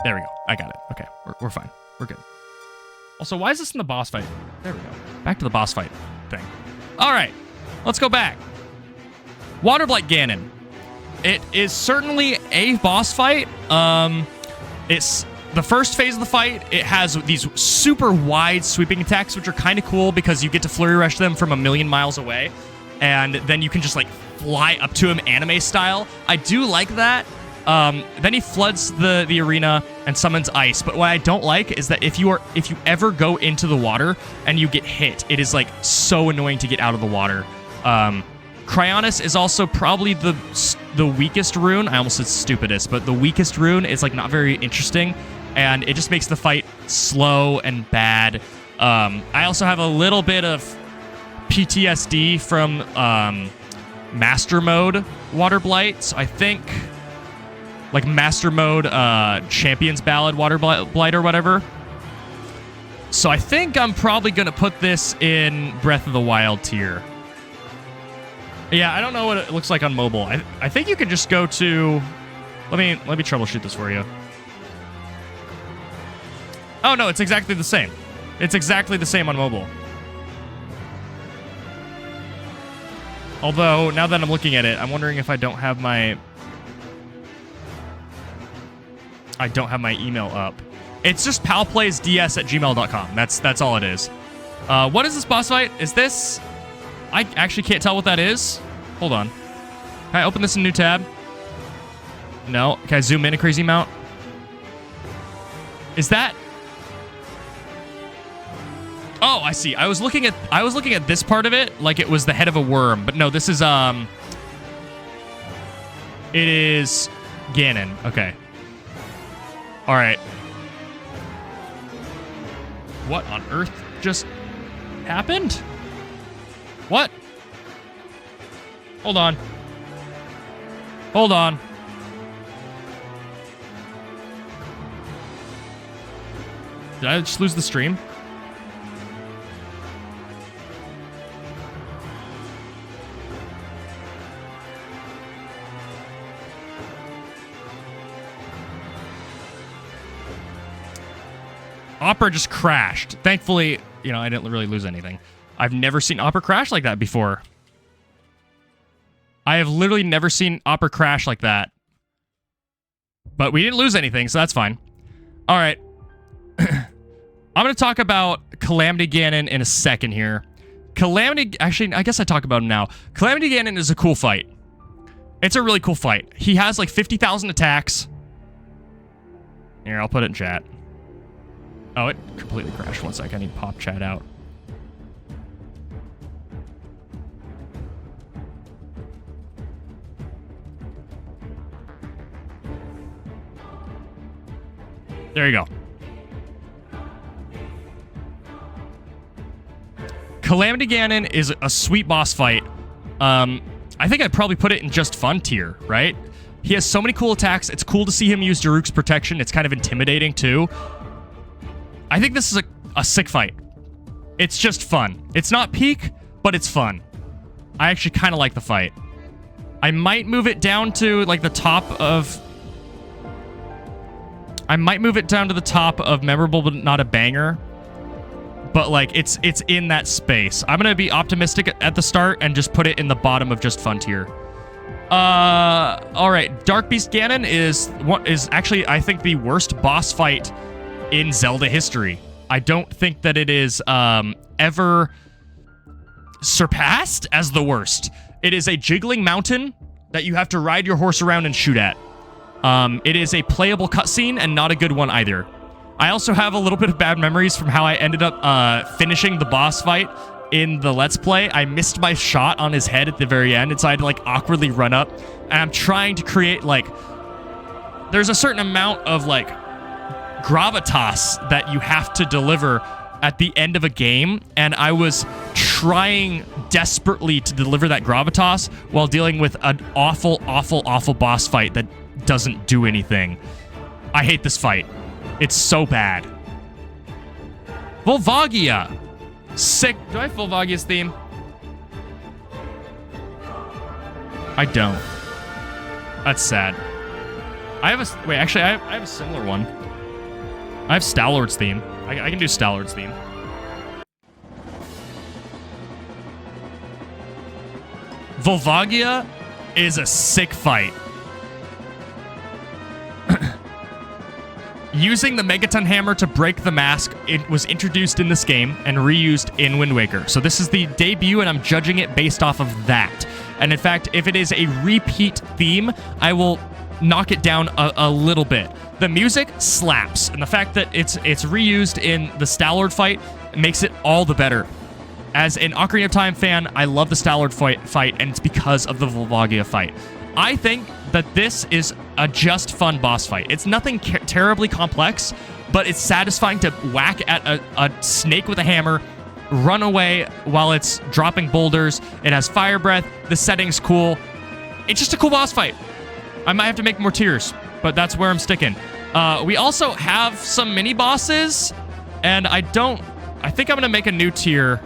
There we go. I got it. Okay, we're fine. We're good. Also, why is this in the boss fight? There we go. Back to the boss fight thing. All right, let's go back. Waterblight Ganon. It is certainly a boss fight. It's the first phase of the fight. It has these super wide sweeping attacks, which are kind of cool because you get to flurry rush them from a million miles away, and then you can just like fly up to him anime style. I do like that. Then he floods the arena and summons ice. But what I don't like is that if you ever go into the water and you get hit, it is like so annoying to get out of the water. Cryonis is also probably the weakest rune. I almost said stupidest, but the weakest rune is like not very interesting, and it just makes the fight slow and bad. I also have a little bit of PTSD from Master Mode Water Blight. So I think like Master Mode Champions Ballad Water Blight or whatever. So I think I'm probably gonna put this in Breath of the Wild tier. Yeah, I don't know what it looks like on mobile. I think you could just go to... Let me troubleshoot this for you. Oh, no, it's exactly the same. It's exactly the same on mobile. Although, now that I'm looking at it, I'm wondering if I don't have my... email up. It's just palplaysds@gmail.com. That's all it is. What is this boss fight? Is this... I actually can't tell what that is. Hold on. Can I open this in a new tab? No. Can I zoom in a crazy amount? Is that... Oh, I see. I was looking at this part of it like it was the head of a worm, but no, this is it is Ganon. Okay. All right. What on earth just happened? What? Hold on. Hold on. Did I just lose the stream? Opera just crashed. Thankfully, you know, I didn't really lose anything. I've never seen Opera crash like that before. I have literally never seen Opera crash like that. But we didn't lose anything, so that's fine. All right. I'm going to talk about Calamity Ganon in a second here. Actually, I guess I talk about him now. Calamity Ganon is a cool fight. It's a really cool fight. He has like 50,000 attacks. Here, I'll put it in chat. Oh, it completely crashed. One sec. I need to pop chat out. There you go. Calamity Ganon is a sweet boss fight. I think I'd probably put it in just fun tier, right? He has so many cool attacks. It's cool to see him use Daruk's protection. It's kind of intimidating, too. I think this is a sick fight. It's just fun. It's not peak, but it's fun. I actually kind of like the fight. I might move it down to, like, the top of... I might move it down to the top of memorable, but not a banger. But, like, it's in that space. I'm going to be optimistic at the start and just put it in the bottom of just fun tier. All right. Dark Beast Ganon is actually, I think, the worst boss fight in Zelda history. I don't think that it is ever surpassed as the worst. It is a jiggling mountain that you have to ride your horse around and shoot at. It is a playable cutscene and not a good one either. I also have a little bit of bad memories from how I ended up finishing the boss fight in the Let's Play. I missed my shot on his head at the very end, and so I had to, like, awkwardly run up. And I'm trying to create, like... There's a certain amount of, like, gravitas that you have to deliver at the end of a game, and I was trying desperately to deliver that gravitas while dealing with an awful, awful, awful boss fight that doesn't do anything. I hate this fight. It's so bad. Volvagia. Sick. Do I have Volvagia's theme? I don't. That's sad. I have a... Wait, actually, I have a similar one. I have Stalward's theme. I can do Stalward's theme. Volvagia is a sick fight. Using the Megaton Hammer to break the mask, it was introduced in this game and reused in Wind Waker. So this is the debut, and I'm judging it based off of that. And in fact, if it is a repeat theme, I will knock it down a little bit. The music slaps, and the fact that it's reused in the Stalward fight makes it all the better. As an Ocarina of Time fan, I love the Stalward fight, and it's because of the Volvagia fight. I think that this is a just fun boss fight. It's nothing terribly complex, but it's satisfying to whack at a snake with a hammer, run away while it's dropping boulders. It has fire breath. The setting's cool. It's just a cool boss fight. I might have to make more tiers, but that's where I'm sticking. We also have some mini bosses, and I think I'm going to make a new tier.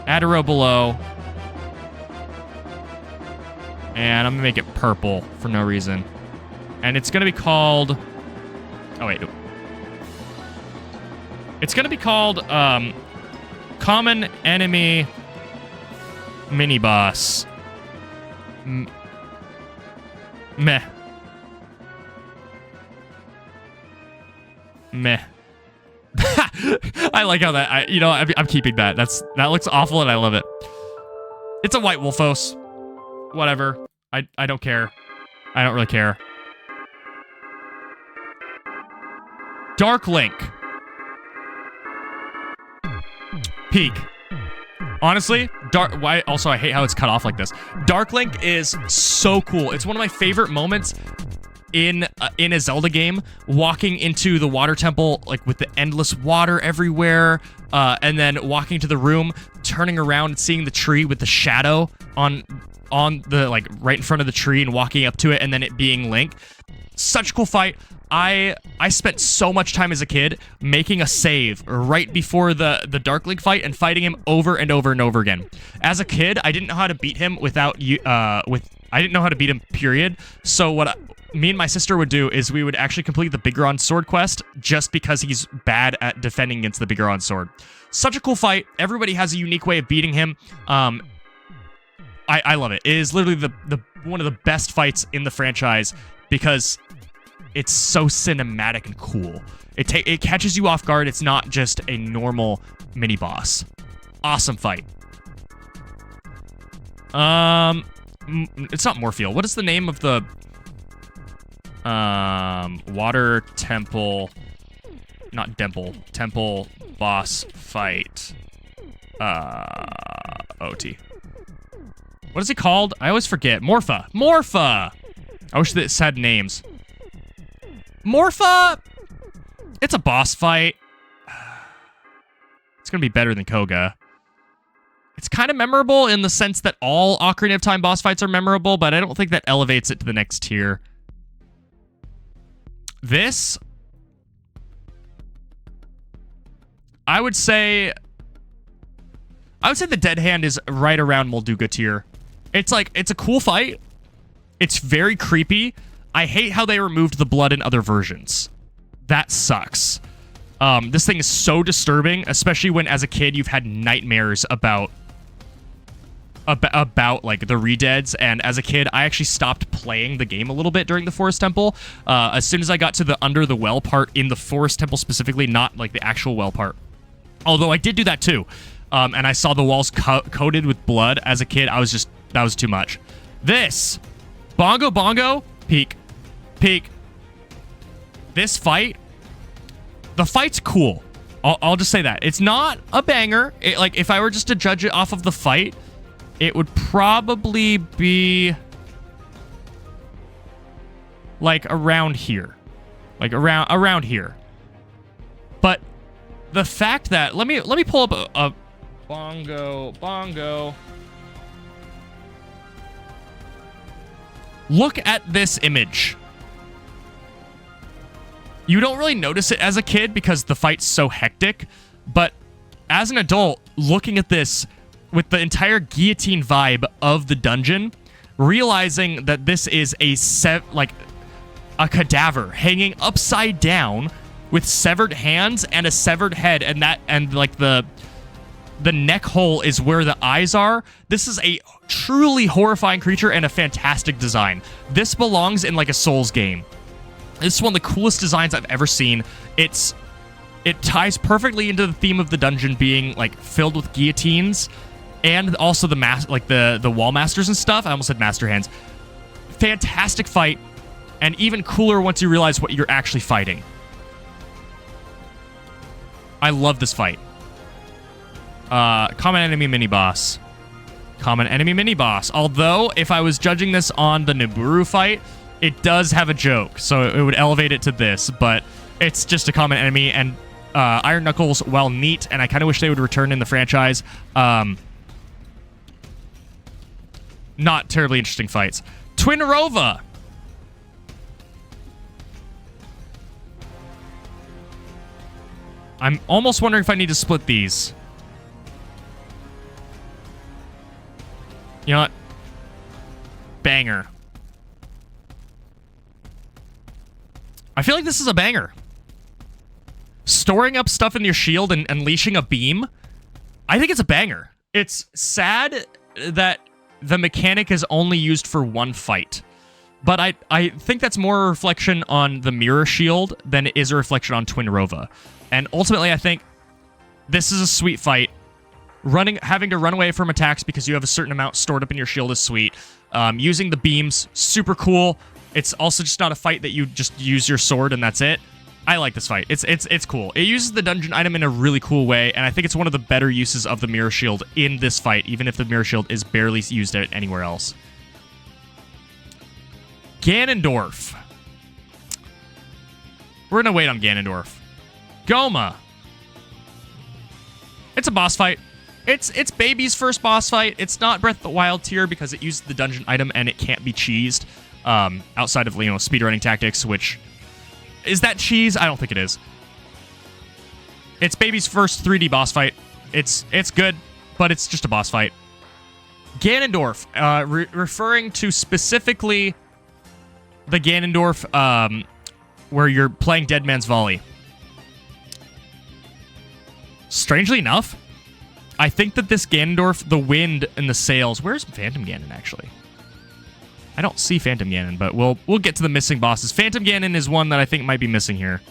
Add a row below. And I'm going to make it purple for no reason. And it's going to be called... Oh, wait. It's going to be called Common Enemy Mini Boss. Meh. Meh. I like how that... I'm keeping that. That looks awful and I love it. It's a White Wolfos. Whatever. I don't care. I don't really care. Dark Link. Peak. Honestly, also, I hate how it's cut off like this. Dark Link is so cool. It's one of my favorite moments in a Zelda game, walking into the water temple, like with the endless water everywhere, and then walking to the room, turning around and seeing the tree with the shadow on the, like, right in front of the tree and walking up to it, and then it being Link. Such a cool fight. I spent so much time as a kid making a save right before the Dark Link fight and fighting him over and over and over again. As a kid, I didn't know how to beat him I didn't know how to beat him, period. So what me and my sister would do is we would actually complete the Bigoron Sword quest just because he's bad at defending against the Bigoron Sword. Such a cool fight. Everybody has a unique way of beating him. I love it. It is literally the one of the best fights in the franchise because it's so cinematic and cool. It catches you off guard. It's not just a normal mini boss. Awesome fight. It's not Morpheal. What is the name of the water temple? Not Demple. Temple boss fight. OT. What is it called? I always forget. Morpha. Morpha! I wish that it said names. Morpha! It's a boss fight. It's gonna be better than Koga. It's kind of memorable in the sense that all Ocarina of Time boss fights are memorable, but I don't think that elevates it to the next tier. This, I would say the Dead Hand is right around Molduga tier. It's a cool fight. It's very creepy. I hate how they removed the blood in other versions. That sucks. This thing is so disturbing, especially when as a kid you've had nightmares about like the redeads, and as a kid I actually stopped playing the game a little bit during the Forest Temple. As soon as I got to the under the well part in the Forest Temple specifically, not like the actual well part. Although I did do that too. And I saw the walls coated with blood as a kid. That was too much. This Bongo Bongo peak. This fight, the fight's cool. I'll just say that. It's not a banger. Like, if I were just to judge it off of the fight, it would probably be like around here. Like around here. But the fact that let me pull up a bongo. Look at this image. You don't really notice it as a kid because the fight's so hectic, but as an adult, looking at this with the entire guillotine vibe of the dungeon, realizing that this is a cadaver hanging upside down with severed hands and a severed head, and like the neck hole is where the eyes are. This is a truly horrifying creature and a fantastic design. This belongs in like a Souls game. This is one of the coolest designs I've ever seen. It ties perfectly into the theme of the dungeon being like filled with guillotines, and also the wall masters and stuff. I almost said master hands. Fantastic fight, and even cooler once you realize what you're actually fighting. I love this fight. Common enemy mini boss. Common enemy mini boss. Although, if I was judging this on the Nibiru fight, it does have a joke, so it would elevate it to this, but it's just a common enemy, and Iron Knuckles, while neat, and I kind of wish they would return in the franchise, not terribly interesting fights. Twinrova! I'm almost wondering if I need to split these. You know what? Banger. I feel like this is a banger. Storing up stuff in your shield and unleashing a beam, I think it's a banger. It's sad that the mechanic is only used for one fight, but I think that's more a reflection on the mirror shield than it is a reflection on Twinrova. And ultimately, I think this is a sweet fight. Having to run away from attacks because you have a certain amount stored up in your shield is sweet. Using the beams, super cool. It's also just not a fight that you just use your sword and that's it. I like this fight. It's cool. It uses the dungeon item in a really cool way, and I think it's one of the better uses of the mirror shield in this fight, even if the mirror shield is barely used anywhere else. Ganondorf. We're gonna wait on Ganondorf. Goma. It's a boss fight. It's Baby's first boss fight. It's not Breath of the Wild tier because it uses the dungeon item and it can't be cheesed. Outside of, speedrunning tactics, which... Is that cheese? I don't think it is. It's Baby's first 3D boss fight. It's good, but it's just a boss fight. Ganondorf, referring to specifically the Ganondorf where you're playing Dead Man's Volley. Strangely enough, I think that this Ganondorf, the wind and the sails... Where's Phantom Ganon, actually? I don't see Phantom Ganon, but we'll get to the missing bosses. Phantom Ganon is one that I think might be missing here.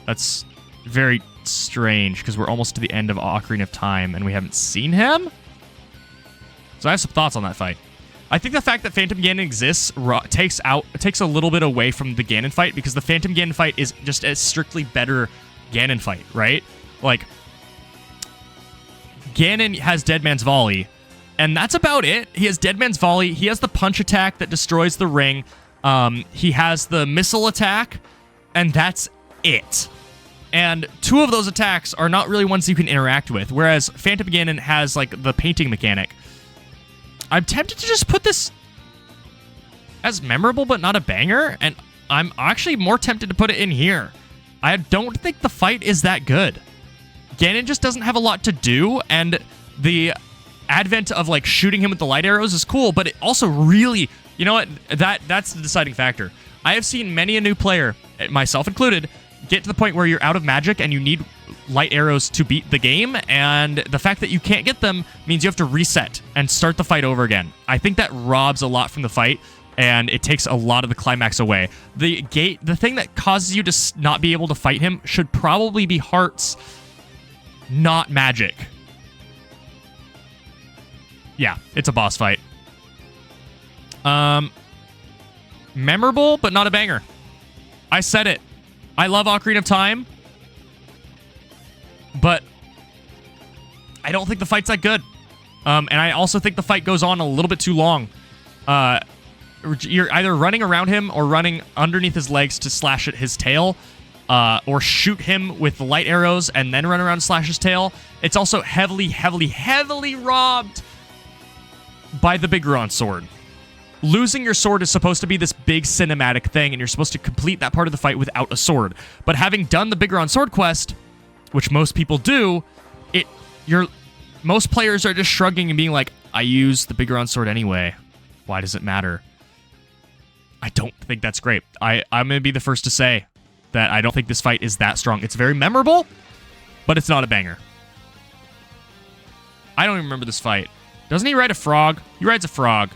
That's very strange, because we're almost to the end of Ocarina of Time, and we haven't seen him? So I have some thoughts on that fight. I think the fact that Phantom Ganon exists takes a little bit away from the Ganon fight, because the Phantom Ganon fight is just a strictly better Ganon fight, right? Like, Ganon has Dead Man's Volley, and that's about it. He has Dead Man's Volley. He has the punch attack that destroys the ring. He has the missile attack, and that's it. And two of those attacks are not really ones you can interact with, whereas Phantom Ganon has, like, the painting mechanic. I'm tempted to just put this as memorable but not a banger, and I'm actually more tempted to put it in here. I don't think the fight is that good. Ganon just doesn't have a lot to do, and the advent of, like, shooting him with the light arrows is cool, but it also really, you know what, that's the deciding factor. I have seen many a new player, myself included, get to the point where you're out of magic and you need light arrows to beat the game, and the fact that you can't get them means you have to reset and start the fight over again. I think that robs a lot from the fight, and it takes a lot of the climax away. The thing that causes you to not be able to fight him should probably be hearts, not magic. Yeah, it's a boss fight. Memorable, but not a banger. I said it. I love Ocarina of Time, but I don't think the fight's that good. And I also think the fight goes on a little bit too long. You're either running around him or running underneath his legs to slash at his tail, or shoot him with the light arrows and then run around and slash his tail. It's also heavily, heavily, heavily robbed by the Biggoron sword. Losing your sword is supposed to be this big cinematic thing, and you're supposed to complete that part of the fight without a sword. But having done the Biggoron sword quest, which most people do, most players are just shrugging and being like, I used the Biggoron sword anyway. Why does it matter? I don't think that's great. I'm going to be the first to say that I don't think this fight is that strong. It's very memorable, but it's not a banger. I don't even remember this fight. Doesn't he ride a frog? He rides a frog.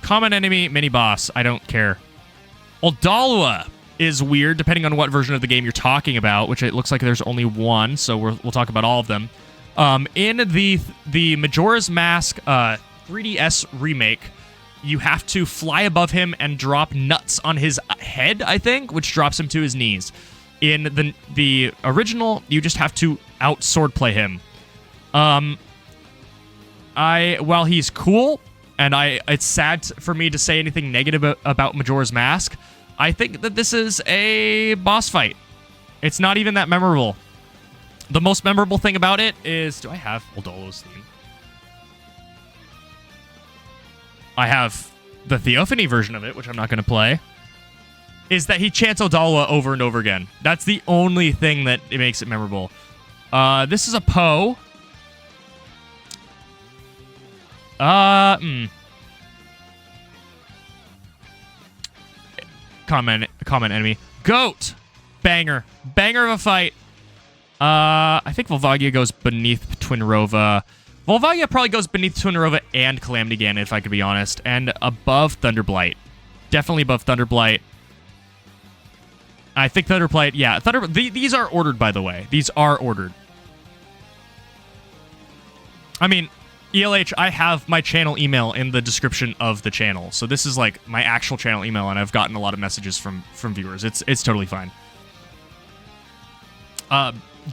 Common enemy, mini-boss. I don't care. Odalua is weird, depending on what version of the game you're talking about, which it looks like there's only one, so we'll talk about all of them. In the Majora's Mask 3DS remake, you have to fly above him and drop nuts on his head, I think, which drops him to his knees. In the original, you just have to out-swordplay him. While he's cool, and it's sad for me to say anything negative about Majora's Mask, I think that this is a boss fight. It's not even that memorable. The most memorable thing about it is... Do I have Oldolo's theme? I have the Theophany version of it, which I'm not going to play. Is that he chants Odalua over and over again. That's the only thing that it makes it memorable. This is a Poe. Comment enemy. Goat! Banger. Banger of a fight. I think Volvagia goes beneath Twinrova. Volvagia probably goes beneath Twinrova and Calamity Ganon, if I could be honest. And above Thunderblight. Definitely above Thunderblight. I think Thunderblight, yeah. These are ordered, by the way. These are ordered. I mean... ELH, I have my channel email in the description of the channel. So this is like my actual channel email, and I've gotten a lot of messages from viewers. It's totally fine.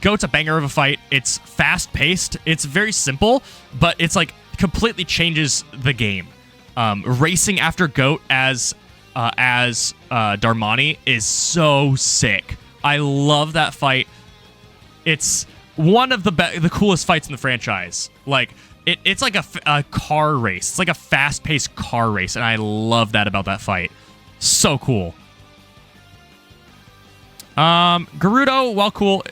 Goat's a banger of a fight. It's fast-paced. It's very simple, but it's like completely changes the game. Racing after Goat as Darmani is so sick. I love that fight. It's one of the coolest fights in the franchise. Like... It's like a car race. It's like a fast-paced car race, and I love that about that fight. So cool. Gerudo, well, cool.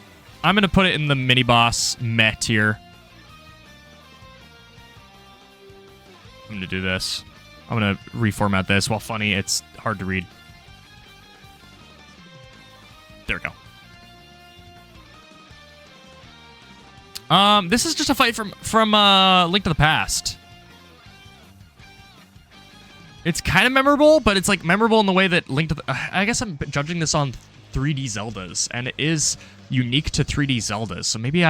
I'm going to put it in the mini-boss meh tier. I'm going to do this. I'm going to reformat this. While funny, it's hard to read. There we go. This is just a fight from Link to the Past. It's kind of memorable, but it's like memorable in the way that Link to the... I guess I'm judging this on 3D Zeldas, and it is unique to 3D Zeldas. So maybe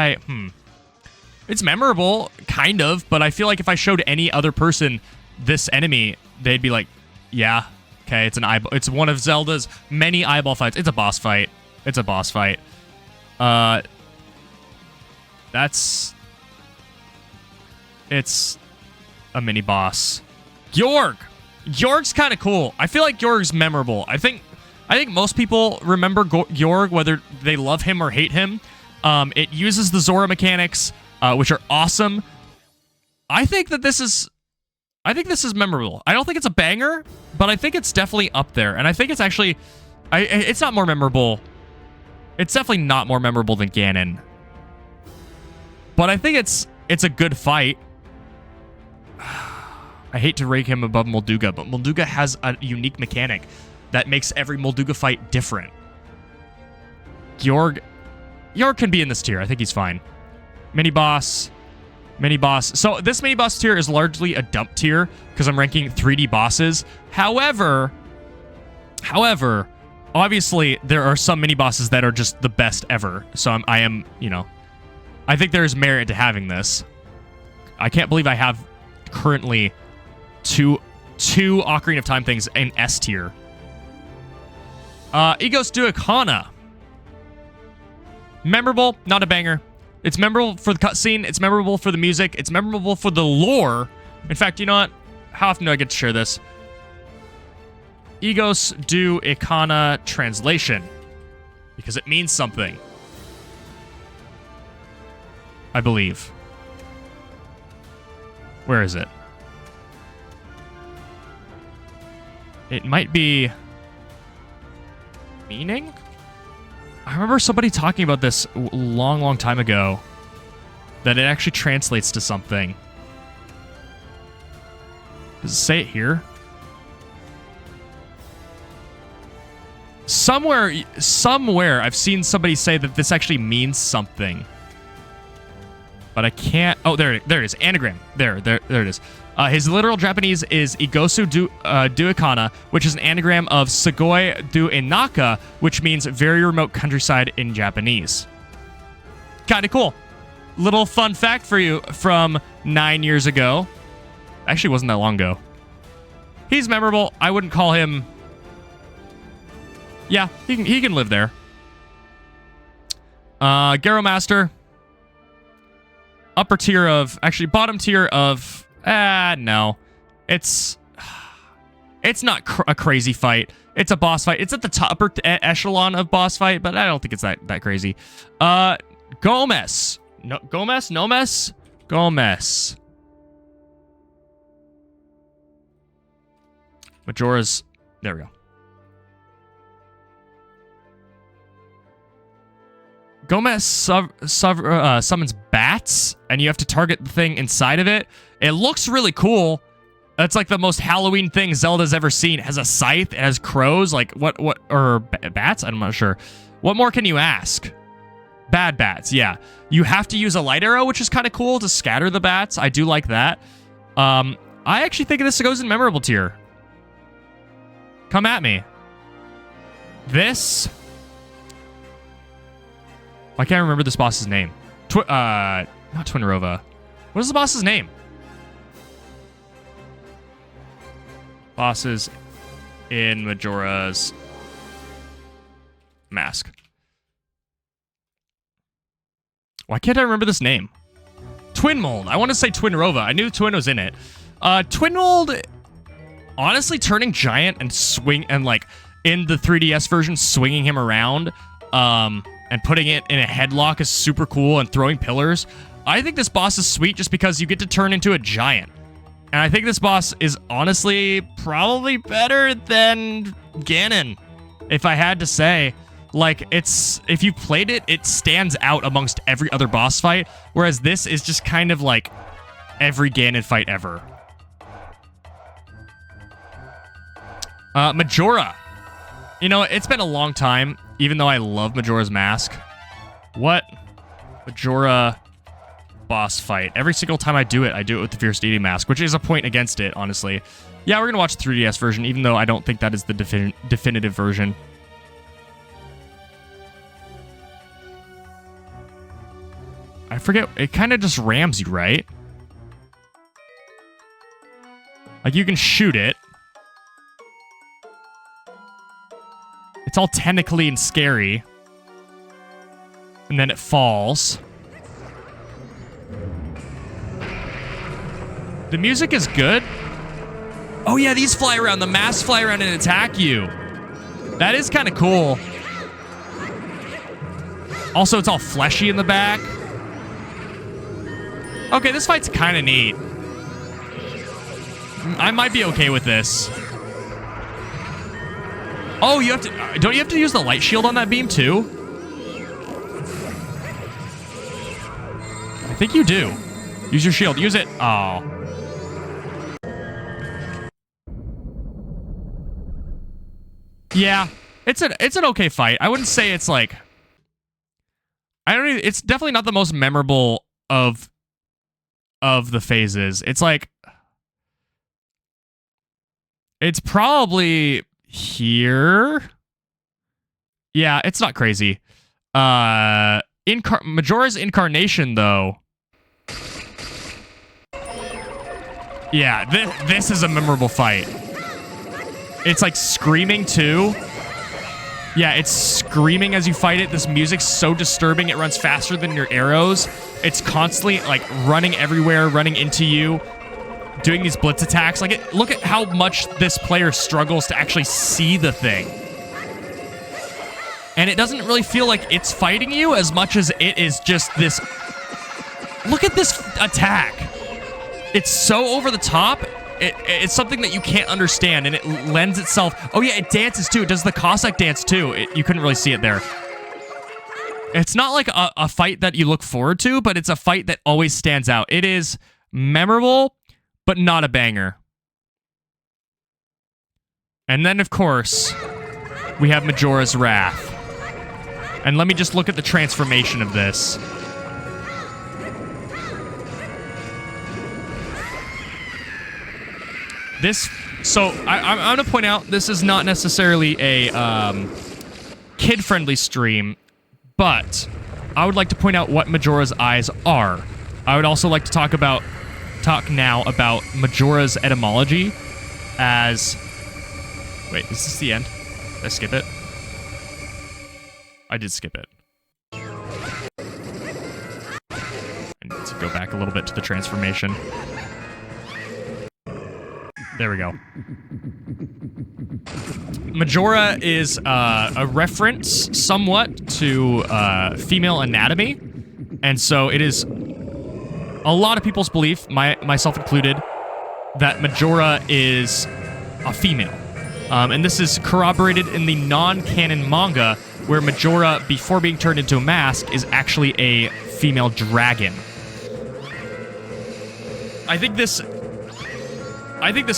it's memorable, kind of, but I feel like if I showed any other person this enemy, they'd be like, yeah, okay, it's an eyeball. It's one of Zelda's many eyeball fights. It's a boss fight. It's a boss fight. It's a mini boss. Yorg! Yorg's kind of cool. I feel like Yorg's memorable. I think most people remember Yorg, whether they love him or hate him. It uses the Zora mechanics, which are awesome. I think this is memorable. I don't think it's a banger, but I think it's definitely up there. And I think it's actually, it's not more memorable. It's definitely not more memorable than Ganon. But I think it's a good fight. I hate to rank him above Molduga, but Molduga has a unique mechanic that makes every Molduga fight different. Yorg can be in this tier. I think he's fine. Mini boss. So this mini boss tier is largely a dump tier because I'm ranking 3D bosses. However, obviously there are some mini bosses that are just the best ever. So I am, I think there is merit to having this. I can't believe I have currently two Ocarina of Time things in S tier. Egos Duikana. Memorable, not a banger. It's memorable for the cutscene. It's memorable for the music. It's memorable for the lore. In fact, you know what? How often do I get to share this? Egos Duikana translation. Because it means something. I believe. Where is it? It might be... meaning? I remember somebody talking about this long time ago. That it actually translates to something. Does it say it here? Somewhere I've seen somebody say that this actually means something. But I can't... Oh, there it is. Anagram. There it is. His literal Japanese is Igosu Duikana, which is an anagram of Sugoi du Inaka, which means very remote countryside in Japanese. Kind of cool. Little fun fact for you from 9 years ago. Actually, wasn't that long ago. He's memorable. I wouldn't call him... Yeah, he can live there. Garo Master. Upper tier of... Actually, bottom tier of... no. It's not a crazy fight. It's a boss fight. It's at the top upper echelon of boss fight, but I don't think it's that crazy. Gomez. No, Gomez? Gomez. Majora's... There we go. Gomez summons bats, and you have to target the thing inside of it. It looks really cool. That's like the most Halloween thing Zelda's ever seen. It has a scythe. It has crows. Like, or bats? I'm not sure. What more can you ask? Bad bats, yeah. You have to use a light arrow, which is kind of cool to scatter the bats. I do like that. I actually think this goes in memorable tier. Come at me. This... I can't remember this boss's name. Not Twinrova. What is the boss's name? Bosses in Majora's Mask. Why can't I remember this name? Twinmold. I want to say Twinrova. I knew Twin was in it. Twinmold, honestly, turning giant and swing and like in the 3DS version, swinging him around, and putting it in a headlock is super cool, and throwing pillars. I think this boss is sweet just because you get to turn into a giant. And I think this boss is honestly probably better than Ganon, if I had to say. Like, if you played it, it stands out amongst every other boss fight, whereas this is just kind of like every Ganon fight ever. Majora. You know, it's been a long time, even though I love Majora's Mask. What? Majora boss fight. Every single time I do it with the Fierce Deity Mask, which is a point against it, honestly. Yeah, we're going to watch the 3DS version, even though I don't think that is the definitive version. I forget, it kind of just rams you, right? Like, you can shoot it. It's all tentacly and scary. And then it falls. The music is good. Oh yeah, these fly around. The masks fly around and attack you. That is kind of cool. Also, it's all fleshy in the back. Okay, this fight's kind of neat. I might be okay with this. Oh, you have to... Don't you have to use the light shield on that beam, too? I think you do. Use your shield. Use it. Oh. Yeah. It's an okay fight. I wouldn't say it's like... It's definitely not the most memorable of the phases. It's like... It's probably... here. Yeah, it's not crazy. Majora's Incarnation, though. Yeah, this is a memorable fight. It's like screaming, too. Yeah, it's screaming as you fight it. This music's so disturbing. It runs faster than your arrows. It's constantly, like, running everywhere, running into you. Doing these blitz attacks. Like, look at how much this player struggles to actually see the thing. And it doesn't really feel like it's fighting you as much as it is just this... Look at this attack. It's so over the top. It's something that you can't understand, and it lends itself... Oh, yeah, it dances, too. It does the Cossack dance, too. You couldn't really see it there. It's not like a fight that you look forward to, but it's a fight that always stands out. It is memorable... but not a banger. And then, of course, we have Majora's Wrath. And let me just look at the transformation of this. So, I'm going to point out, this is not necessarily a kid-friendly stream, but I would like to point out what Majora's eyes are. I would also like to talk now about Majora's etymology as... Wait, is this the end? Did I skip it? I did skip it. I need to go back a little bit to the transformation. There we go. Majora is a reference somewhat to female anatomy, and so it is a lot of people's belief, myself included, that Majora is a female. And this is corroborated in the non-canon manga, where Majora, before being turned into a mask, is actually a female dragon. I think this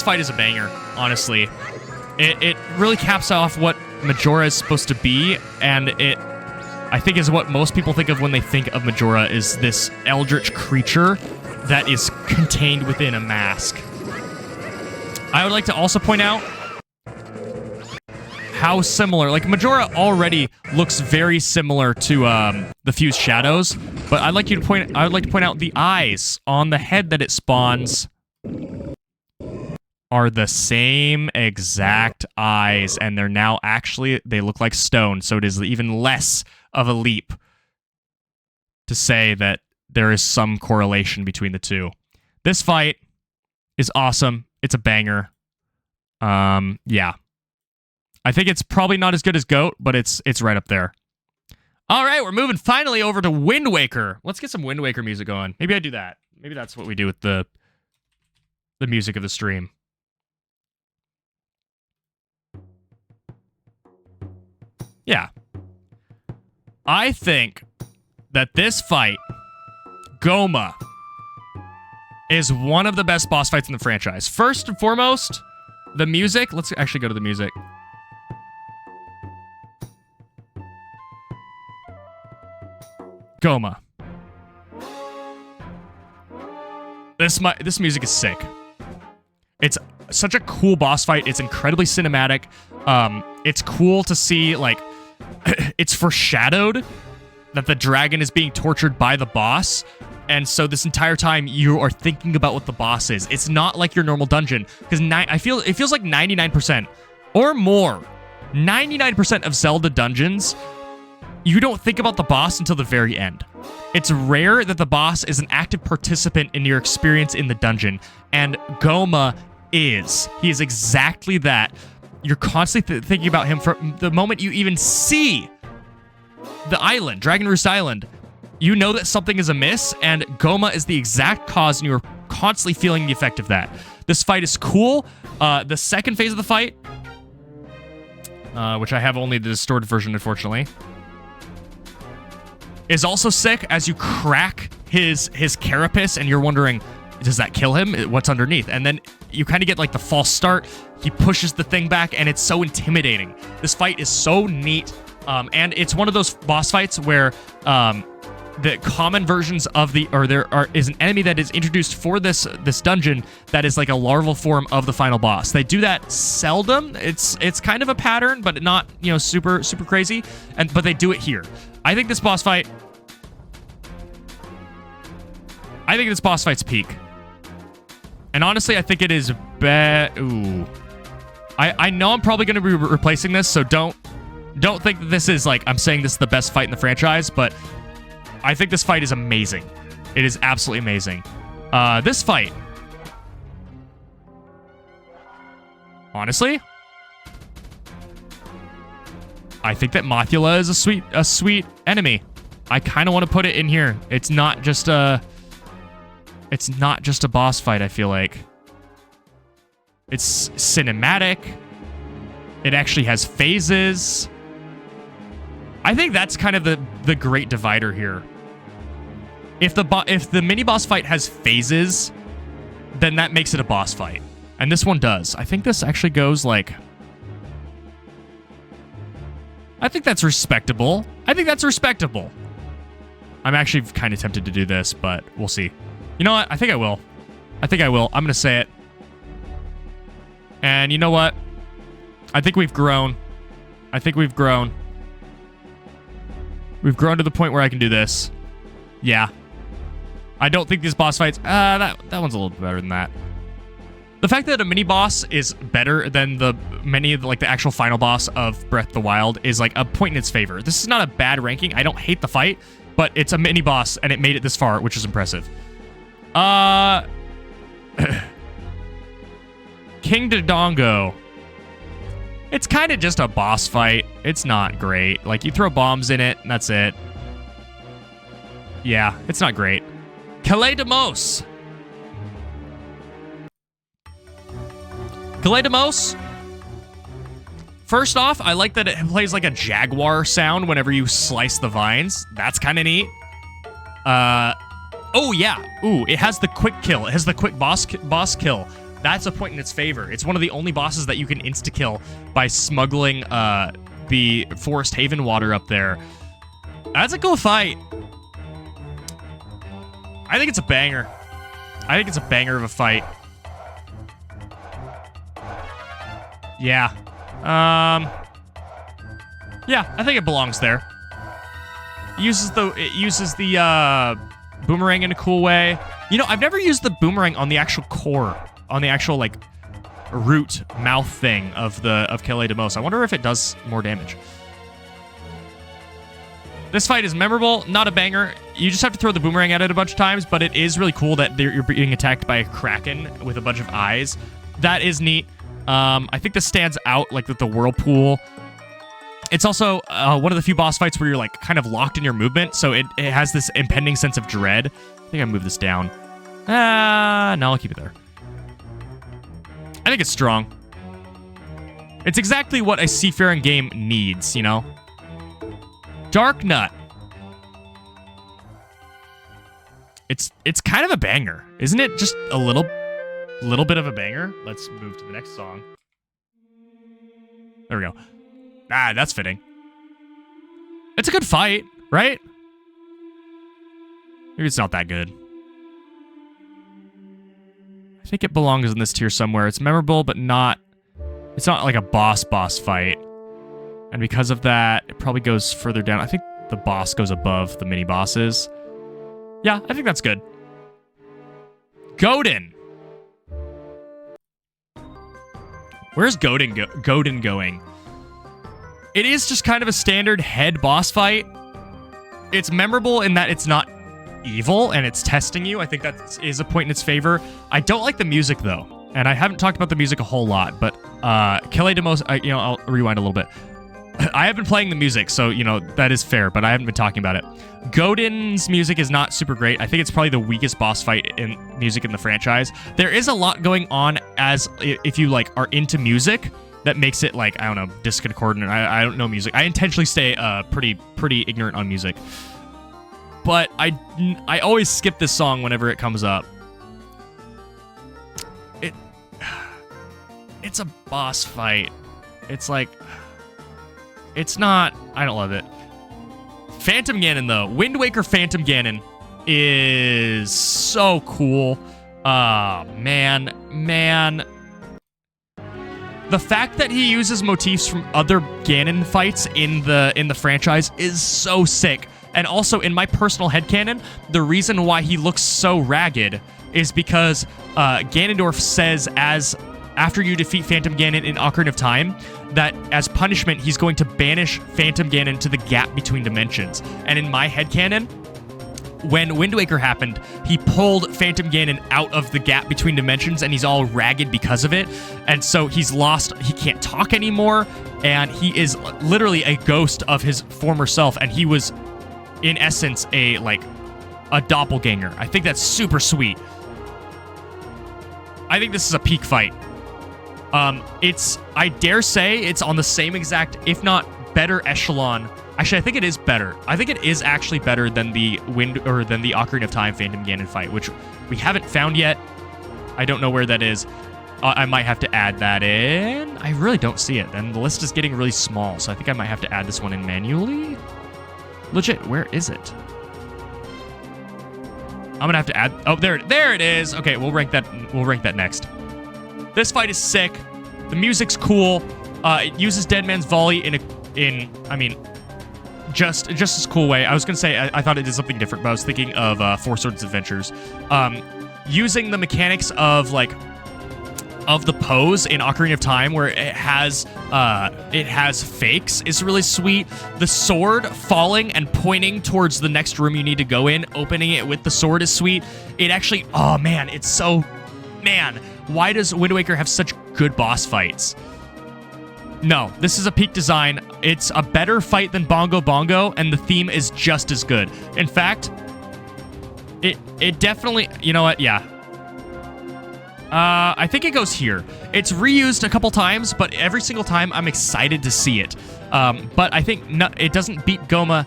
fight is a banger, honestly. It really caps off what Majora is supposed to be, and it, I think, is what most people think of when they think of Majora, is this eldritch creature that is contained within a mask. I would like to also point out how similar, like, Majora already looks very similar to the Fused Shadows, but I would like to point out the eyes on the head that it spawns are the same exact eyes, and they're now actually, they look like stone, so it is even less of a leap to say that there is some correlation between the two. This fight is awesome. It's a banger. Yeah. I think it's probably not as good as GOAT, but it's right up there. All right, we're moving finally over to Wind Waker. Let's get some Wind Waker music going. Maybe I do that. Maybe that's what we do with the music of the stream. Yeah. I think that this fight, Goma, is one of the best boss fights in the franchise. First and foremost, the music. Let's actually go to the music. Goma. This music is sick. It's such a cool boss fight. It's incredibly cinematic. It's cool to see, like, it's foreshadowed that the dragon is being tortured by the boss. And so this entire time you are thinking about what the boss is. It's not like your normal dungeon, because it feels like 99% or more. 99% of Zelda dungeons, you don't think about the boss until the very end. It's rare that the boss is an active participant in your experience in the dungeon, and Goma is. He is exactly that. You're constantly thinking about him from the moment you even see the island, Dragon Roost Island. You know that something is amiss, and Goma is the exact cause, and you're constantly feeling the effect of that. This fight is cool. The second phase of the fight, which I have only the distorted version, unfortunately, is also sick as you crack his carapace, and you're wondering, does that kill him? What's underneath? And then you kind of get like the false start. He pushes the thing back, and it's so intimidating. This fight is so neat, and it's one of those boss fights where the common versions of there is an enemy that is introduced for this dungeon that is like a larval form of the final boss. They do that seldom. It's kind of a pattern, but not, you know, super crazy. But they do it here. I think this boss fight's peak. And honestly, I think it is bad. Ooh. I know I'm probably going to be replacing this, so don't think that this is like I'm saying this is the best fight in the franchise, but I think this fight is amazing. It is absolutely amazing. This fight, honestly, I think that Mothula is a sweet enemy. I kind of want to put it in here. It's not just a boss fight, I feel like. It's cinematic. It actually has phases. I think that's kind of the great divider here. If the mini boss fight has phases, then that makes it a boss fight. And this one does. I think this actually goes like, I think that's respectable. I'm actually kind of tempted to do this, but we'll see. You know what? I think I will. I'm going to say it. And you know what? I think we've grown. We've grown to the point where I can do this. Yeah. I don't think these boss fights... that one's a little bit better than that. The fact that a mini boss is better than the actual final boss of Breath of the Wild is like a point in its favor. This is not a bad ranking. I don't hate the fight, but it's a mini boss and it made it this far, which is impressive. King Dodongo. It's kind of just a boss fight. It's not great. Like, you throw bombs in it, and that's it. Yeah, it's not great. Calais de Mos. First off, I like that it plays like a jaguar sound whenever you slice the vines. That's kind of neat. Oh, yeah. Ooh, it has the quick kill. It has the quick boss kill. That's a point in its favor. It's one of the only bosses that you can insta-kill by smuggling the Forest Haven water up there. That's a cool fight. I think it's a banger. Of a fight. Yeah. Yeah, I think it belongs there. It uses the boomerang in a cool way. You know, I've never used the boomerang on the actual core, on the actual like root mouth thing of Calais de Mos. I wonder if it does more damage. This fight is memorable, not a banger. You just have to throw the boomerang at it a bunch of times, but it is really cool that you're being attacked by a kraken with a bunch of eyes. That is neat. I think this stands out, like with the whirlpool. It's also one of the few boss fights where you're like kind of locked in your movement, so it has this impending sense of dread. I think I move this down. No, I'll keep it there. I think it's strong. It's exactly what a seafaring game needs, you know? Dark Nut. It's kind of a banger, isn't it? Just a little bit of a banger. Let's move to the next song. There we go. Ah, that's fitting. It's a good fight, right? Maybe it's not that good. think it belongs in this tier somewhere. It's memorable, but not... It's not like a boss fight. And because of that, it probably goes further down. I think the boss goes above the mini-bosses. Yeah, I think that's good. Godin! Where's Godin going? It is just kind of a standard head boss fight. It's memorable in that it's not evil and it's testing you. I think that is a point in its favor. I don't like the music though, and I haven't talked about the music a whole lot. But Kelly Demos, I'll rewind a little bit. I have been playing the music, so that is fair. But I haven't been talking about it. Godin's music is not super great. I think it's probably the weakest boss fight in music in the franchise. There is a lot going on as if you are into music that makes it I don't know, discordant. I don't know music. I intentionally stay pretty ignorant on music. But I always skip this song whenever it comes up. It's a boss fight. It's not... I don't love it. Phantom Ganon, though. Wind Waker Phantom Ganon is so cool. Man. The fact that he uses motifs from other Ganon fights in the franchise is so sick. And also, in my personal headcanon, the reason why he looks so ragged is because Ganondorf says after you defeat Phantom Ganon in Ocarina of Time, that as punishment, he's going to banish Phantom Ganon to the gap between dimensions. And in my headcanon, when Wind Waker happened, he pulled Phantom Ganon out of the gap between dimensions, and he's all ragged because of it. And so he's lost, he can't talk anymore, and he is literally a ghost of his former self, and he was, in essence, a doppelganger. I think that's super sweet. I think this is a peak fight. I dare say it's on the same exact, if not better echelon. Actually, I think it is better. I think it is actually better than the Ocarina of Time Phantom Ganon fight, which we haven't found yet. I don't know where that is. I might have to add that in. I really don't see it. And the list is getting really small, so I think I might have to add this one in manually. Legit, where is it? I'm gonna have to add. Oh, there it is. Okay, we'll rank that next. This fight is sick. The music's cool. It uses Dead Man's Volley just as cool way. I was gonna say I thought it did something different, but I was thinking of Four Swords Adventures. Using the mechanics of the pose in Ocarina of Time, where it has fakes, is really sweet. The sword falling and pointing towards the next room you need to go in, opening it with the sword is sweet. It actually, oh man, it's so, man, why does Wind Waker have such good boss fights? No, this is a peak design. It's a better fight than Bongo Bongo, and the theme is just as good. In fact, it definitely, you know what, yeah. I think it goes here. It's reused a couple times, but every single time I'm excited to see it. But I think it doesn't beat Goma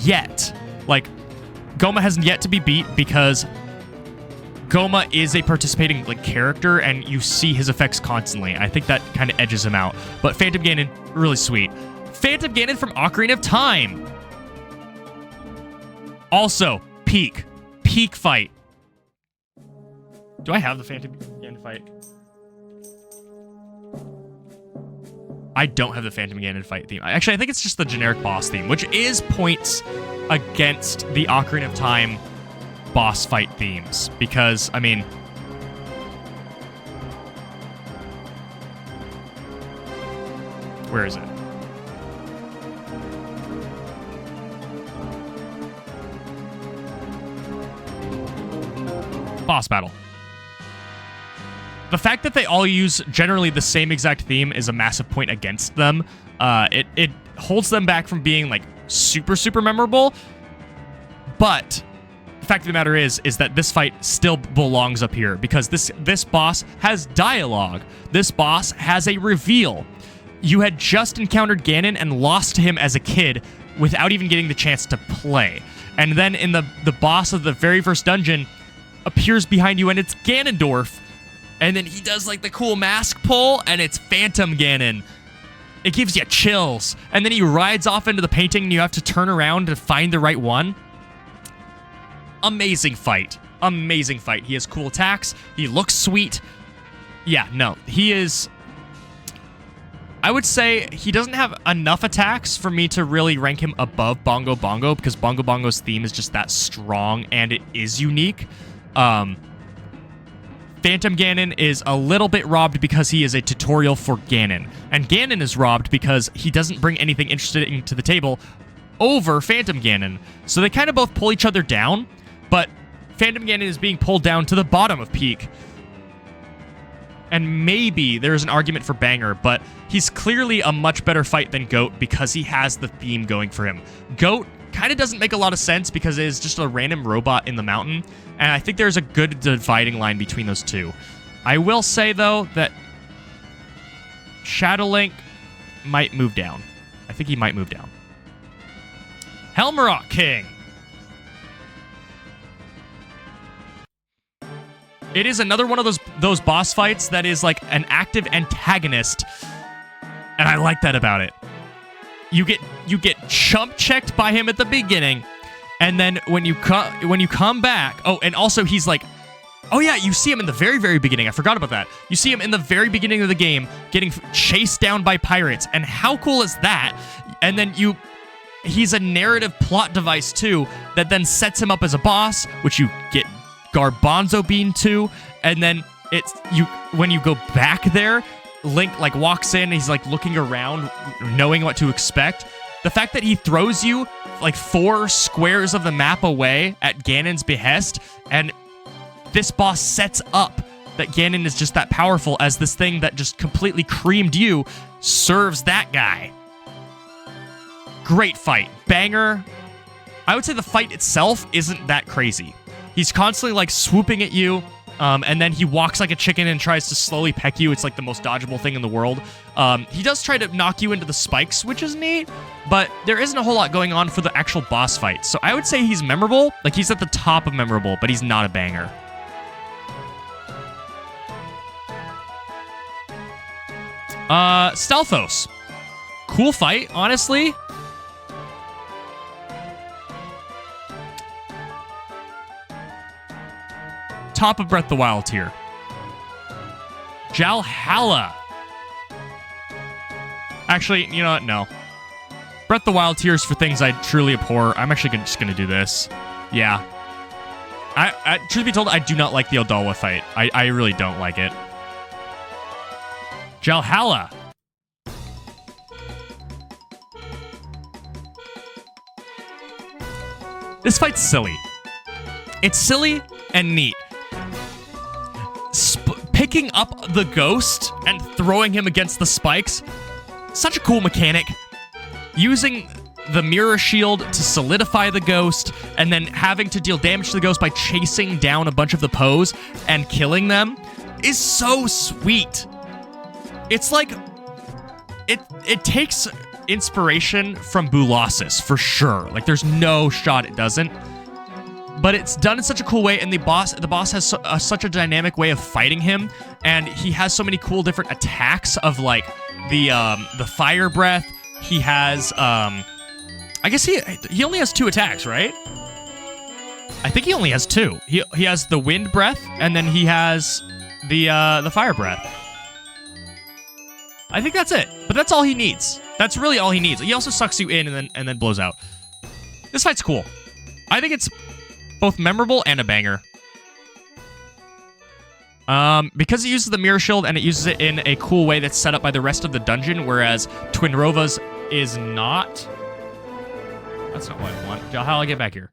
yet. Goma has yet to be beat because Goma is a participating character, and you see his effects constantly. I think that kind of edges him out. But Phantom Ganon, really sweet. Phantom Ganon from Ocarina of Time. Also, peak fight. Do I have the Phantom Ganon fight? I don't have the Phantom Ganon fight theme. Actually, I think it's just the generic boss theme, which is points against the Ocarina of Time boss fight themes. Because, I mean, where is it? Boss battle. The fact that they all use generally the same exact theme is a massive point against them. It holds them back from being super memorable. But the fact of the matter is that this fight still belongs up here because this boss has dialogue. This boss has a reveal. You had just encountered Ganon and lost to him as a kid without even getting the chance to play. And then in the boss of the very first dungeon appears behind you, and it's Ganondorf. And then he does the cool mask pull, and it's Phantom Ganon. It gives you chills. And then he rides off into the painting, and you have to turn around to find the right one. amazing fight. Amazing fight. He has cool attacks. He looks sweet. Yeah, no, he is... I would say he doesn't have enough attacks for me to really rank him above Bongo Bongo, because Bongo Bongo's theme is just that strong, and it is unique. Phantom Ganon is a little bit robbed because he is a tutorial for Ganon. And Ganon is robbed because he doesn't bring anything interesting to the table over Phantom Ganon. So they kind of both pull each other down, but Phantom Ganon is being pulled down to the bottom of Peak. And maybe there's an argument for Banger, but he's clearly a much better fight than Goat because he has the theme going for him. Goat kind of doesn't make a lot of sense because it is just a random robot in the mountain, and I think there's a good dividing line between those two. I will say, though, that Shadow Link might move down. I think he might move down. Helmarock King. It is another one of those boss fights that is like an active antagonist, and I like that about it. You get chump checked by him at the beginning, and then when you come back, oh, and also he's like, oh yeah, you see him in the very, very beginning. I forgot about that. You see him in the very beginning of the game getting chased down by pirates, and how cool is that? And then he's a narrative plot device too that then sets him up as a boss, which you get Garbanzo Bean too, and then when you go back there, Link like walks in, he's like looking around, knowing what to expect. The fact that he throws you like 4 squares of the map away at Ganon's behest, and this boss sets up that Ganon is just that powerful as this thing that just completely creamed you serves that guy. Great fight. Banger. I would say the fight itself isn't that crazy. He's constantly, like, swooping at you, and then he walks like a chicken and tries to slowly peck you. It's, like, the most dodgeable thing in the world. He does try to knock you into the spikes, which is neat, but there isn't a whole lot going on for the actual boss fight. So I would say he's memorable. Like, he's at the top of memorable, but he's not a banger. Stalfos. Cool fight, honestly. Top of Breath of the Wild tier. Jalhalla. Actually, you know what? No. Breath of the Wild tier is for things I truly abhor. I'm actually just going to do this. Yeah. Truth be told, I do not like the Odawa fight. I really don't like it. Jalhalla. This fight's silly. It's silly and neat. Picking up the ghost and throwing him against the spikes, such a cool mechanic. Using the mirror shield to solidify the ghost, and then having to deal damage to the ghost by chasing down a bunch of the Poes and killing them is so sweet. It's like, it takes inspiration from Boolossus, for sure. Like, there's no shot it doesn't. But it's done in such a cool way, and the boss has such a dynamic way of fighting him, and he has so many cool different attacks of, like, the fire breath. He has, I guess he only has 2 attacks, right? I think he only has 2. He has the wind breath, and then he has the fire breath. I think that's it, but that's all he needs. That's really all he needs. He also sucks you in and then blows out. This fight's cool. I think it's both memorable and a banger. Because it uses the mirror shield and it uses it in a cool way that's set up by the rest of the dungeon, whereas Twinrova's is not. That's not what I want. Jalhalla, get back here.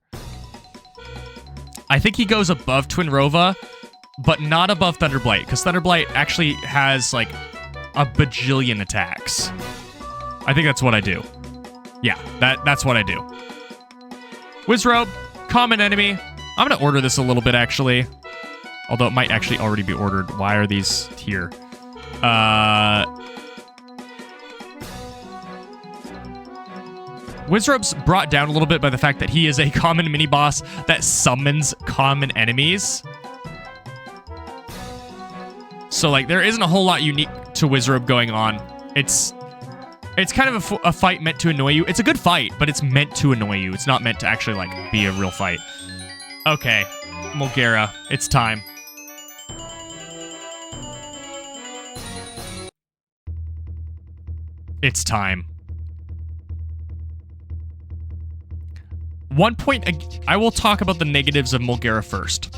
I think he goes above Twinrova, but not above Thunderblight, because Thunderblight actually has, like, a bajillion attacks. I think that's what I do. Yeah, that's what I do. Wizrobe, common enemy. I'm going to order this a little bit, actually. Although it might actually already be ordered. Why are these here? Wizrobe's brought down a little bit by the fact that he is a common mini-boss that summons common enemies. So, like, there isn't a whole lot unique to Wizrobe going on. It's kind of a fight meant to annoy you. It's a good fight, but it's meant to annoy you. It's not meant to actually, like, be a real fight. Okay, Mulgera, it's time. It's time. One point, I will talk about the negatives of Mulgera first.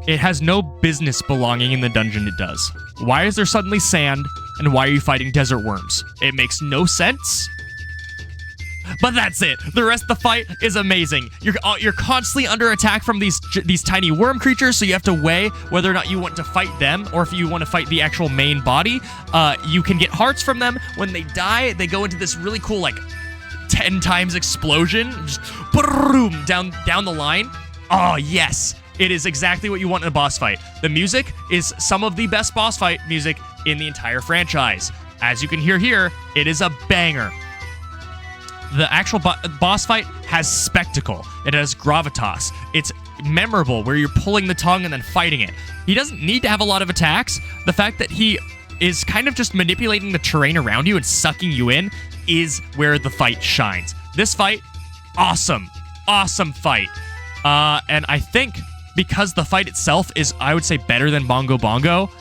It has no business belonging in the dungeon it does. Why is there suddenly sand, and why are you fighting desert worms? It makes no sense. But that's it. The rest of the fight is amazing. You're constantly under attack from these tiny worm creatures, so you have to weigh whether or not you want to fight them or if you want to fight the actual main body. You can get hearts from them. When they die, they go into this really cool, like, 10 times explosion. Just boom, down the line. Oh, yes. It is exactly what you want in a boss fight. The music is some of the best boss fight music in the entire franchise. As you can hear here, it is a banger. The actual boss fight has spectacle. It has gravitas. It's memorable where you're pulling the tongue and then fighting it. He doesn't need to have a lot of attacks. The fact that he is kind of just manipulating the terrain around you and sucking you in is where the fight shines. This fight, awesome. Awesome fight. And I think because the fight itself is, I would say, better than Bongo Bongo,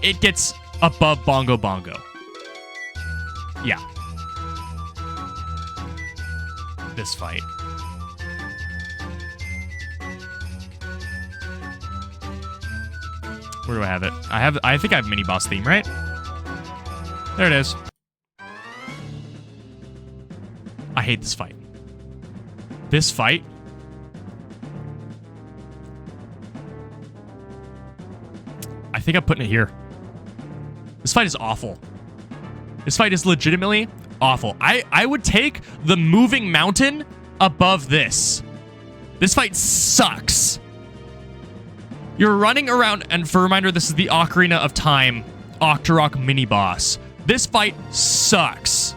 it gets above Bongo Bongo. Yeah. This fight. Where do I have it? I think I have mini boss theme, right? There it is. I hate this fight. This fight. I think I'm putting it here. This fight is awful. This fight is legitimately awful. I would take the moving mountain above this. This fight sucks. You're running around, and for a reminder, this is the Ocarina of Time Octorok mini-boss. This fight sucks.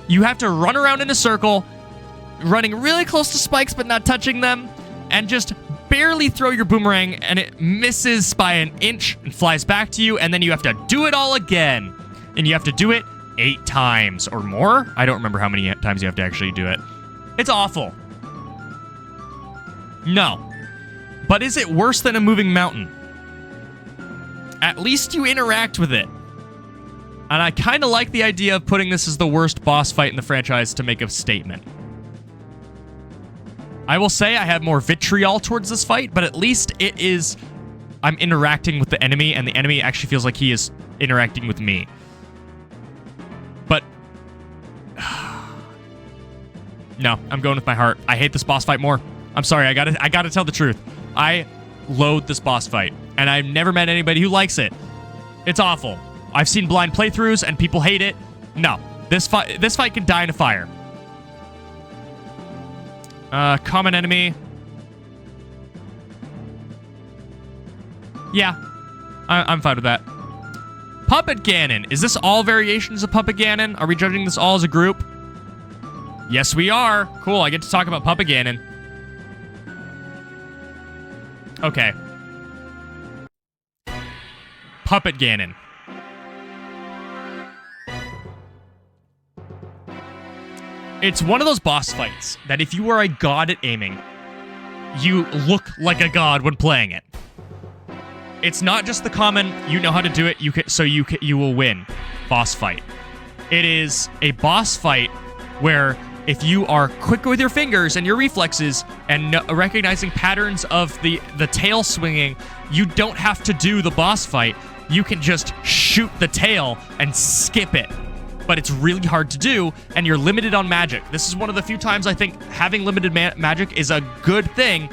You have to run around in a circle, running really close to spikes but not touching them, and just barely throw your boomerang, and it misses by an inch and flies back to you, and then you have to do it all again. And you have to do it 8 times or more. I don't remember how many times you have to actually do it. It's awful. No. But is it worse than a moving mountain? At least you interact with it. And I kind of like the idea of putting this as the worst boss fight in the franchise to make a statement. I will say I have more vitriol towards this fight, but at least it is... I'm interacting with the enemy, and the enemy actually feels like he is interacting with me. But... no, I'm going with my heart. I hate this boss fight more. I'm sorry, I gotta tell the truth. I loathe this boss fight, and I've never met anybody who likes it. It's awful. I've seen blind playthroughs, and people hate it. No, this fight can die in a fire. Common enemy. Yeah, I'm fine with that. Puppet Ganon. Is this all variations of Puppet Ganon? Are we judging this all as a group? Yes, we are. Cool, I get to talk about Puppet Ganon. Okay. Puppet Ganon. It's one of those boss fights that if you are a god at aiming, you look like a god when playing it. It's not just the common, you know how to do it, you will win boss fight. It is a boss fight where if you are quick with your fingers and your reflexes and recognizing patterns of the tail swinging, you don't have to do the boss fight. You can just shoot the tail and skip it. But it's really hard to do, and you're limited on magic. This is one of the few times I think having limited magic is a good thing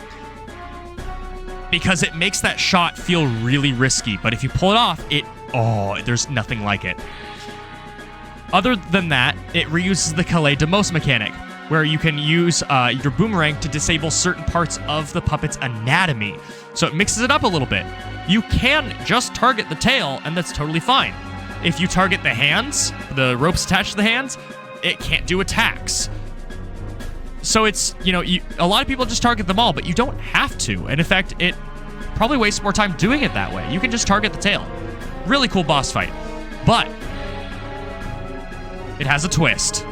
because it makes that shot feel really risky. But if you pull it off, there's nothing like it. Other than that, it reuses the Calais de Mos mechanic, where you can use your boomerang to disable certain parts of the puppet's anatomy. So it mixes it up a little bit. You can just target the tail, and that's totally fine. If you target the hands, the ropes attached to the hands, it can't do attacks. So it's, a lot of people just target them all, but you don't have to. And in fact, it probably wastes more time doing it that way. You can just target the tail. Really cool boss fight. But it has a twist.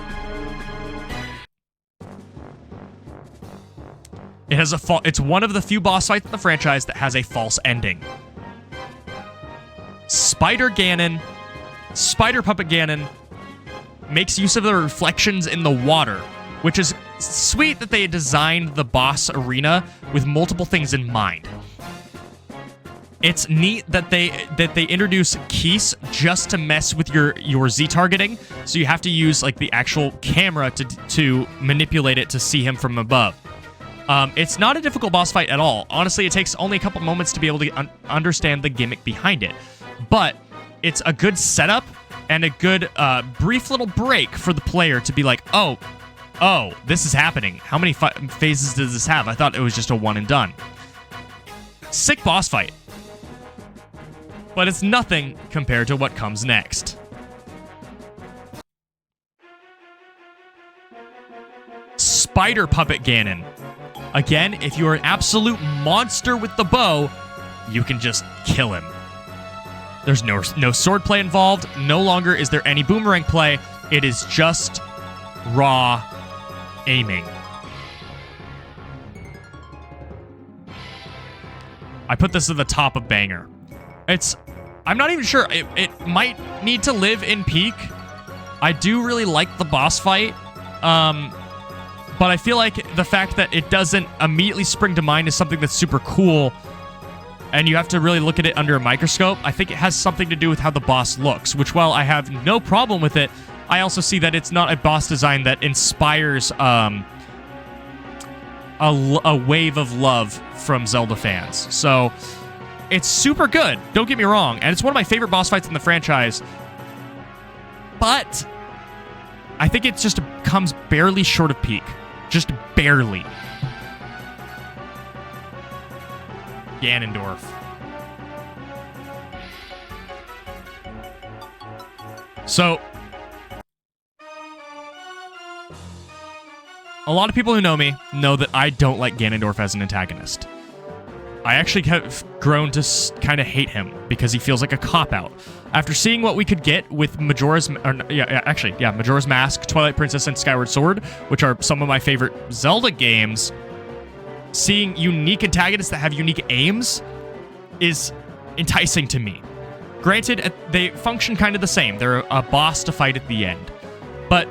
It has it's one of the few boss fights in the franchise that has a false ending. Spider Ganon, Spider Puppet Ganon, makes use of the reflections in the water, which is sweet that they designed the boss arena with multiple things in mind. It's neat that they introduce Keese just to mess with your Z targeting, so you have to use like the actual camera to manipulate it to see him from above. It's not a difficult boss fight at all. Honestly, it takes only a couple moments to be able to understand the gimmick behind it. But it's a good setup and a good brief little break for the player to be like, oh, this is happening. How many phases does this have? I thought it was just a one and done. Sick boss fight. But it's nothing compared to what comes next. Spider Puppet Ganon. Again, if you are an absolute monster with the bow, you can just kill him. There's no swordplay involved. No longer is there any boomerang play. It is just raw aiming. I put this at the top of banger. I'm not even sure. It might need to live in peak. I do really like the boss fight. But I feel like the fact that it doesn't immediately spring to mind is something that's super cool, and you have to really look at it under a microscope. I think it has something to do with how the boss looks, which while I have no problem with it, I also see that it's not a boss design that inspires a wave of love from Zelda fans. So it's super good, don't get me wrong, and it's one of my favorite boss fights in the franchise, but I think it just comes barely short of peak. Just barely. Ganondorf. So, a lot of people who know me know that I don't like Ganondorf as an antagonist. I actually have grown to kind of hate him because he feels like a cop-out. After seeing what we could get with Majora's Mask, Twilight Princess, and Skyward Sword, which are some of my favorite Zelda games, seeing unique antagonists that have unique aims is enticing to me. Granted, they function kind of the same. They're a boss to fight at the end. But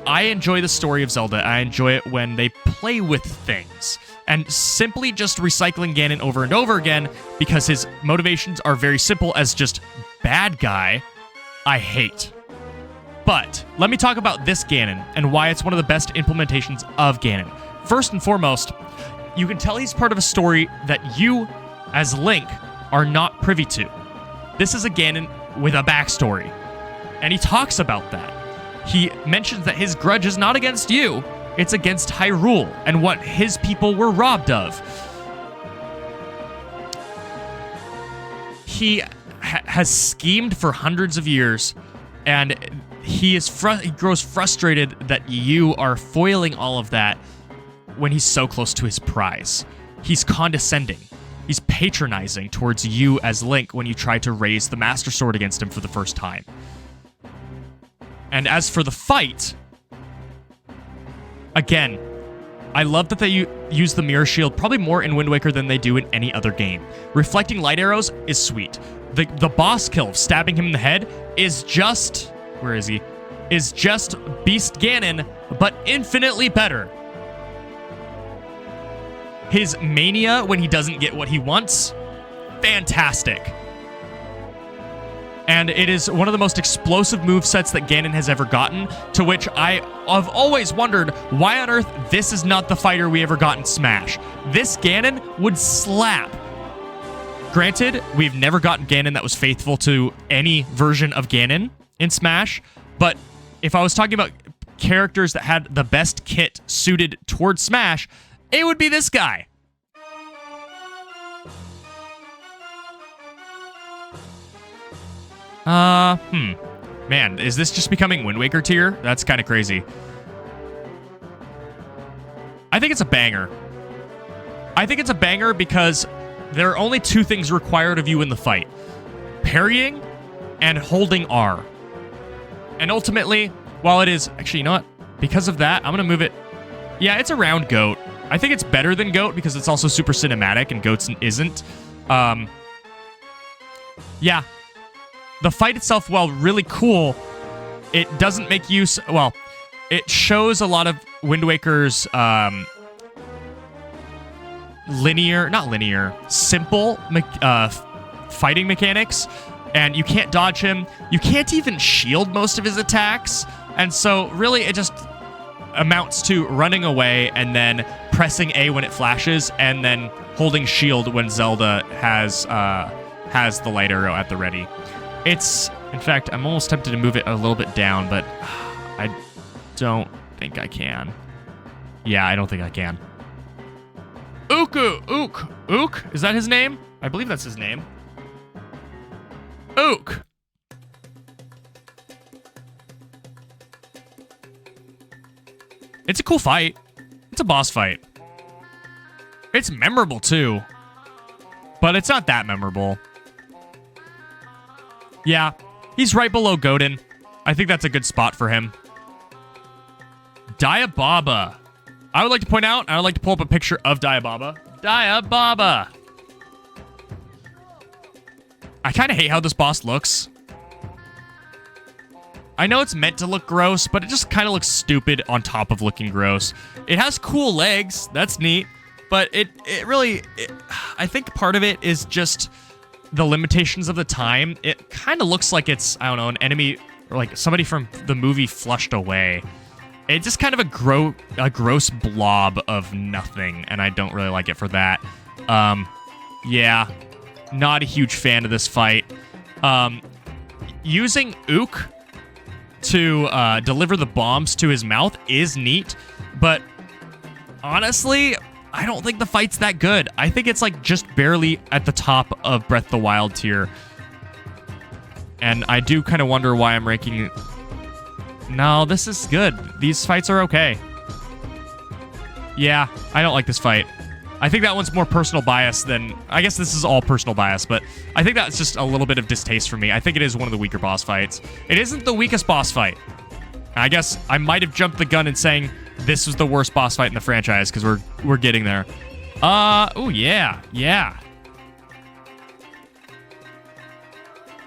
I enjoy the story of Zelda. I enjoy it when they play with things. And simply just recycling Ganon over and over again because his motivations are very simple as just bad guy, I hate. But let me talk about this Ganon and why it's one of the best implementations of Ganon. First and foremost, you can tell he's part of a story that you, as Link, are not privy to. This is a Ganon with a backstory, and he talks about that. He mentions that his grudge is not against you, it's against Hyrule and what his people were robbed of. He has schemed for hundreds of years, and he grows frustrated that you are foiling all of that when he's so close to his prize. He's condescending. He's patronizing towards you as Link when you try to raise the Master Sword against him for the first time. And as for the fight, again, I love that they use the Mirror Shield probably more in Wind Waker than they do in any other game. Reflecting light arrows is sweet. The boss kill of stabbing him in the head is just... Where is he? Is just Beast Ganon, but infinitely better. His mania when he doesn't get what he wants, fantastic. And it is one of the most explosive movesets that Ganon has ever gotten, to which I have always wondered why on earth this is not the fighter we ever got in Smash. This Ganon would slap. Granted, we've never gotten Ganon that was faithful to any version of Ganon in Smash, but if I was talking about characters that had the best kit suited towards Smash, it would be this guy. Man, is this just becoming Wind Waker tier? That's kind of crazy. I think it's a banger. I think it's a banger because there are only two things required of you in the fight. Parrying and holding R. And ultimately, while it is... Actually, you know what? Because of that, I'm going to move it... Yeah, it's a round goat. I think it's better than Goat because it's also super cinematic and Goat's isn't. Yeah. The fight itself, while really cool, it doesn't make use... Well, it shows a lot of Wind Waker's simple fighting mechanics, and you can't dodge him. You can't even shield most of his attacks, and so really it just amounts to running away and then pressing A when it flashes, and then holding shield when Zelda has the light arrow at the ready. It's, in fact, I'm almost tempted to move it a little bit down, but I don't think I can. Yeah, I don't think I can. Ook. Is that his name? I believe that's his name. Ook. It's a cool fight. It's a boss fight. It's memorable too, but it's not that memorable. Yeah, he's right below Godin. I think that's a good spot for him. Diababa. I would like to point out, I would like to pull up a picture of Diababa. Diababa! I kind of hate how this boss looks. I know it's meant to look gross, but it just kind of looks stupid on top of looking gross. It has cool legs. That's neat. But it really... I think part of it is just the limitations of the time. It kind of looks like it's, I don't know, an enemy... or like somebody from the movie flushed away. It's just kind of a gross blob of nothing, and I don't really like it for that. Yeah, not a huge fan of this fight. Using Ook to deliver the bombs to his mouth is neat, but honestly, I don't think the fight's that good. I think it's like just barely at the top of Breath of the Wild tier. And I do kind of wonder why I'm ranking... No, this is good. These fights are okay. Yeah, I don't like this fight. I think that one's more personal bias than... I guess this is all personal bias, but I think that's just a little bit of distaste for me. I think it is one of the weaker boss fights. It isn't the weakest boss fight. I guess I might have jumped the gun in saying this was the worst boss fight in the franchise, because we're getting there. Oh yeah.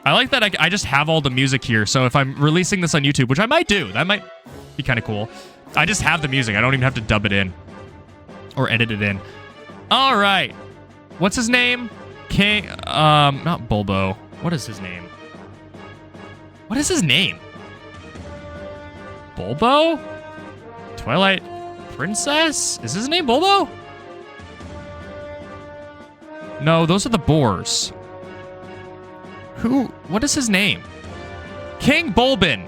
I like that I just have all the music here, so if I'm releasing this on YouTube, which I might do, that might be kind of cool. I just have the music. I don't even have to dub it in or edit it in. All right. What's his name? King, not Bulbo. What is his name? What is his name? Bulbo? Twilight Princess? Is his name Bulbo? No, those are the boars. Who? What is his name? King Bulbin.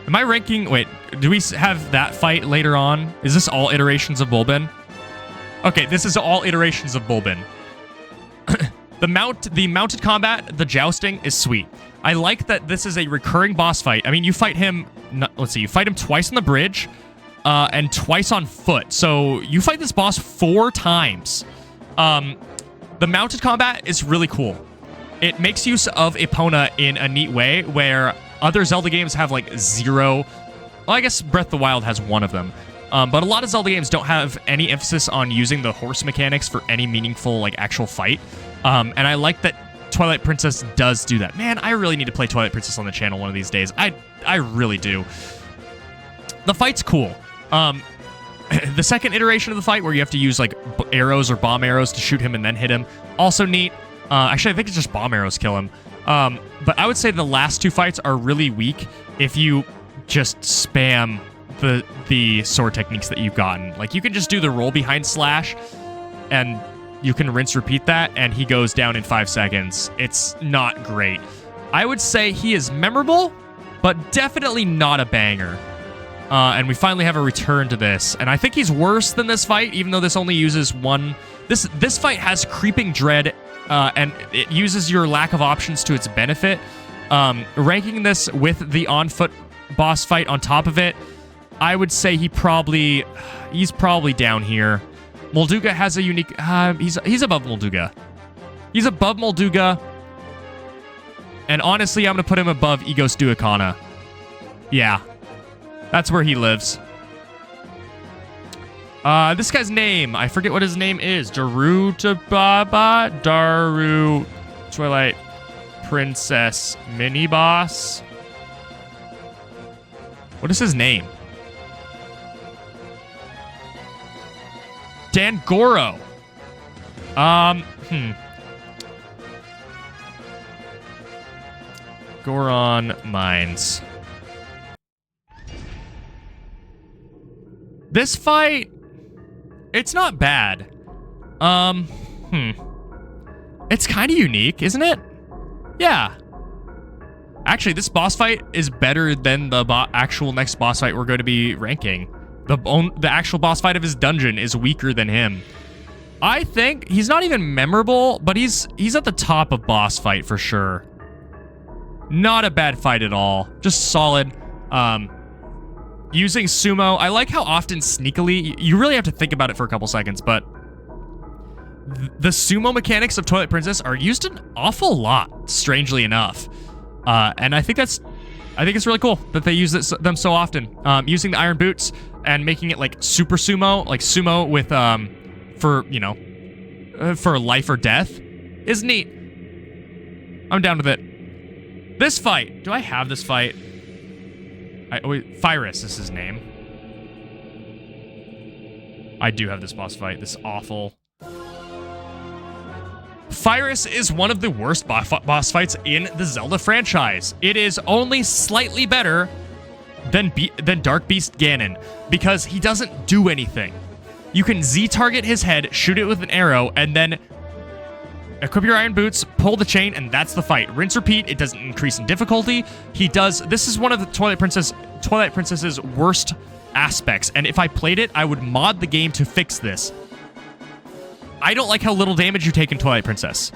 Am I ranking... Wait, do we have that fight later on? Is this all iterations of Bulbin? Okay, this is all iterations of Bulbin. The mounted combat, the jousting, is sweet. I like that this is a recurring boss fight. I mean, you fight him... Let's see, you fight him twice on the bridge and twice on foot. So you fight this boss 4 times. The mounted combat is really cool. It makes use of Epona in a neat way where other Zelda games have like 0... Well, I guess Breath of the Wild has 1 of them. But a lot of Zelda games don't have any emphasis on using the horse mechanics for any meaningful, like, actual fight. And I like that Twilight Princess does do that. Man, I really need to play Twilight Princess on the channel one of these days. I really do. The fight's cool. The second iteration of the fight, where you have to use, like, arrows or bomb arrows to shoot him and then hit him, also neat. Actually, I think it's just bomb arrows kill him. But I would say the last 2 fights are really weak if you just spam the sword techniques that you've gotten. Like, you can just do the roll behind slash, and you can rinse repeat that, and he goes down in 5 seconds. It's not great. I would say he is memorable, but definitely not a banger. And we finally have a return to this. And I think he's worse than this fight, even though this only uses 1... This fight has creeping dread, and it uses your lack of options to its benefit. Ranking this with the on-foot boss fight on top of it, I would say he's probably down here. Molduga has a unique... he's above Molduga. He's above Molduga. And honestly, I'm going to put him above Egos Duikana. Yeah. That's where he lives. This guy's name. I forget what his name is. Daru Twilight Princess Mini Boss. What is his name? Dangoro. Goron Mines. This fight, it's not bad. It's kind of unique, isn't it? Yeah. Actually, this boss fight is better than the actual next boss fight we're going to be ranking. The actual boss fight of his dungeon is weaker than him. I think he's not even memorable, but he's at the top of boss fight for sure. Not a bad fight at all. Just solid. Using sumo, I like how often sneakily, you really have to think about it for a couple seconds, but the sumo mechanics of Twilight Princess are used an awful lot, strangely enough. And I think it's really cool that they use them so often. Using the iron boots and making it like super sumo, like sumo with, for life or death is neat. I'm down with it. This fight, do I have this fight? Fyrus is his name. I do have this boss fight. This is awful. Fyrus is one of the worst boss fights in the Zelda franchise. It is only slightly better than Dark Beast Ganon because he doesn't do anything. You can Z-target his head, shoot it with an arrow, and then equip your iron boots, pull the chain, and that's the fight. Rinse, repeat. It doesn't increase in difficulty. This is one of the Twilight Princess's worst aspects, and if I played it, I would mod the game to fix this. I don't like how little damage you take in Twilight Princess.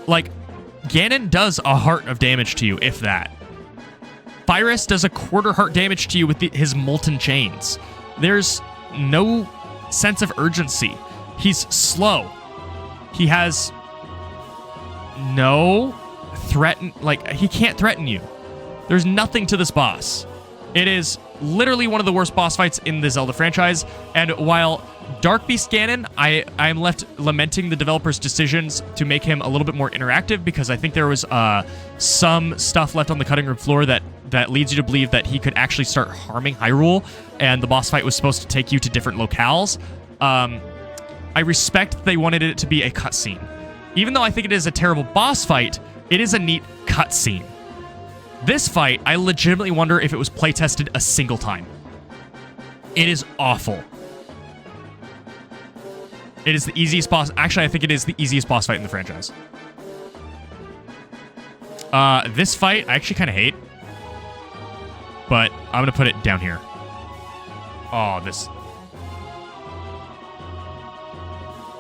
Like, Ganon does a heart of damage to you, if that. Fyrus does a quarter heart damage to you with his molten chains. There's no sense of urgency. He's slow. He has no he can't threaten you. There's nothing to this boss. It is literally one of the worst boss fights in the Zelda franchise, and while Dark Beast Ganon, I'm left lamenting the developer's decisions to make him a little bit more interactive, because I think there was some stuff left on the cutting room floor that leads you to believe that he could actually start harming Hyrule, and the boss fight was supposed to take you to different locales. I respect that they wanted it to be a cutscene. Even though I think it is a terrible boss fight, it is a neat cutscene. This fight, I legitimately wonder if it was playtested a single time. It is awful. It is the easiest boss. Actually, I think it is the easiest boss fight in the franchise. This fight, I actually kind of hate. But I'm going to put it down here. Oh, this.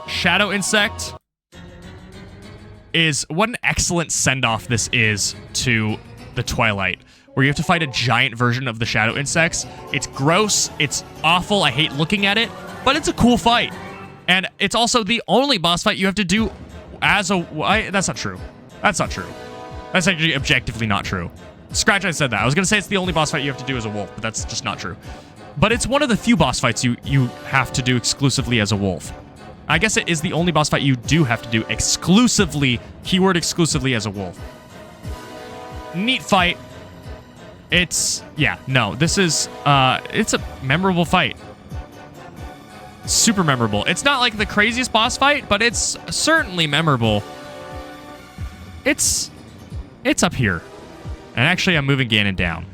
Shadow Insect is what an excellent send-off this is to the Twilight, where you have to fight a giant version of the Shadow Insects. It's gross. It's awful. I hate looking at it, but it's a cool fight. And it's also the only boss fight you have to do as a... that's not true. That's not true. That's actually objectively not true. Scratch, I said that. I was going to say it's the only boss fight you have to do as a wolf, but that's just not true. But it's one of the few boss fights you have to do exclusively as a wolf. I guess it is the only boss fight you do have to do exclusively, keyword exclusively, as a wolf. Neat fight. It's... yeah, no, this is... it's a memorable fight. Super memorable. It's not like the craziest boss fight, but it's certainly memorable. It's up here. And actually, I'm moving Ganon down.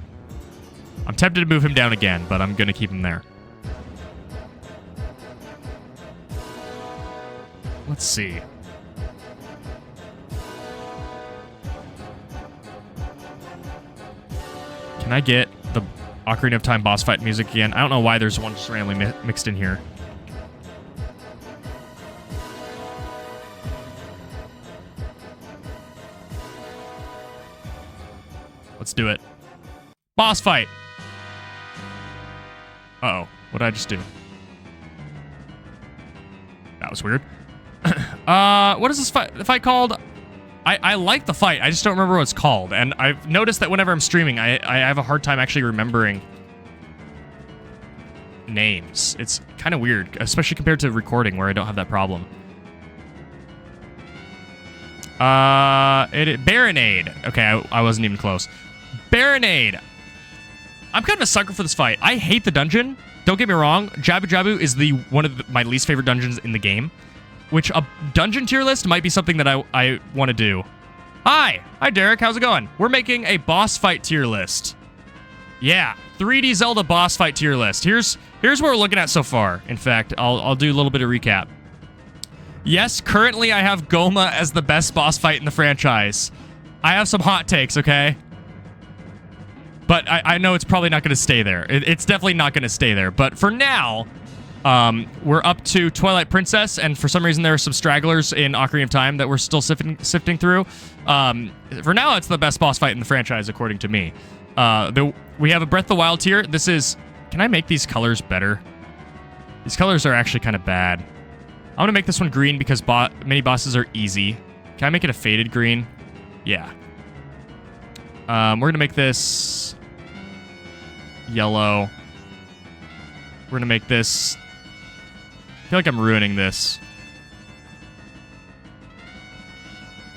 I'm tempted to move him down again, but I'm going to keep him there. Let's see. Can I get the Ocarina of Time boss fight music again? I don't know why there's one just randomly mixed in here. Let's do it. Boss fight. Uh-oh. What did I just do? That was weird. What is this fight called? I like the fight. I just don't remember what it's called. And I've noticed that whenever I'm streaming, I have a hard time actually remembering names. It's kind of weird, especially compared to recording where I don't have that problem. Baronade. Okay, I wasn't even close. Baronade. I'm kind of a sucker for this fight. I hate the dungeon. Don't get me wrong. Jabu Jabu is one of my least favorite dungeons in the game, which a dungeon tier list might be something that I want to do. Hi, Derek. How's it going? We're making a boss fight tier list. Yeah, 3D Zelda boss fight tier list. Here's what we're looking at so far. In fact, I'll do a little bit of recap. Yes, currently I have Goma as the best boss fight in the franchise. I have some hot takes, okay? But I know it's probably not going to stay there. It's definitely not going to stay there. But for now, we're up to Twilight Princess, and for some reason there are some stragglers in Ocarina of Time that we're still sifting through. For now, it's the best boss fight in the franchise, according to me. We have a Breath of the Wild tier. This is... Can I make these colors better? These colors are actually kind of bad. I'm going to make this one green because mini bosses are easy. Can I make it a faded green? Yeah. We're going to make this yellow. We're going to make this... I feel like I'm ruining this.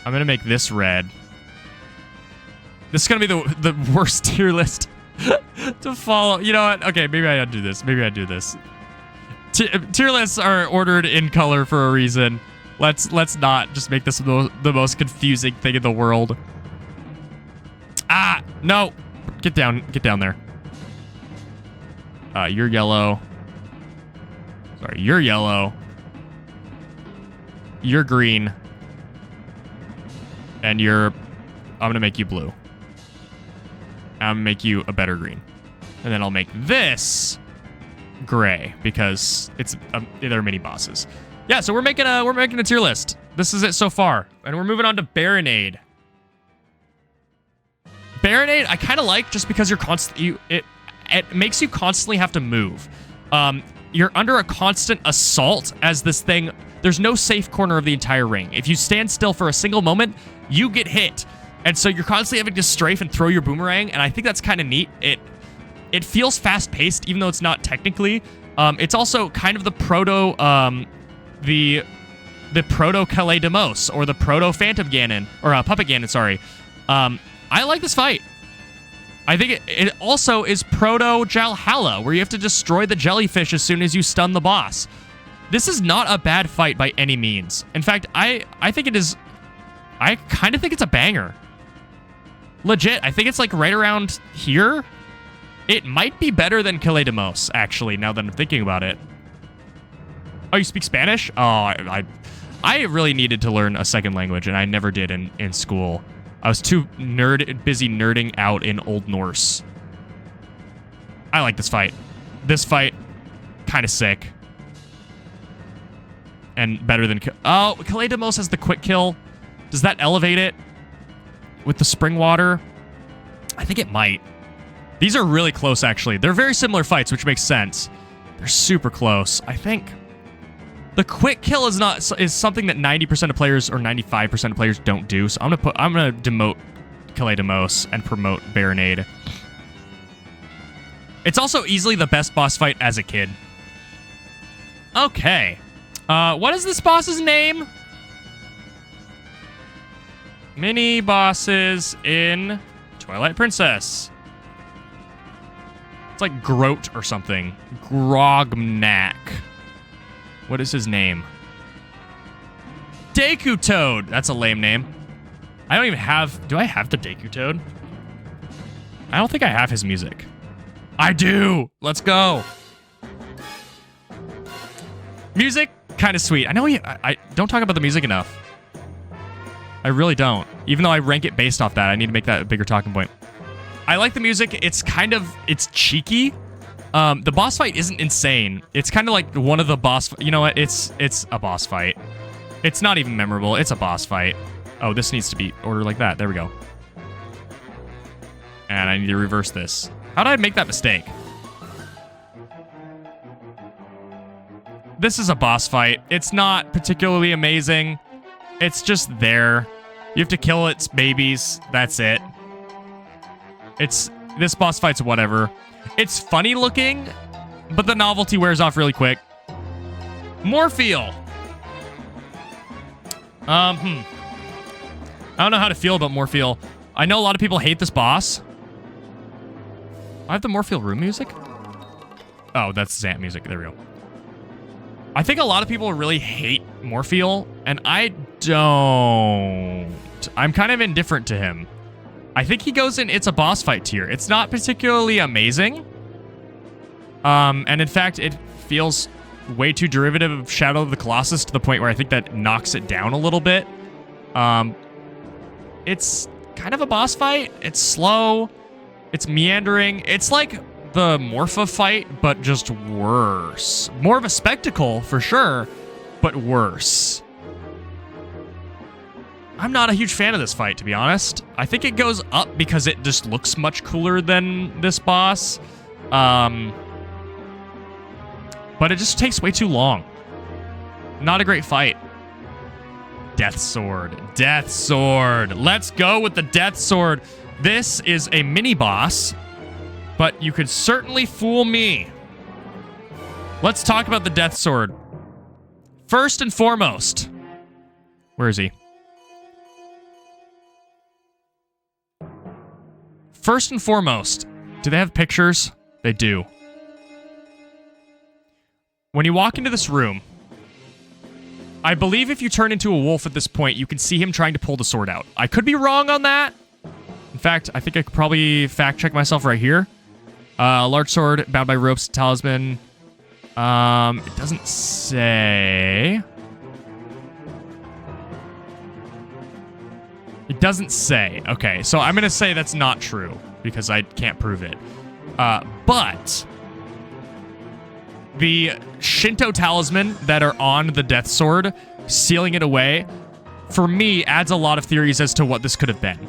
I'm going to make this red. This is going to be the worst tier list to follow. You know what? Okay, maybe I undo this. Maybe I do this. Tier lists are ordered in color for a reason. Let's not just make this the most confusing thing in the world. Ah, no. Get down there. You're yellow. Sorry, you're yellow. You're green. And I'm gonna make you blue. I'm gonna make you a better green. And then I'll make this gray because they're mini bosses. Yeah, so we're making a tier list. This is it so far. And we're moving on to Baronade. Baronade, I kind of like just because it makes you constantly have to move. You're under a constant assault as this thing. There's no safe corner of the entire ring. If you stand still for a single moment, you get hit. And so you're constantly having to strafe and throw your boomerang, and I think that's kind of neat. It feels fast-paced, even though it's not technically. It's also kind of the proto Calais de Mos, or the proto Phantom Ganon, or Puppet Ganon, sorry. I like this fight. I think it also is proto Jalhalla, where you have to destroy the jellyfish as soon as you stun the boss. This is not a bad fight by any means. In fact, I think it is... I kind of think it's a banger. Legit, I think it's like right around here. It might be better than Calais de Mos, actually, now that I'm thinking about it. Oh, you speak Spanish? Oh, I really needed to learn a second language, and I never did in school. I was too busy nerding out in Old Norse. I like this fight. This fight, kind of sick. And better than... Oh, Calais de Mos has the quick kill. Does that elevate it with the spring water? I think it might. These are really close, actually. They're very similar fights, which makes sense. They're super close. I think the quick kill is something that 90% of players or 95% of players don't do. So I'm gonna demote Calais de Mos and promote Baronade. It's also easily the best boss fight as a kid. Okay. What is this boss's name? Mini bosses in Twilight Princess. It's like Groat or something. Grognak. What is his name? Deku Toad. That's a lame name. I don't even have... Do I have the Deku Toad? I don't think I have his music. I do! Let's go! Music? Kind of sweet. I know I don't talk about the music enough. I really don't. Even though I rank it based off that, I need to make that a bigger talking point. I like the music. It's cheeky. The boss fight isn't insane. It's kind of like one of the boss... You know what? It's a boss fight. It's not even memorable. It's a boss fight. Oh, this needs to be ordered like that. There we go. And I need to reverse this. How did I make that mistake? This is a boss fight. It's not particularly amazing. It's just there. You have to kill its babies. That's it. This boss fight's whatever. It's funny looking. but the novelty wears off really quick. Morpheal. I don't know how to feel about Morpheal. I know a lot of people hate this boss. I have the Morpheal room music? Oh, that's Zant music. There we go. I think a lot of people really hate Morpheal, and I don't. I'm kind of indifferent to him. I think he goes in It's a Boss Fight tier. It's not particularly amazing. And in fact, it feels way too derivative of Shadow of the Colossus to the point where I think that knocks it down a little bit. It's kind of a boss fight. It's slow. It's meandering. It's like the Morpha fight, but just worse. More of a spectacle, for sure, but worse. I'm not a huge fan of this fight, to be honest. I think it goes up because it just looks much cooler than this boss. But it just takes way too long. Not a great fight. Death Sword. Death Sword. Let's go with the Death Sword. This is a mini-boss, but you could certainly fool me. Let's talk about the Death Sword. First and foremost, where is he? First and foremost, do they have pictures? They do. When you walk into this room, I believe if you turn into a wolf at this point, you can see him trying to pull the sword out. I could be wrong on that. In fact, I think I could probably fact check myself right here. Large sword, bound by ropes, talisman. It doesn't say. It doesn't say. Okay, so I'm going to say that's not true because I can't prove it. But the Shinto talisman that are on the Death Sword, sealing it away, for me, adds a lot of theories as to what this could have been.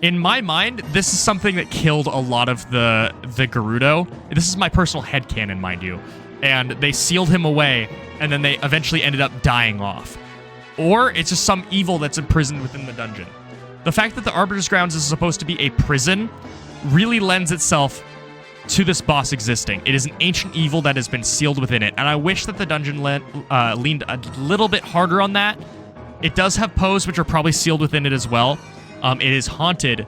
In my mind, this is something that killed a lot of the Gerudo. This is my personal headcanon, mind you. And they sealed him away, and then they eventually ended up dying off. Or it's just some evil that's imprisoned within the dungeon. The fact that the Arbiter's Grounds is supposed to be a prison really lends itself to this boss existing. It is an ancient evil that has been sealed within it, and I wish that the dungeon leaned a little bit harder on that. It does have Poes, which are probably sealed within it as well. It is haunted.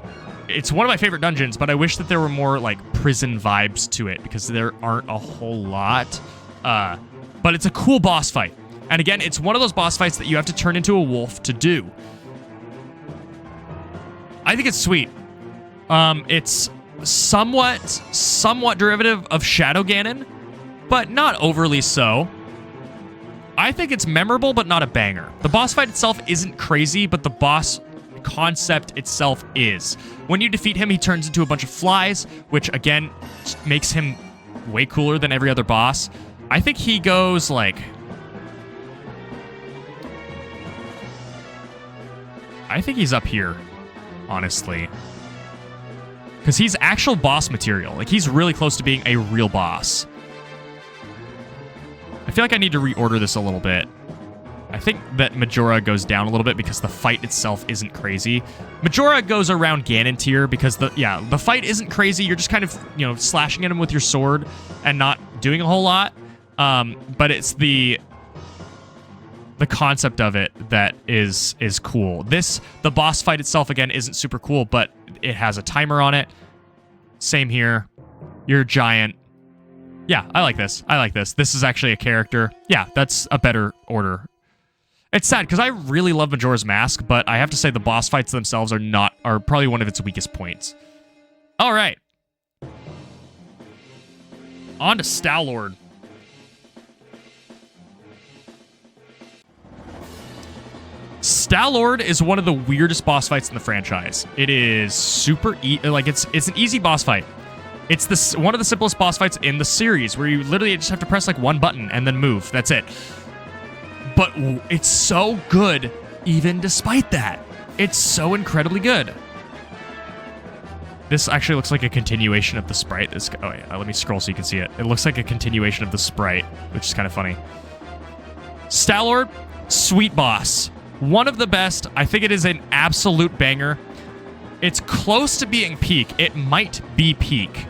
It's one of my favorite dungeons, but I wish that there were more like prison vibes to it because there aren't a whole lot. But it's a cool boss fight. And again, it's one of those boss fights that you have to turn into a wolf to do. I think it's sweet. It's somewhat derivative of Shadow Ganon, but not overly so. I think it's memorable, but not a banger. The boss fight itself isn't crazy, but the boss concept itself is. When you defeat him, he turns into a bunch of flies, which again makes him way cooler than every other boss. I think he goes like... I think he's up here, honestly. Because he's actual boss material. Like, he's really close to being a real boss. I feel like I need to reorder this a little bit. I think that Majora goes down a little bit because the fight itself isn't crazy. Majora goes around Ganon tier because the fight isn't crazy. You're just kind of, slashing at him with your sword and not doing a whole lot. But it's the concept of it that is cool. The boss fight itself, again, isn't super cool, but it has a timer on it. Same here. You're a giant. Yeah, I like this. I like this. This is actually a character. Yeah, that's a better order. It's sad because I really love Majora's Mask, but I have to say the boss fights themselves are probably one of its weakest points. All right. On to Stalord. Stalord is one of the weirdest boss fights in the franchise. It is super it's an easy boss fight. It's one of the simplest boss fights in the series where you literally just have to press like one button and then move. That's it. But it's so good even despite that. It's so incredibly good. This actually looks like a continuation of the sprite. Oh yeah, let me scroll so you can see it. It looks like a continuation of the sprite, which is kind of funny. Stalord, sweet boss. One of the best. I think it is an absolute banger. It's close to being peak. It might be peak.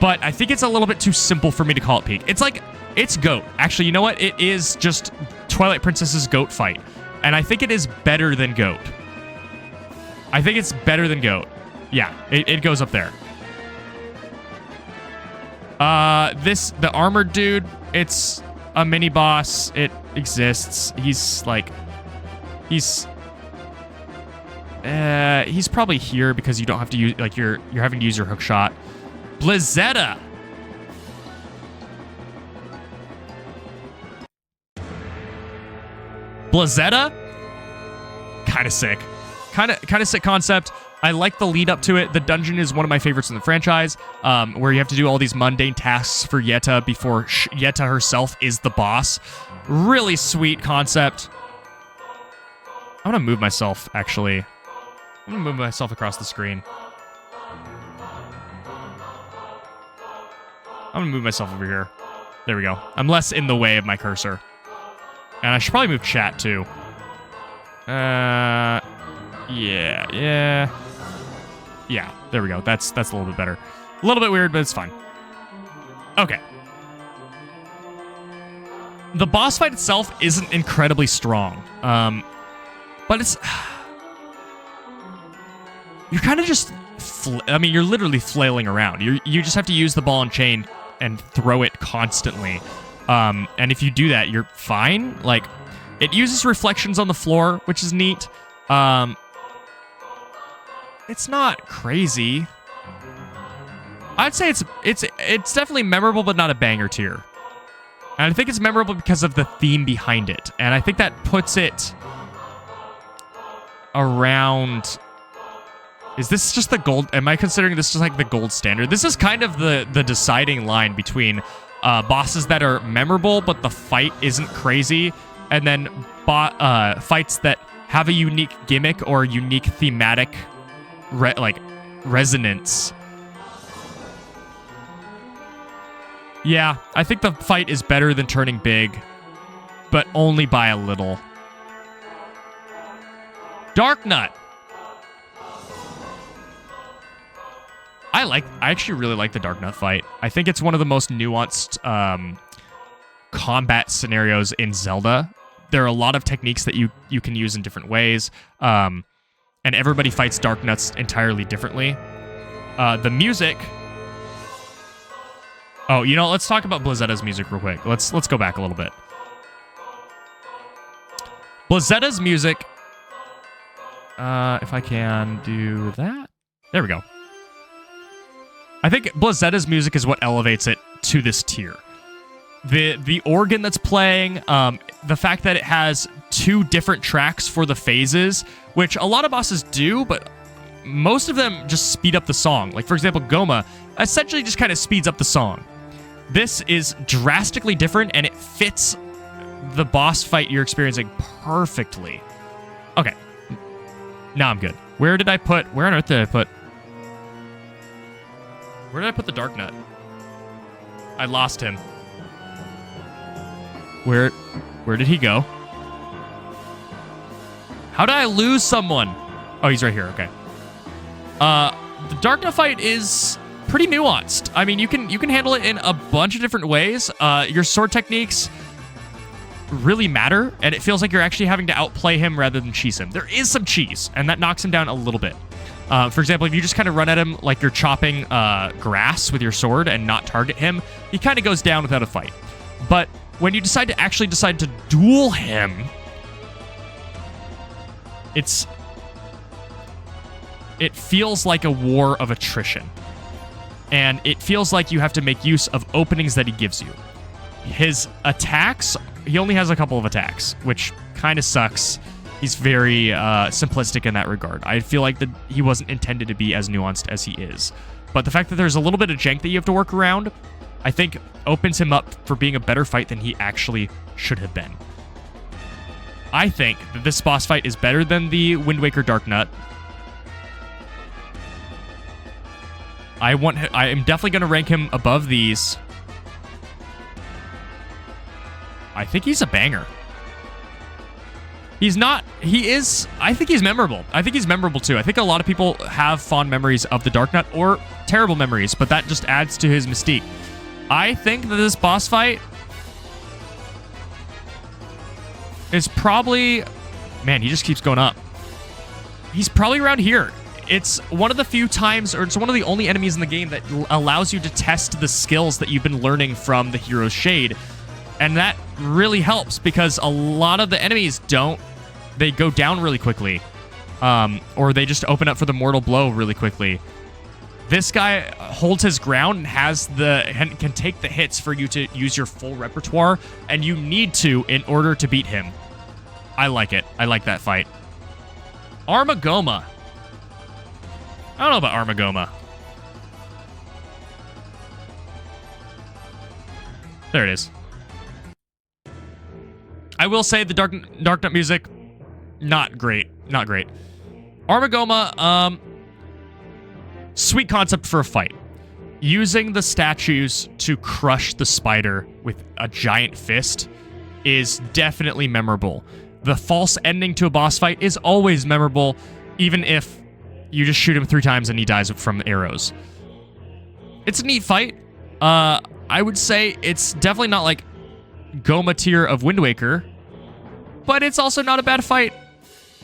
but I think it's a little bit too simple for me to call it peak. It's GOAT. Actually, you know what? It is just Twilight Princess's GOAT fight. And I think it is better than GOAT. I think it's better than GOAT. Yeah, it goes up there. The armored dude, it's a mini boss. It exists. He's probably here because you don't have to use, like, you're having to use your hook shot. Blizzetta. Blizzetta? Kind of sick. Kind of sick concept. I like the lead up to it. The dungeon is one of my favorites in the franchise, where you have to do all these mundane tasks for Yetta before Yetta herself is the boss. Really sweet concept. I'm going to move myself, actually. I'm going to move myself across the screen. I'm going to move myself over here. There we go. I'm less in the way of my cursor. And I should probably move chat, too. Yeah. Yeah, there we go. That's a little bit better. A little bit weird, but it's fine. Okay. The boss fight itself isn't incredibly strong. But it's... You're kind of just... you're literally flailing around. You just have to use the ball and chain and throw it constantly. And if you do that, you're fine. Like, it uses reflections on the floor, which is neat. It's not crazy. I'd say it's definitely memorable, but not a banger tier. And I think it's memorable because of the theme behind it. And I think that puts it around... Is this just the gold? Am I considering this just like the gold standard? This is kind of the deciding line between bosses that are memorable, but the fight isn't crazy, and then fights that have a unique gimmick or unique thematic resonance. Yeah, I think the fight is better than Turning Big, but only by a little. Dark Nut. I actually really like the Dark Nut fight. I think it's one of the most nuanced combat scenarios in Zelda. There are a lot of techniques that you can use in different ways, and everybody fights Dark Nuts entirely differently. The music... Oh, you know, let's talk about Blizzetta's music real quick. Let's go back a little bit. Blizzetta's music... if I can do that... There we go. I think Blizzetta's music is what elevates it to this tier. The organ that's playing, the fact that it has 2 different tracks for the phases, which a lot of bosses do, but most of them just speed up the song. Like, for example, Goma essentially just kind of speeds up the song. This is drastically different, and it fits the boss fight you're experiencing perfectly. Okay. Now I'm good. Where on earth did I put... Where did I put the Dark Nut? I lost him. Where did he go? How did I lose someone? Oh, he's right here. Okay. The Dark Nut fight is pretty nuanced. I mean, you can handle it in a bunch of different ways. Your sword techniques really matter, and it feels like you're actually having to outplay him rather than cheese him. There is some cheese, and that knocks him down a little bit. For example, if you just kind of run at him like you're chopping grass with your sword and not target him, he kind of goes down without a fight. But when you decide to duel him, it feels like a war of attrition. And it feels like you have to make use of openings that he gives you. His attacks, he only has a couple of attacks, which kind of sucks. He's very simplistic in that regard. I feel like he wasn't intended to be as nuanced as he is. But the fact that there's a little bit of jank that you have to work around, I think opens him up for being a better fight than he actually should have been. I think that this boss fight is better than the Wind Waker Dark Nut. I am definitely going to rank him above these. I think he's a banger. He's not... He is... I think he's memorable. I think he's memorable, too. I think a lot of people have fond memories of the Dark Knight, or terrible memories, but that just adds to his mystique. I think that this boss fight is probably... Man, he just keeps going up. He's probably around here. It's one of the few times, or it's one of the only enemies in the game that allows you to test the skills that you've been learning from the hero's shade. And that really helps because a lot of the enemies don't. They go down really quickly. Or they just open up for the mortal blow really quickly. This guy holds his ground and can take the hits for you to use your full repertoire, and you need to in order to beat him. I like it. I like that fight. Armagoma. I don't know about Armagoma. There it is. I will say the Dark Nut music, not great. Not great. Armagoma, sweet concept for a fight. Using the statues to crush the spider with a giant fist is definitely memorable. The false ending to a boss fight is always memorable, even if you just shoot him 3 times and he dies from arrows. It's a neat fight. I would say it's definitely not like Goma tier of Wind Waker, but it's also not a bad fight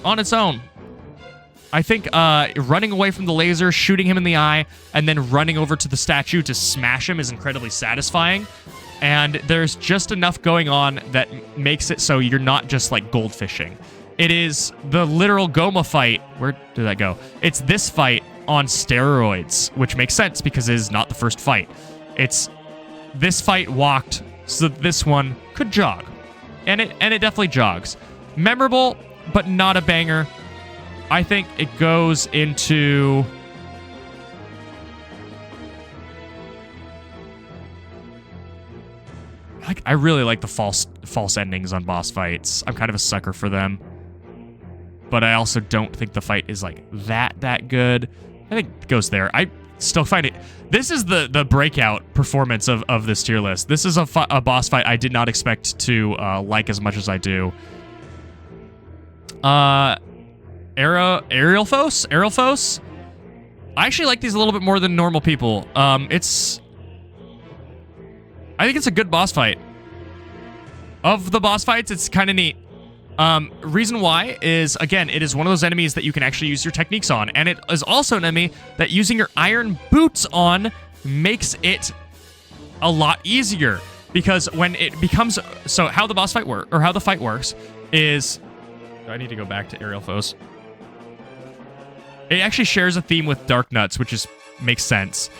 on its own. I think running away from the laser, shooting him in the eye, and then running over to the statue to smash him is incredibly satisfying. And there's just enough going on that makes it so you're not just like goldfishing. It is the literal Goma fight. Where did that go? It's this fight on steroids, which makes sense because it is not the first fight. It's this fight walked so that this one could jog. And it definitely jogs. Memorable, but not a banger. I think it goes into... I really like the false endings on boss fights. I'm kind of a sucker for them. But I also don't think the fight is like that good. I think it goes there. I still find it... This is the breakout performance of this tier list. This is a boss fight I did not expect to like as much as I do. Aerial Foes? I actually like these a little bit more than normal people. I think it's a good boss fight. Of the boss fights, it's kind of neat. Reason why is, again, it is one of those enemies that you can actually use your techniques on. And it is also an enemy that using your iron boots on makes it a lot easier. Because when it becomes... So how the boss fight or how the fight works is... I need to go back to Aerial Foes. It actually shares a theme with Dark Nuts, which makes sense.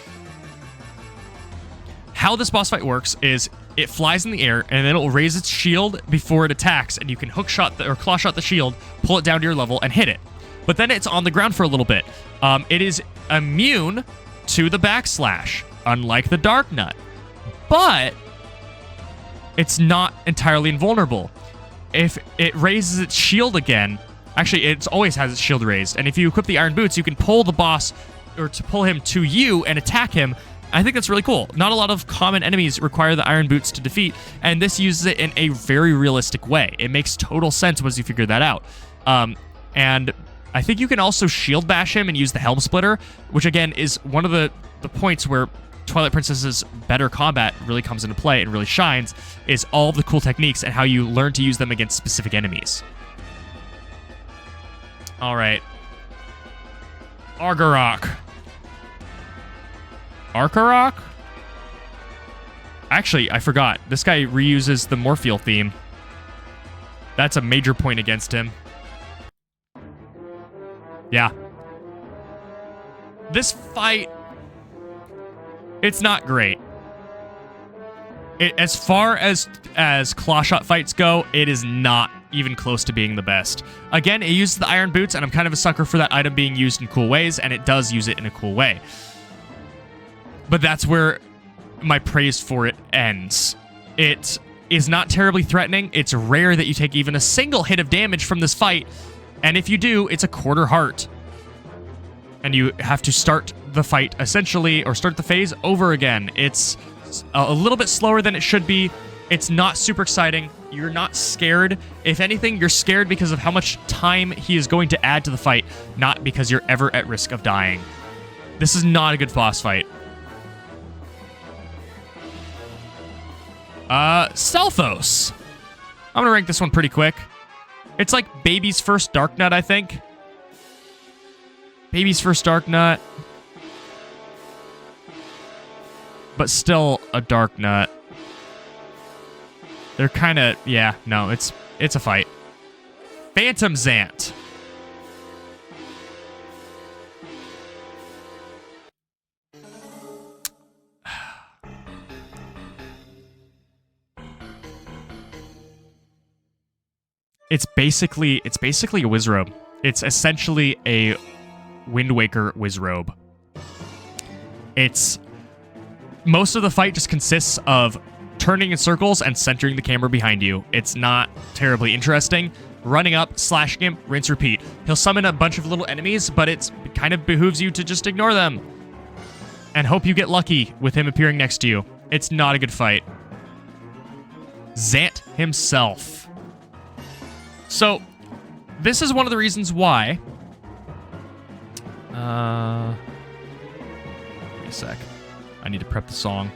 How this boss fight works is it flies in the air, and then it will raise its shield before it attacks, and you can hook shot or claw shot the shield, pull it down to your level, and hit it. But then it's on the ground for a little bit. It is immune to the backslash, unlike the Dark Nut. But it's not entirely invulnerable. If it raises its shield again... Actually, it always has its shield raised, and if you equip the Iron Boots, you can pull the boss, or to pull him to you and attack him. I think that's really cool. Not a lot of common enemies require the Iron Boots to defeat, and this uses it in a very realistic way. It makes total sense once you figure that out. And I think you can also shield bash him and use the Helm Splitter, which again is one of the points where Twilight Princess's better combat really comes into play and really shines, is all the cool techniques and how you learn to use them against specific enemies. All right. Argarok. Arkarok? Actually, I forgot. This guy reuses the Morpheal theme. That's a major point against him. Yeah. This fight... It's not great. As far as claw shot fights go, it is not even close to being the best. Again, it uses the Iron Boots, and I'm kind of a sucker for that item being used in cool ways, and it does use it in a cool way. But that's where my praise for it ends. It is not terribly threatening. It's rare that you take even a single hit of damage from this fight, and if you do, it's a quarter heart. And you have to start the fight, essentially, or start the phase over again. It's a little bit slower than it should be. It's not super exciting. You're not scared. If anything, you're scared because of how much time he is going to add to the fight, not because you're ever at risk of dying. This is not a good boss fight. Selphos. I'm gonna rank this one pretty quick. It's like Baby's first Dark Nut, I think. Baby's first Dark Nut. But still a Dark Nut. They're kind of... Yeah, no, it's a fight. Phantom Zant. It's basically a Wizrobe. It's essentially a Wind Waker Wizrobe. Most of the fight just consists of turning in circles and centering the camera behind you. It's not terribly interesting. Running up, slashing him, rinse, repeat. He'll summon a bunch of little enemies, but it kind of behooves you to just ignore them. And hope you get lucky with him appearing next to you. It's not a good fight. Zant himself. So, this is one of the reasons why... Give me a sec. I need to prep the song.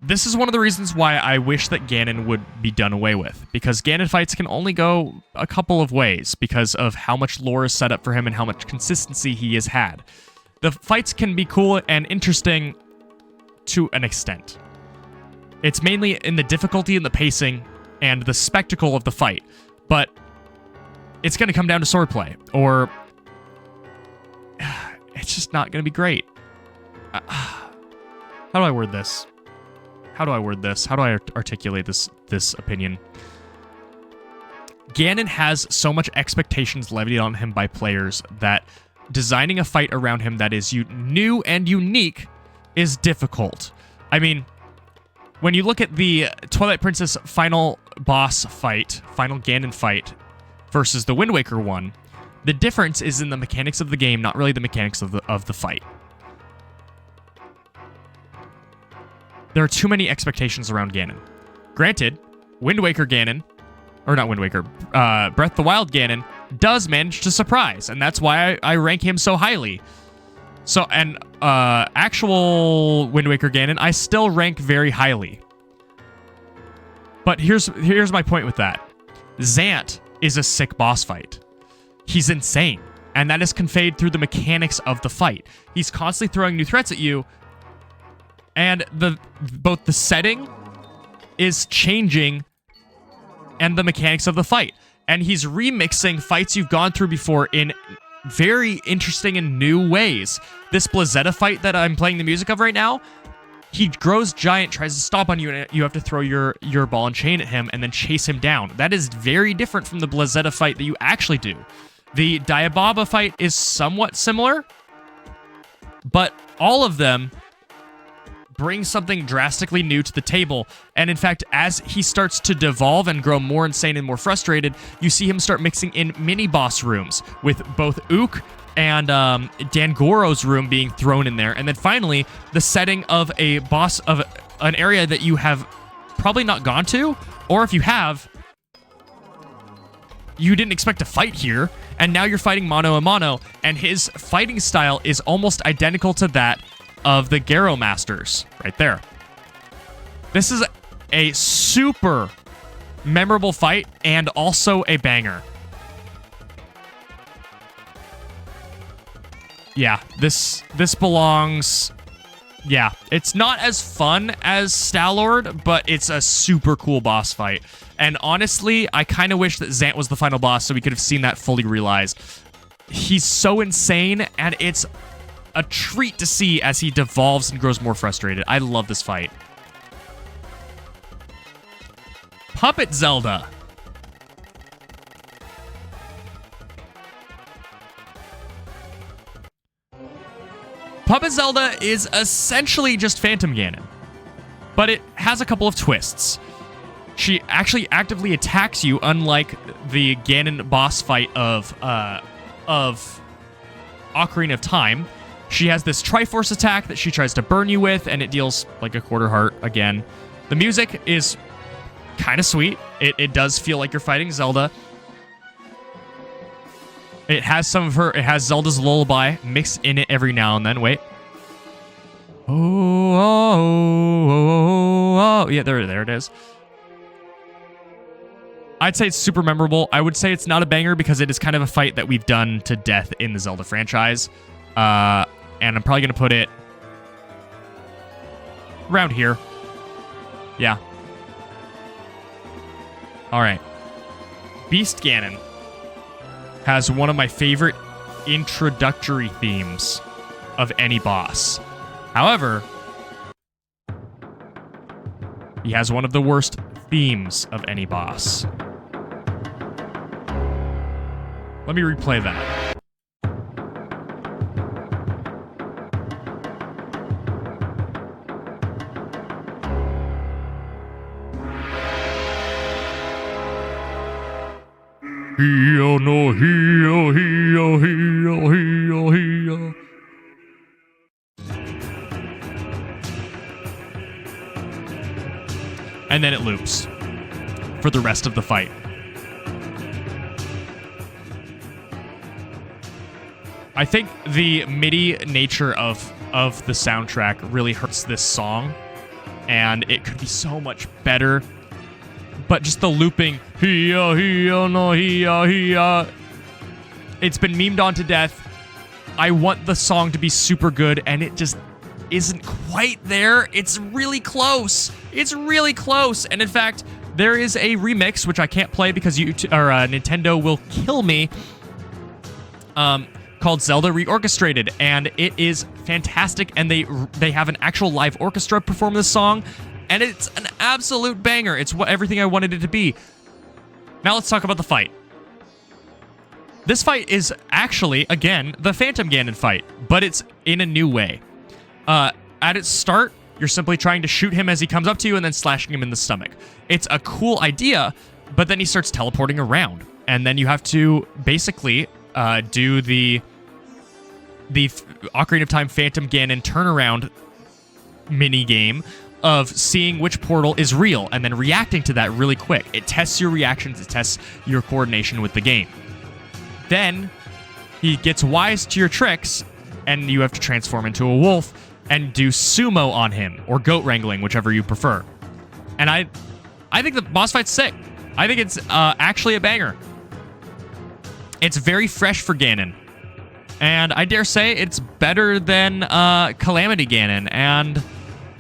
This is one of the reasons why I wish that Ganon would be done away with, because Ganon fights can only go a couple of ways because of how much lore is set up for him and how much consistency he has had. The fights can be cool and interesting to an extent. It's mainly in the difficulty and the pacing and the spectacle of the fight, but it's going to come down to swordplay, or it's just not going to be great. How do I word this? How do I articulate this opinion? Ganon has so much expectations levied on him by players that designing a fight around him that is new and unique is difficult. I mean, when you look at the Twilight Princess final boss fight, final Ganon fight, versus the Wind Waker one, the difference is in the mechanics of the game, not really the mechanics of the fight. There are too many expectations around Ganon. Granted, Wind Waker Ganon, or not Wind Waker, Breath of the Wild Ganon does manage to surprise, and that's why I rank him so highly. So, and actual Wind Waker Ganon, I still rank very highly. But here's my point with that. Zant is a sick boss fight. He's insane, and that is conveyed through the mechanics of the fight. He's constantly throwing new threats at you, and both the setting is changing and the mechanics of the fight. And he's remixing fights you've gone through before in very interesting and new ways. This Blazetta fight that I'm playing the music of right now, he grows giant, tries to stomp on you, and you have to throw your ball and chain at him and then chase him down. That is very different from the Blazetta fight that you actually do. The Diababa fight is somewhat similar, but all of them bring something drastically new to the table. And in fact, as he starts to devolve and grow more insane and more frustrated, you see him start mixing in mini-boss rooms with both Ook and Dangoro's room being thrown in there. And then finally, the setting of a boss of an area that you have probably not gone to, or if you have, you didn't expect to fight here, and now you're fighting mano a mano, and his fighting style is almost identical to that of the Garo Masters, right there. This is a super memorable fight and also a banger. Yeah, this belongs... Yeah, it's not as fun as Stalord, but it's a super cool boss fight. And honestly, I kind of wish that Zant was the final boss so we could have seen that fully realized. He's so insane, and it's a treat to see as he devolves and grows more frustrated. I love this fight. Puppet Zelda. Puppet Zelda is essentially just Phantom Ganon, but it has a couple of twists. She actually actively attacks you, unlike the Ganon boss fight of Ocarina of Time. She has this Triforce attack that she tries to burn you with, and it deals like a quarter heart again. The music is kind of sweet. It does feel like you're fighting Zelda. It has it has Zelda's lullaby mixed in it every now and then. Wait. Oh. Yeah, there it is. I'd say it's super memorable. I would say it's not a banger because it is kind of a fight that we've done to death in the Zelda franchise. And I'm probably going to put it around here. Yeah. All right. Beast Ganon has one of my favorite introductory themes of any boss. However, he has one of the worst themes of any boss. Let me replay that. Hio no hio hio hio hio hio. And then it loops for the rest of the fight. I think the MIDI nature of the soundtrack really hurts this song, and it could be so much better. But just the looping, hia hia no hia hia, it's been memed on to death. I want the song to be super good, and it just isn't quite there. It's really close. It's really close. And in fact, there is a remix, which I can't play because Nintendo will kill me, called Zelda Reorchestrated, and it is fantastic, and they have an actual live orchestra perform this song, and it's an absolute banger. It's everything I wanted it to be. Now let's talk about the fight. This fight is actually, again, the Phantom Ganon fight, but it's in a new way. At its start, you're simply trying to shoot him as he comes up to you and then slashing him in the stomach. It's a cool idea, but then he starts teleporting around, and then you have to basically do the Ocarina of Time Phantom Ganon turnaround mini game of seeing which portal is real and then reacting to that really quick. It tests your reactions, it tests your coordination with the game. Then he gets wise to your tricks, and you have to transform into a wolf and do sumo on him, or goat wrangling, whichever you prefer. And I think the boss fight's sick. I think it's actually a banger. It's very fresh for Ganon. And I dare say it's better than Calamity Ganon, and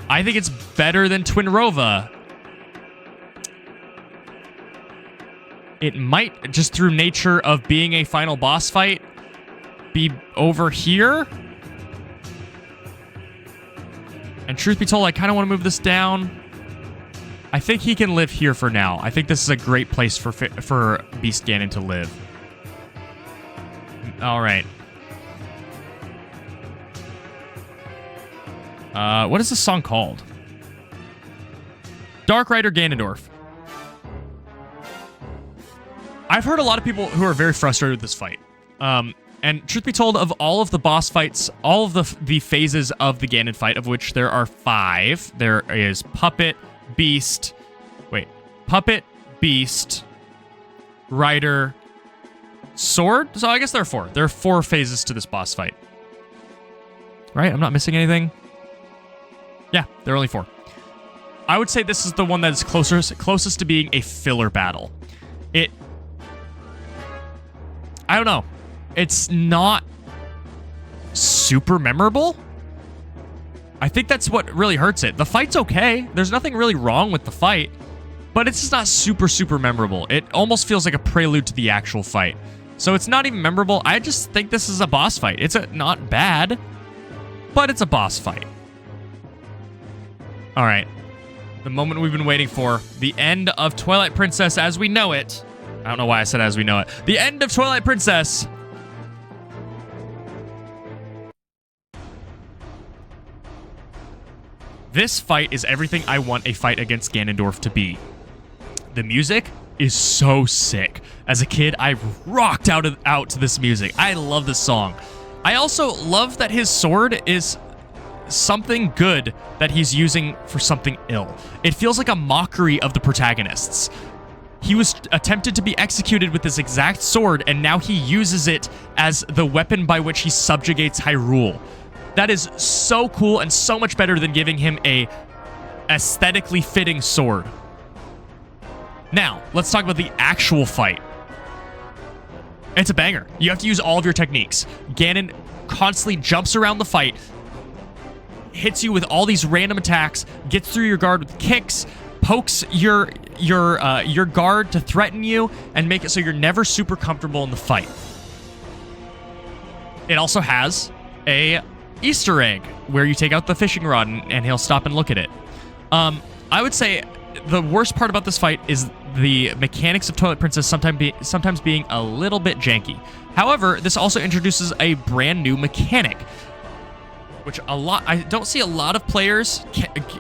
I think it's better than Twinrova. It might, just through nature of being a final boss fight, be over here. And truth be told, I kind of want to move this down. I think he can live here for now. I think this is a great place for Beast Ganon to live. All right. What is this song called? Dark Rider Ganondorf. I've heard a lot of people who are very frustrated with this fight. And truth be told, of all of the boss fights, all of the phases of the Ganon fight, of which there are 5, there is Puppet, Beast, Rider, Sword. So I guess there are 4. There are 4 phases to this boss fight. Right? I'm not missing anything. Yeah, there are only 4. I would say this is the one that is closest to being a filler battle. I don't know. It's not super memorable. I think that's what really hurts it. The fight's okay. There's nothing really wrong with the fight, but it's just not super memorable. It almost feels like a prelude to the actual fight. So it's not even memorable. I just think this is a boss fight. It's not bad, but it's a boss fight. All right. The moment we've been waiting for. The end of Twilight Princess as we know it. I don't know why I said as we know it. The end of Twilight Princess. This fight is everything I want a fight against Ganondorf to be. The music is so sick. As a kid, I rocked out to this music. I love this song. I also love that his sword is something good that he's using for something ill. It feels like a mockery of the protagonists. He was attempted to be executed with this exact sword, and now he uses it as the weapon by which he subjugates Hyrule. That is so cool and so much better than giving him a aesthetically fitting sword. Now, let's talk about the actual fight. It's a banger. You have to use all of your techniques. Ganon constantly jumps around the fight, hits you with all these random attacks, gets through your guard with kicks, pokes your guard to threaten you, and make it so you're never super comfortable in the fight. It also has a Easter egg where you take out the fishing rod and he'll stop and look at it. I would say the worst part about this fight is the mechanics of Toilet Princess sometimes being a little bit janky. However, this also introduces a brand new mechanic, which I don't see a lot of players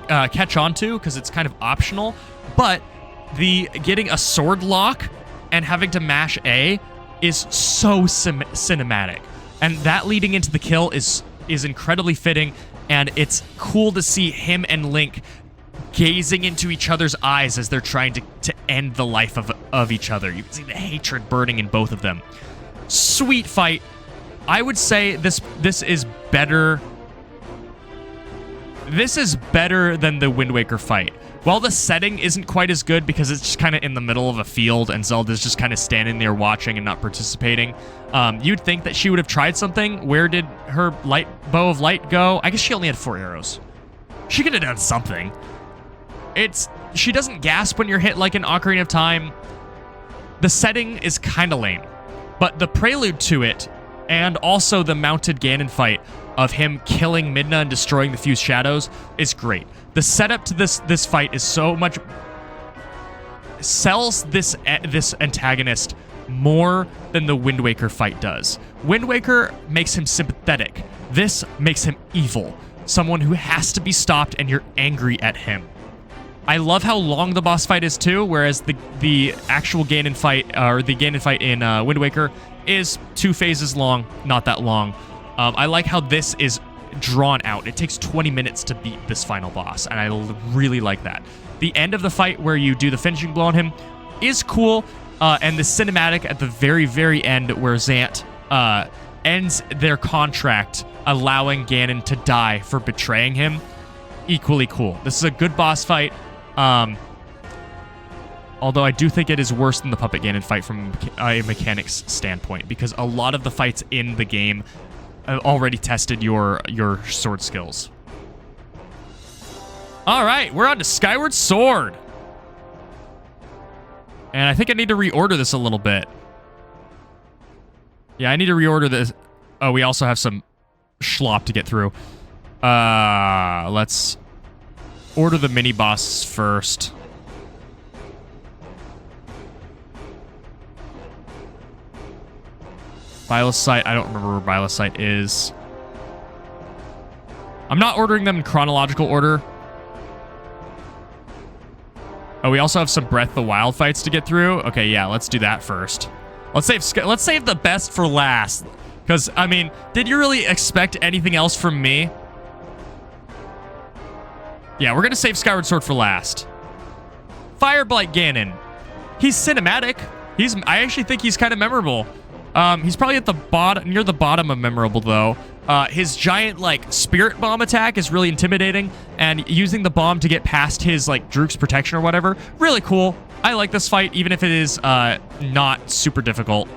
catch on to because it's kind of optional, but the getting a sword lock and having to mash A is so cinematic, and that leading into the kill is incredibly fitting, and it's cool to see him and Link gazing into each other's eyes as they're trying to end the life of each other. You can see the hatred burning in both of them. Sweet fight. I would say this is better. This is better than the Wind Waker fight. While the setting isn't quite as good because it's just kind of in the middle of a field and Zelda's just kind of standing there watching and not participating, you'd think that she would have tried something. Where did her bow of light go? I guess she only had 4 arrows. She could have done something. She doesn't gasp when you're hit like in Ocarina of Time. The setting is kind of lame, but the prelude to it, and also the mounted Ganon fight of him killing Midna and destroying the Fused Shadows, is great. The setup to this fight is so much... sells this antagonist more than the Wind Waker fight does. Wind Waker makes him sympathetic. This makes him evil. Someone who has to be stopped and you're angry at him. I love how long the boss fight is too, whereas the actual Ganon fight, or the Ganon fight in Wind Waker, is 2 phases long, not that long. I like how this is drawn out. It takes 20 minutes to beat this final boss, and I really like that. The end of the fight where you do the finishing blow on him is cool, and the cinematic at the very, very end where Zant ends their contract allowing Ganon to die for betraying him, equally cool. This is a good boss fight. Although I do think it is worse than the Puppet Ganon fight from a mechanics standpoint, because a lot of the fights in the game have already tested your sword skills. All right, we're on to Skyward Sword. And I think I need to reorder this a little bit. Yeah, I need to reorder this. Oh, we also have some schlop to get through. Let's order the mini boss first. Bylosite, I don't remember where Bylosite is. I'm not ordering them in chronological order. Oh, we also have some Breath of the Wild fights to get through. Okay, yeah, let's do that first. Let's save the best for last. Because, I mean, did you really expect anything else from me? Yeah, we're going to save Skyward Sword for last. Fireblight Ganon. He's cinematic. I actually think he's kind of memorable. He's probably at the bottom, near the bottom of memorable, though. His giant, like, spirit bomb attack is really intimidating, and using the bomb to get past his, like, Drook's protection or whatever, really cool. I like this fight, even if it is not super difficult.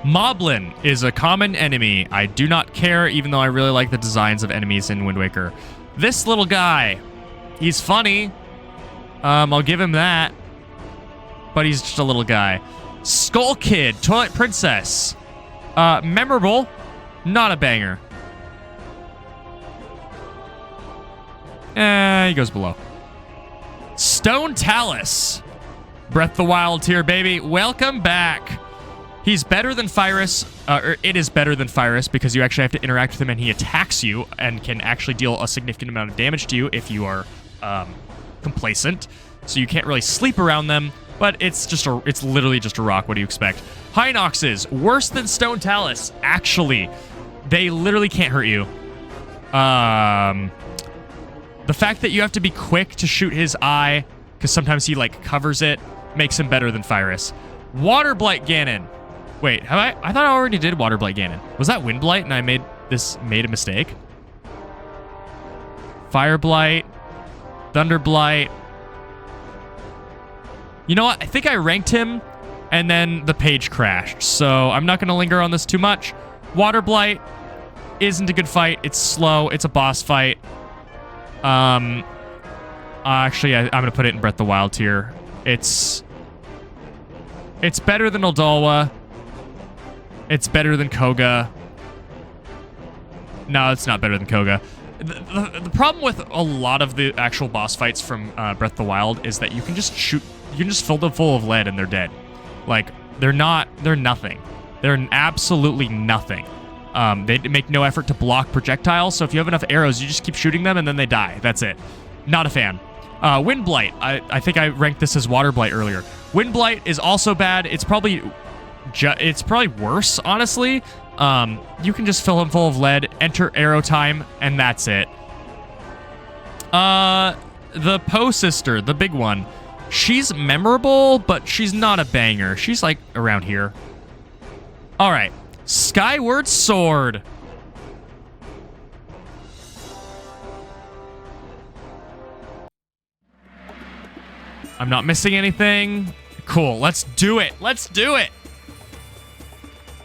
Moblin is a common enemy. I do not care, even though I really like the designs of enemies in Wind Waker. This little guy, he's funny. I'll give him that. But he's just a little guy. Skull Kid, Toilet Princess. Memorable, not a banger. He goes below. Stone Talus. Breath of the Wild here, baby. Welcome back. He's better than Fyrus, or it is better than Fyrus, because you actually have to interact with him and he attacks you and can actually deal a significant amount of damage to you if you are complacent. So you can't really sleep around them, but it's literally just a rock. What do you expect? Hinoxes, worse than Stone Talus, actually. They literally can't hurt you. The fact that you have to be quick to shoot his eye because sometimes he like covers it, makes him better than Fyrus. Water Blight Ganon. Wait, have I thought I already did Water Blight Ganon. Was that Wind Blight and I made a mistake? Fire Blight, Thunder Blight. You know what? I think I ranked him and then the page crashed. So I'm not going to linger on this too much. Water Blight isn't a good fight. It's slow. It's a boss fight. Actually, I'm going to put it in Breath of the Wild tier. It's better than Oldalwa. It's better than Koga. No, it's not better than Koga. The problem with a lot of the actual boss fights from Breath of the Wild is that you can just shoot, you can just fill them full of lead and they're dead. Like, they're nothing. They're absolutely nothing. They make no effort to block projectiles, so if you have enough arrows, you just keep shooting them and then they die. That's it. Not a fan. Wind Blight. I think I ranked this as Water Blight earlier. Wind Blight is also bad. It's probably worse, honestly. You can just fill him full of lead, enter arrow time, and that's it. The Poe sister, the big one. She's memorable, but she's not a banger. She's like around here. All right. Skyward Sword. I'm not missing anything. Cool. Let's do it. Let's do it.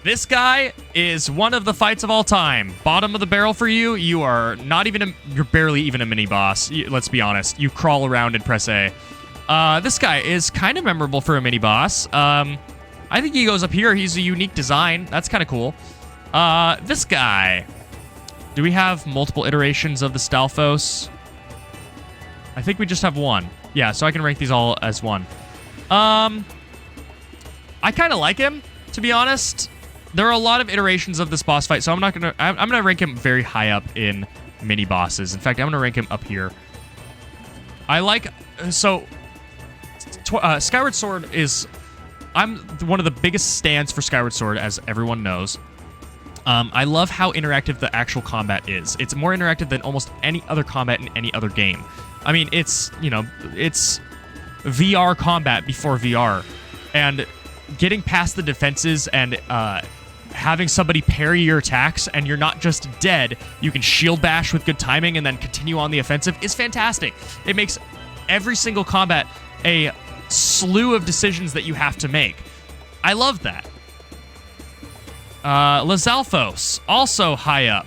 This guy is one of the fights of all time. Bottom of the barrel for you. You are not even you're barely even a mini boss. Let's be honest. You crawl around and press A. This guy is kind of memorable for a mini boss. I think he goes up here. He's a unique design. That's kind of cool. This guy. Do we have multiple iterations of the Stalfos? I think we just have one. Yeah, so I can rank these all as one. I kind of like him, to be honest. There are a lot of iterations of this boss fight, so I'm gonna rank him very high up in mini bosses. In fact, I'm gonna rank him up here. Skyward Sword is... I'm one of the biggest stands for Skyward Sword, as everyone knows. I love how interactive the actual combat is. It's more interactive than almost any other combat in any other game. I mean, it's VR combat before VR. And getting past the defenses and having somebody parry your attacks and you're not just dead, you can shield bash with good timing and then continue on the offensive is fantastic. It makes every single combat a slew of decisions that you have to make. I love that. Lizalfos, also high up.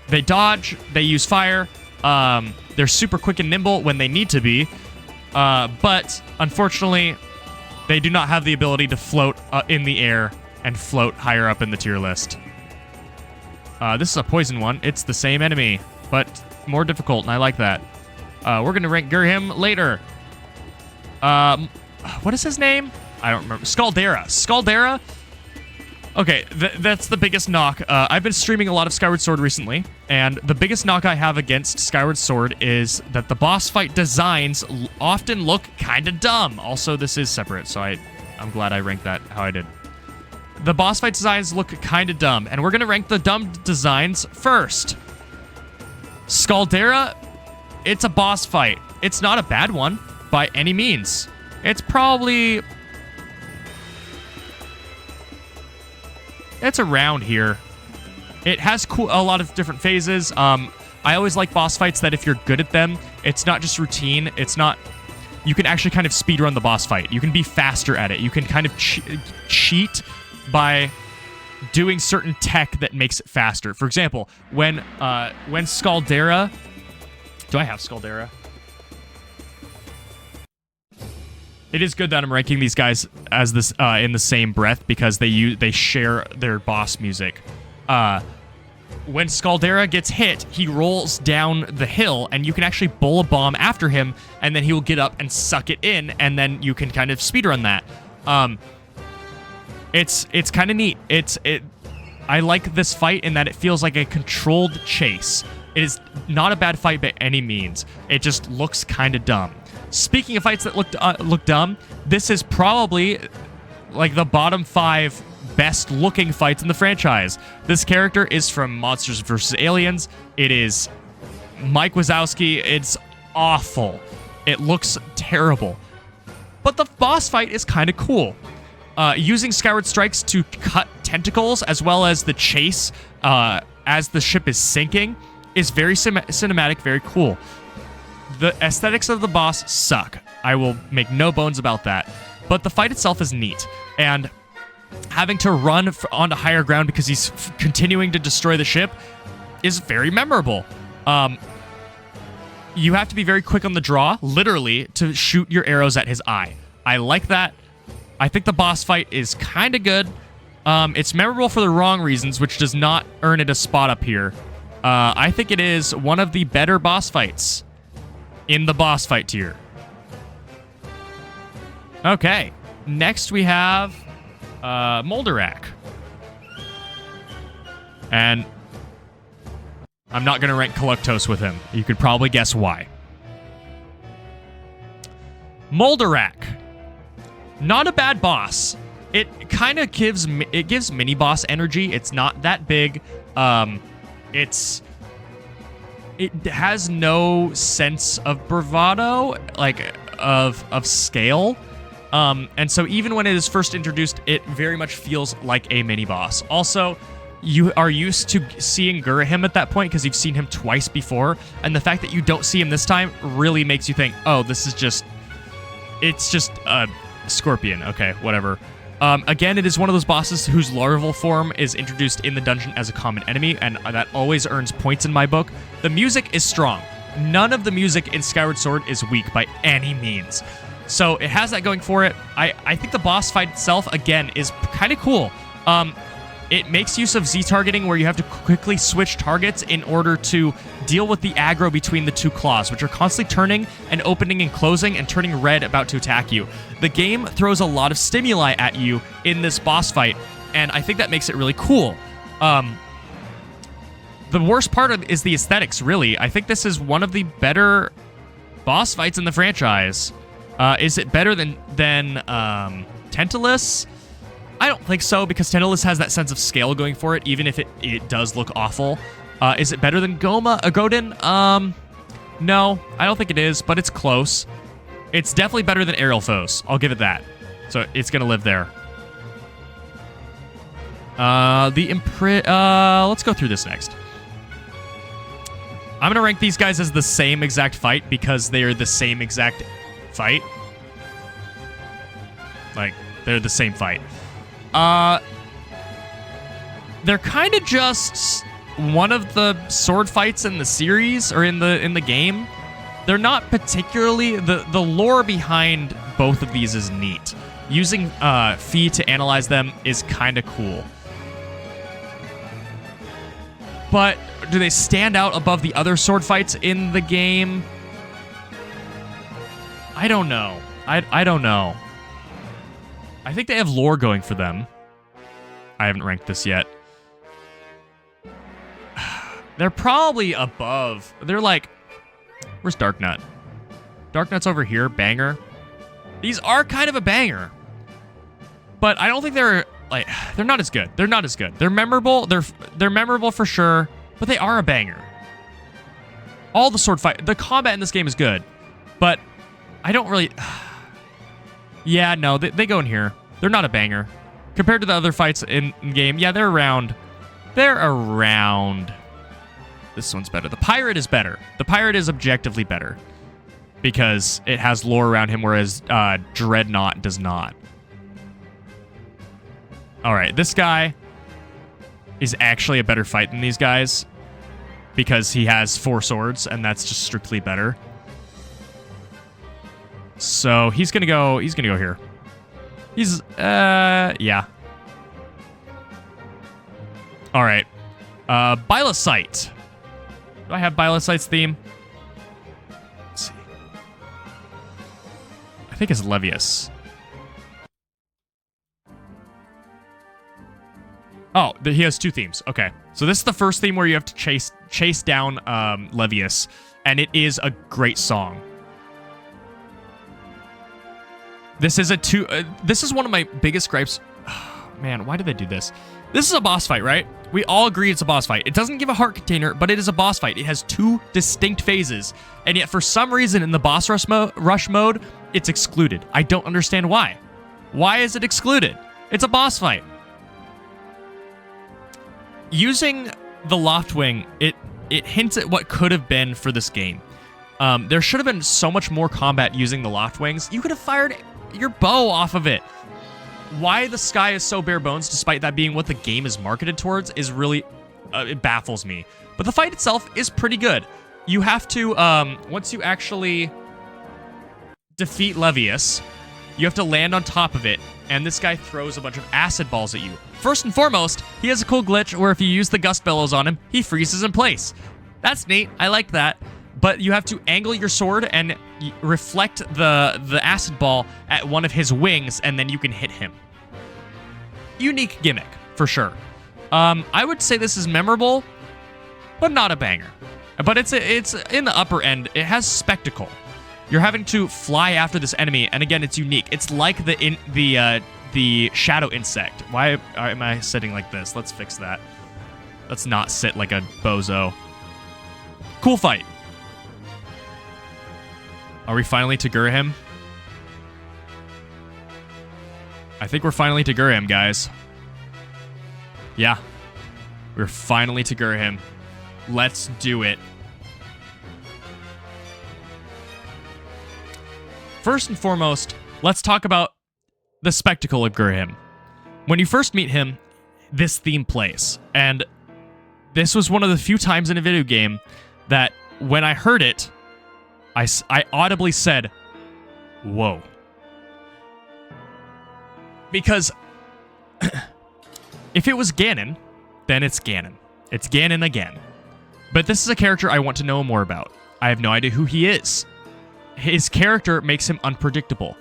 They dodge, they use fire, they're super quick and nimble when they need to be, but unfortunately, they do not have the ability to float in the air and float higher up in the tier list. This is a poison one. It's the same enemy, but more difficult, and I like that. We're going to rank him later. What is his name? I don't remember. Scaldera. Okay, that's the biggest knock. I've been streaming a lot of Skyward Sword recently, and the biggest knock I have against Skyward Sword is that the boss fight designs often look kind of dumb. Also, this is separate, so I'm glad I ranked that how I did. The boss fight designs look kind of dumb, and we're going to rank the dumb designs first. Scaldera, it's a boss fight. It's not a bad one by any means. It's probably... It's around here. It has a lot of different phases. I always like boss fights that if you're good at them, it's not just routine. It's not... You can actually kind of speedrun the boss fight. You can be faster at it. You can kind of cheat by doing certain tech that makes it faster. For example, when Scaldera... Do I have Scaldera? It is good that I'm ranking these guys as this in the same breath because they share their boss music. When Scaldera gets hit, he rolls down the hill, and you can actually bowl a bomb after him, and then he will get up and suck it in, and then you can kind of speedrun that. It's kind of neat. I like this fight in that it feels like a controlled chase. It is not a bad fight by any means. It just looks kind of dumb. Speaking of fights that look dumb, this is probably like the bottom 5 best looking fights in the franchise. This character is from Monsters vs. Aliens. It is Mike Wazowski. It's awful. It looks terrible. But the boss fight is kind of cool. Using Skyward Strikes to cut tentacles as well as the chase as the ship is sinking is very cinematic, very cool. The aesthetics of the boss suck. I will make no bones about that. But the fight itself is neat. And having to run onto higher ground because he's continuing to destroy the ship is very memorable. You have to be very quick on the draw, literally, to shoot your arrows at his eye. I like that. I think the boss fight is kind of good. It's memorable for the wrong reasons, which does not earn it a spot up here. I think it is one of the better boss fights in the boss fight tier. Okay. Next we have Molderak. And I'm not going to rank Koluktos with him. You could probably guess why. Molderak. Not a bad boss. It kind of gives mini boss energy. It's not that big. It has no sense of bravado, like of scale. And so even when it is first introduced, it very much feels like a mini boss. Also, you are used to seeing Gurahim at that point because you've seen him twice before, and the fact that you don't see him this time really makes you think, oh, this is it's just a scorpion. Okay, whatever. Again, it is one of those bosses whose larval form is introduced in the dungeon as a common enemy, and that always earns points in my book. The music is strong. None of the music in Skyward Sword is weak by any means. So it has that going for it. I think the boss fight itself, again, is kind of cool. It makes use of Z-targeting where you have to quickly switch targets in order to deal with the aggro between the two claws, which are constantly turning and opening and closing and turning red about to attack you. The game throws a lot of stimuli at you in this boss fight, and I think that makes it really cool. The worst part is the aesthetics, really. I think this is one of the better boss fights in the franchise. Is it better than Tantalus? I don't think so, because Tantalus has that sense of scale going for it, even if it does look awful. Is it better than Godin? No, I don't think it is, but it's close. It's definitely better than Aerial Foes. I'll give it that. So it's going to live there. Let's go through this next. I'm going to rank these guys as the same exact fight because they are the same exact fight. Like, they're the same fight. They're kind of just one of the sword fights in the series or in the game. They're not particularly the lore behind both of these is neat. Using Fee to analyze them is kind of cool. But do they stand out above the other sword fights in the game? I don't know. I don't know. I think they have lore going for them. I haven't ranked this yet. They're probably above. They're like... Where's Darknut? Darknut's over here. Banger. These are kind of a banger. But I don't think they're... like, they're not as good. They're not as good. They're memorable. They're memorable for sure. But they are a banger. All the sword fight... The combat in this game is good. But I don't really... Yeah, no, they go in here. They're not a banger. Compared to the other fights in game, yeah, they're around. They're around. This one's better. The Pirate is better. The Pirate is objectively better. Because it has lore around him, whereas Dreadnought does not. Alright, this guy is actually a better fight than these guys. Because he has 4 swords, and that's just strictly better. So he's gonna go here. He's yeah. Alright. Bilocite. Do I have Bilocite's theme? Let's see. I think it's Levius. Oh, he has 2 themes. Okay. So this is the first theme where you have to chase down Levius, and it is a great song. This is this is one of my biggest gripes. Oh, man, why did they do this? This is a boss fight, right? We all agree it's a boss fight. It doesn't give a heart container, but it is a boss fight. It has 2 distinct phases, and yet for some reason in the boss rush mode, it's excluded. I don't understand why. Why is it excluded? It's a boss fight. Using the Loftwing, it hints at what could have been for this game. There should have been so much more combat using the Loftwings. You could have fired your bow off of it. Why the sky is so bare bones, despite that being what the game is marketed towards, is really, it baffles me. But the fight itself is pretty good. You have to, once you actually defeat Levius, you have to land on top of it, and this guy throws a bunch of acid balls at you. First and foremost, he has a cool glitch where if you use the gust bellows on him, he freezes in place. That's neat. I like that. But you have to angle your sword and reflect the acid ball at one of his wings, and then you can hit him. Unique gimmick, for sure. I would say this is memorable, but not a banger. But it's in the upper end. It has spectacle. You're having to fly after this enemy, and again, it's unique. It's like the shadow insect. Why am I sitting like this? Let's fix that. Let's not sit like a bozo. Cool fight. Are we finally to Gurhim? I think we're finally to Gurhim, guys. Yeah. We're finally to Gurhim. Let's do it. First and foremost, let's talk about the spectacle of Gurhim. When you first meet him, this theme plays. And this was one of the few times in a video game that when I heard it, I audibly said, whoa. Because if it was Ganon, then it's Ganon. It's Ganon again. But this is a character I want to know more about. I have no idea who he is. His character makes him unpredictable.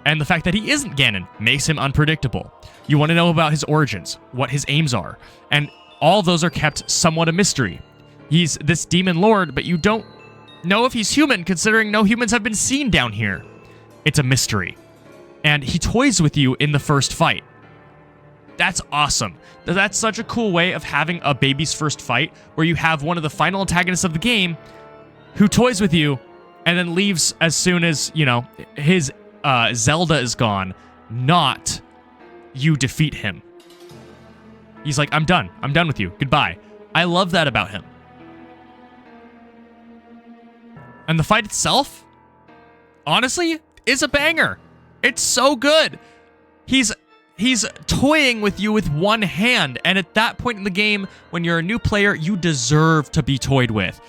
And the fact that he isn't Ganon makes him unpredictable. You want to know about his origins, what his aims are. And all those are kept somewhat a mystery. He's this demon lord, but you don't know if he's human, considering no humans have been seen down here. It's a mystery. And he toys with you in the first fight. That's awesome. That's such a cool way of having a baby's first fight, where you have one of the final antagonists of the game who toys with you and then leaves as soon as, you know, his Zelda is gone, not you defeat him. He's like, I'm done. I'm done with you. Goodbye. I love that about him. And the fight itself, honestly, is a banger. It's so good. He's toying with you with one hand, and at that point in the game, when you're a new player, you deserve to be toyed with.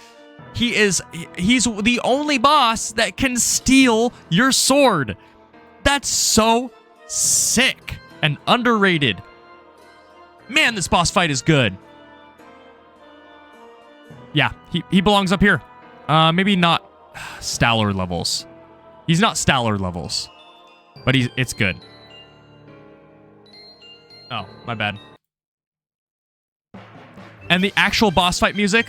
He's the only boss that can steal your sword. That's so sick and underrated. Man, this boss fight is good. Yeah, he belongs up here. Maybe not Stellar levels. He's not Stellar levels, but it's good. Oh, my bad. And the actual boss fight music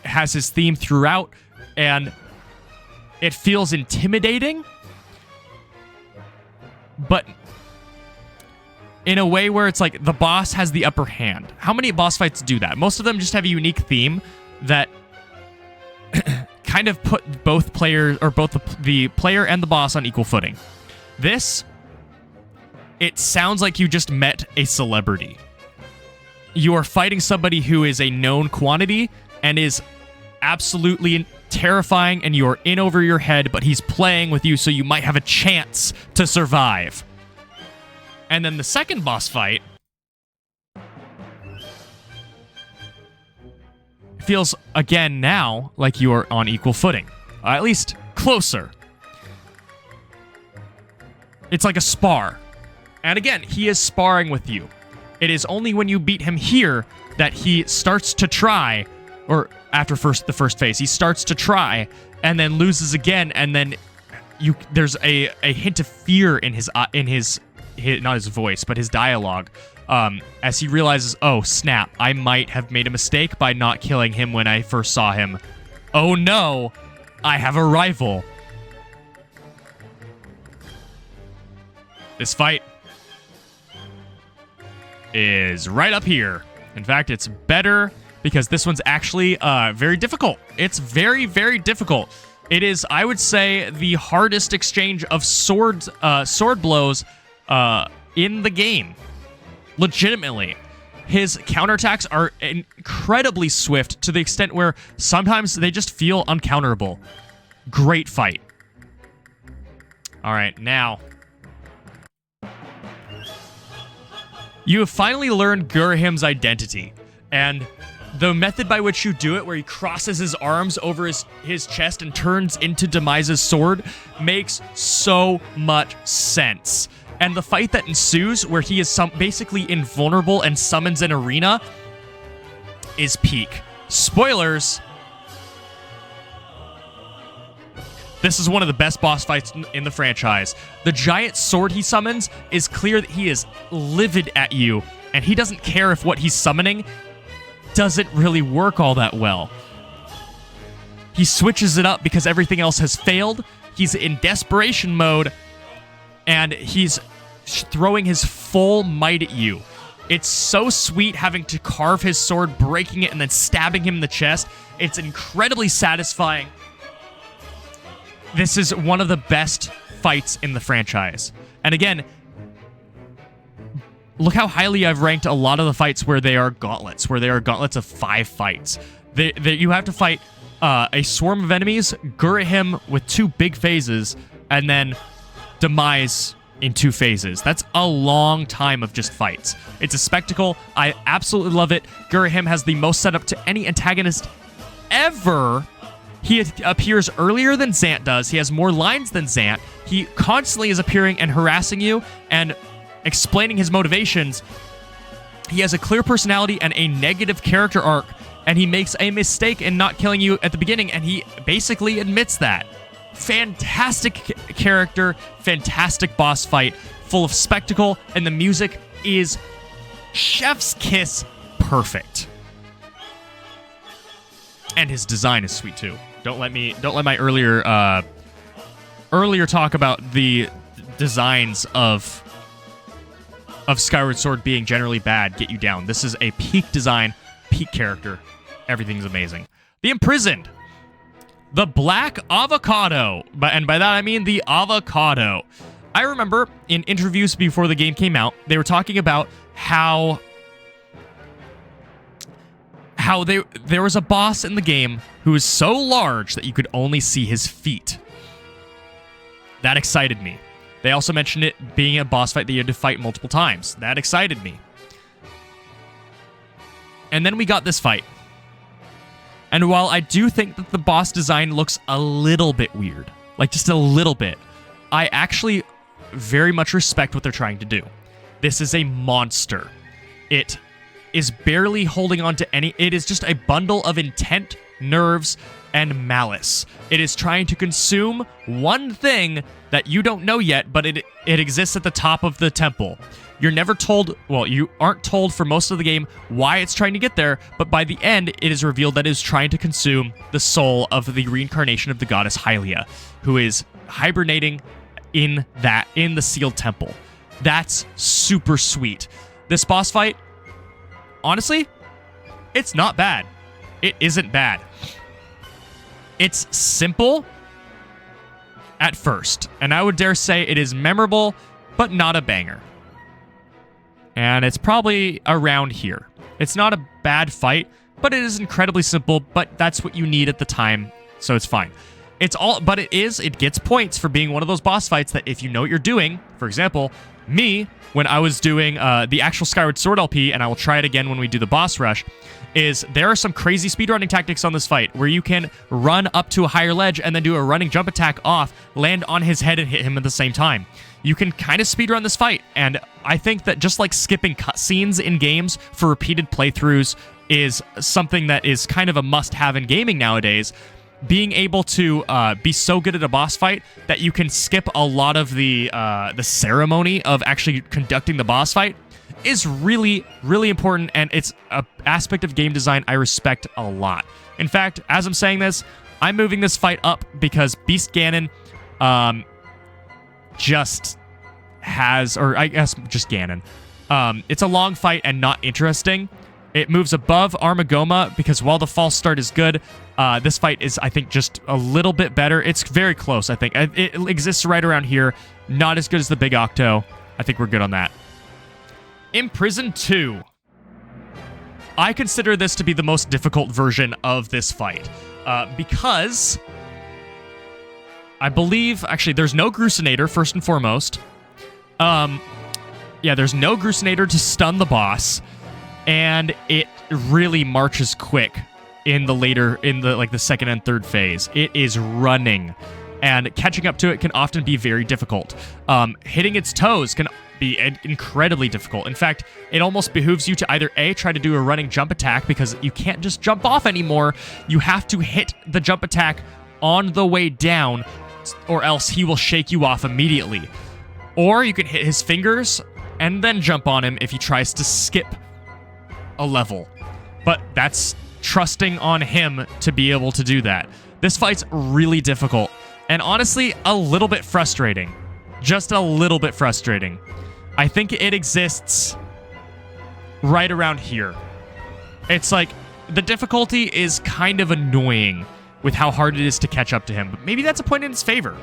has his theme throughout, and it feels intimidating, but in a way where it's like the boss has the upper hand. How many boss fights do that? Most of them just have a unique theme that kind of put both players, or both the player and the boss, on equal footing. This, it sounds like you just met a celebrity. You are fighting somebody who is a known quantity and is absolutely terrifying, and you're in over your head, but he's playing with you, so you might have a chance to survive. And then the second boss fight feels, again now, like you are on equal footing. At least closer. It's like a spar. And again, he is sparring with you. It is only when you beat him here that he starts to try, or after the first phase, he starts to try and then loses again, and then there's a hint of fear in his not his voice, but his dialogue, as he realizes, oh snap, I might have made a mistake by not killing him when I first saw him. Oh no, I have a rival. This fight, is right up here. In fact, it's better because this one's actually very difficult. It's very, very difficult. It is, I would say, the hardest exchange of sword blows in the game. Legitimately. His counterattacks are incredibly swift to the extent where sometimes they just feel uncounterable. Great fight. All right, now. You have finally learned Gurahim's identity, and the method by which you do it, where he crosses his arms over his chest and turns into Demise's sword, makes so much sense. And the fight that ensues, where he is basically invulnerable and summons an arena, is peak. Spoilers. This is one of the best boss fights in the franchise. The giant sword he summons is clear that he is livid at you, and he doesn't care if what he's summoning doesn't really work all that well. He switches it up because everything else has failed. He's in desperation mode, and he's throwing his full might at you. It's so sweet having to carve his sword, breaking it, and then stabbing him in the chest. It's incredibly satisfying. This is one of the best fights in the franchise. And again, look how highly I've ranked a lot of the fights where they are gauntlets, of 5 fights. You have to fight a swarm of enemies, Gurahim with 2 big phases, and then Demise in 2 phases. That's a long time of just fights. It's a spectacle. I absolutely love it. Gurahim has the most setup to any antagonist ever. He appears earlier than Zant does. He has more lines than Zant. He constantly is appearing and harassing you and explaining his motivations. He has a clear personality and a negative character arc, and he makes a mistake in not killing you at the beginning, and he basically admits that. Fantastic character, fantastic boss fight, full of spectacle, and the music is chef's kiss perfect. And his design is sweet too. Don't let my earlier talk about the designs of Skyward Sword being generally bad get you down. This is a peak design, peak character. Everything's amazing. The Imprisoned. The Black Avocado. And by that I mean the avocado. I remember in interviews before the game came out, they were talking about how there was a boss in the game who was so large that you could only see his feet. That excited me. They also mentioned it being a boss fight that you had to fight multiple times. That excited me. And then we got this fight. And while I do think that the boss design looks a little bit weird, like just a little bit, I actually very much respect what they're trying to do. This is a monster. It is barely holding on to any... It is just a bundle of intent, nerves, and malice. It is trying to consume one thing that you don't know yet, but it exists at the top of the temple. You're never told... Well, you aren't told for most of the game why it's trying to get there, but by the end, it is revealed that it is trying to consume the soul of the reincarnation of the goddess Hylia, who is hibernating in the sealed temple. That's super sweet. This boss fight, honestly, it's not bad. It isn't bad. It's simple at first, and I would dare say it is memorable, but not a banger. And it's probably around here. It's not a bad fight, but it is incredibly simple, but that's what you need at the time, so it's fine. It gets points for being one of those boss fights that if you know what you're doing, for example, me, when I was doing the actual Skyward Sword LP, and I will try it again when we do the boss rush, is there are some crazy speedrunning tactics on this fight where you can run up to a higher ledge and then do a running jump attack off, land on his head, and hit him at the same time. You can kind of speedrun this fight, and I think that just like skipping cutscenes in games for repeated playthroughs is something that is kind of a must-have in gaming nowadays. Being able to be so good at a boss fight that you can skip a lot of the ceremony of actually conducting the boss fight is really, really important, and it's an aspect of game design I respect a lot. In fact, as I'm saying this, I'm moving this fight up because Beast Ganon just has, or I guess just Ganon, It's a long fight and not interesting. It moves above Armagoma because while the false start is good, this fight is, I think, just a little bit better. It's very close, I think. It exists right around here. Not as good as the Big Octo. I think we're good on that. Imprison 2. I consider this to be the most difficult version of this fight because I believe, actually, there's no Grusinator, first and foremost. Yeah, there's no Grusinator to stun the boss. And it really marches quick in the second and third phase. It is running, and catching up to it can often be very difficult. Hitting its toes can be incredibly difficult. In fact, it almost behooves you to either A, try to do a running jump attack because you can't just jump off anymore. You have to hit the jump attack on the way down, or else he will shake you off immediately. Or you can hit his fingers and then jump on him if he tries to skip a level, but that's trusting on him to be able to do that. This fight's really difficult and honestly a little bit frustrating. Just a little bit frustrating. I think it exists right around here. It's like the difficulty is kind of annoying with how hard it is to catch up to him, but maybe that's a point in his favor.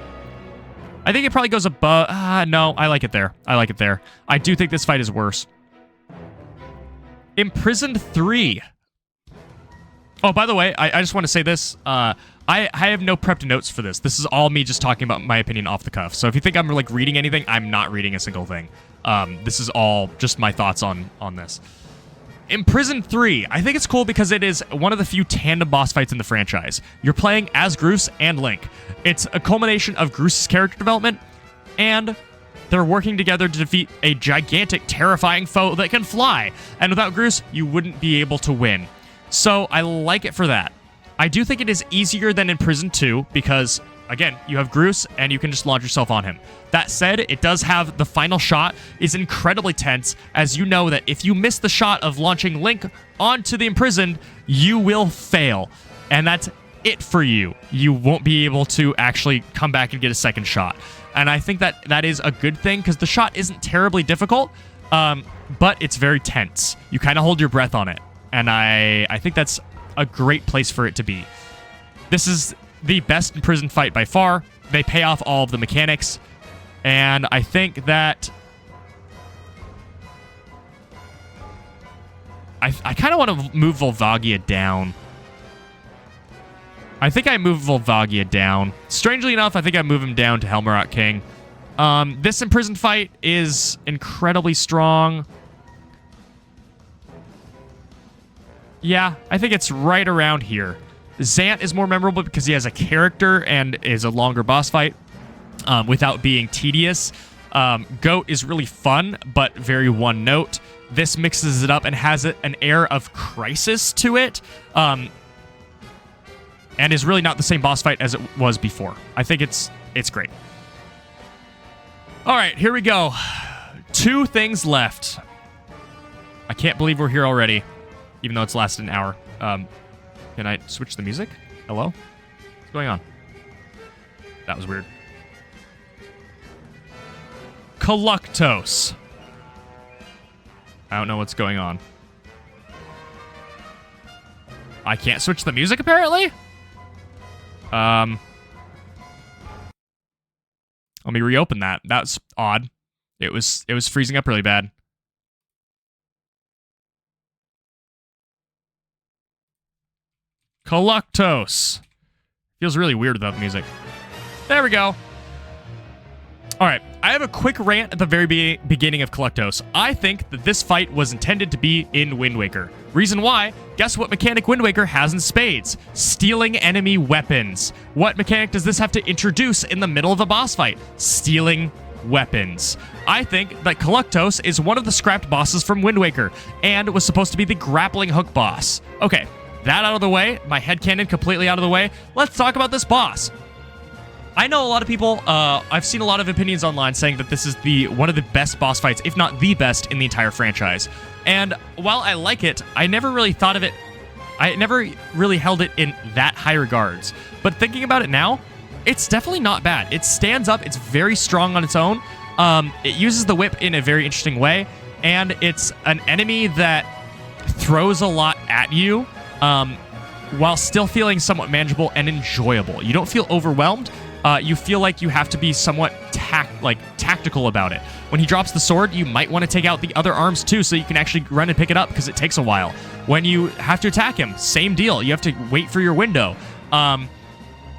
I think it probably goes above. No, I like it there. I like it there. I do think this fight is worse. Imprisoned 3. Oh, by the way, I just want to say this. I have no prepped notes for this. This is all me just talking about my opinion off the cuff. So if you think I'm like reading anything, I'm not reading a single thing. This is all just my thoughts on this. Imprisoned 3. I think it's cool because it is one of the few tandem boss fights in the franchise. You're playing as Grus and Link. It's a culmination of Grus' character development, and they're working together to defeat a gigantic, terrifying foe that can fly. And without Grus, you wouldn't be able to win. So I like it for that. I do think it is easier than Imprisoned 2 because, again, you have Grus and you can just launch yourself on him. That said, it does have the final shot is incredibly tense, as you know that if you miss the shot of launching Link onto the Imprisoned, you will fail. And that's it for you. You won't be able to actually come back and get a second shot. And I think that is a good thing because the shot isn't terribly difficult, but it's very tense. You kind of hold your breath on it. And I think that's a great place for it to be. This is the best Imprisoned fight by far. They pay off all of the mechanics. And I think that I kind of want to move Volvagia down. I think I move Volvagia down. Strangely enough, I think I move him down to Helmarot King. This Imprisoned fight is incredibly strong. Yeah, I think it's right around here. Zant is more memorable because he has a character and is a longer boss fight without being tedious. Goat is really fun, but very one note. This mixes it up and has an air of crisis to it. And is really not the same boss fight as it was before. I think it's great. All right, here we go. 2 things left. I can't believe we're here already, even though it's lasted an hour. Can I switch the music? Hello? What's going on? That was weird. Collectos. I don't know what's going on. I can't switch the music, apparently? Let me reopen that. That's odd. It was freezing up really bad. Collectos. Feels really weird without the music. There we go. All right, I have a quick rant at the very beginning of Collectos. I think that this fight was intended to be in Wind Waker. Reason why, guess what mechanic Wind Waker has in spades? Stealing enemy weapons. What mechanic does this have to introduce in the middle of a boss fight? Stealing weapons. I think that Collectos is one of the scrapped bosses from Wind Waker, and was supposed to be the grappling hook boss. Okay, that out of the way, my headcanon completely out of the way, let's talk about this boss. I know a lot of people, I've seen a lot of opinions online saying that this is one of the best boss fights, if not the best, in the entire franchise. And while I like it, I never really thought of it, I never really held it in that high regards. But thinking about it now, it's definitely not bad. It stands up, it's very strong on its own. It uses the whip in a very interesting way. and it's an enemy that throws a lot at you, while still feeling somewhat manageable and enjoyable. You don't feel overwhelmed. You feel like you have to be somewhat tactical about it. When he drops the sword, you might want to take out the other arms too, so you can actually run and pick it up, because it takes a while. When you have to attack him, same deal. You have to wait for your window.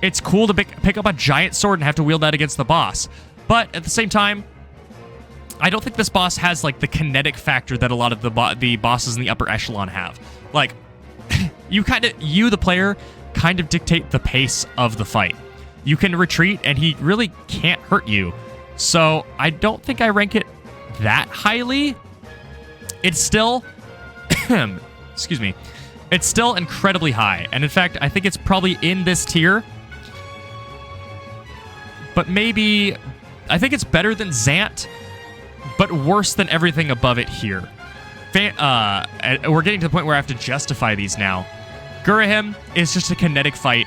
It's cool to pick up a giant sword and have to wield that against the boss. But at the same time, I don't think this boss has like the kinetic factor that a lot of the bosses in the upper echelon have. Like, you, the player, kind of dictate the pace of the fight. You can retreat, and he really can't hurt you. So I don't think I rank it that highly. It's still, excuse me, it's still incredibly high. And in fact, I think it's probably in this tier. But maybe, I think it's better than Zant, but worse than everything above it here. We're getting to the point where I have to justify these now. Gurahim is just a kinetic fight.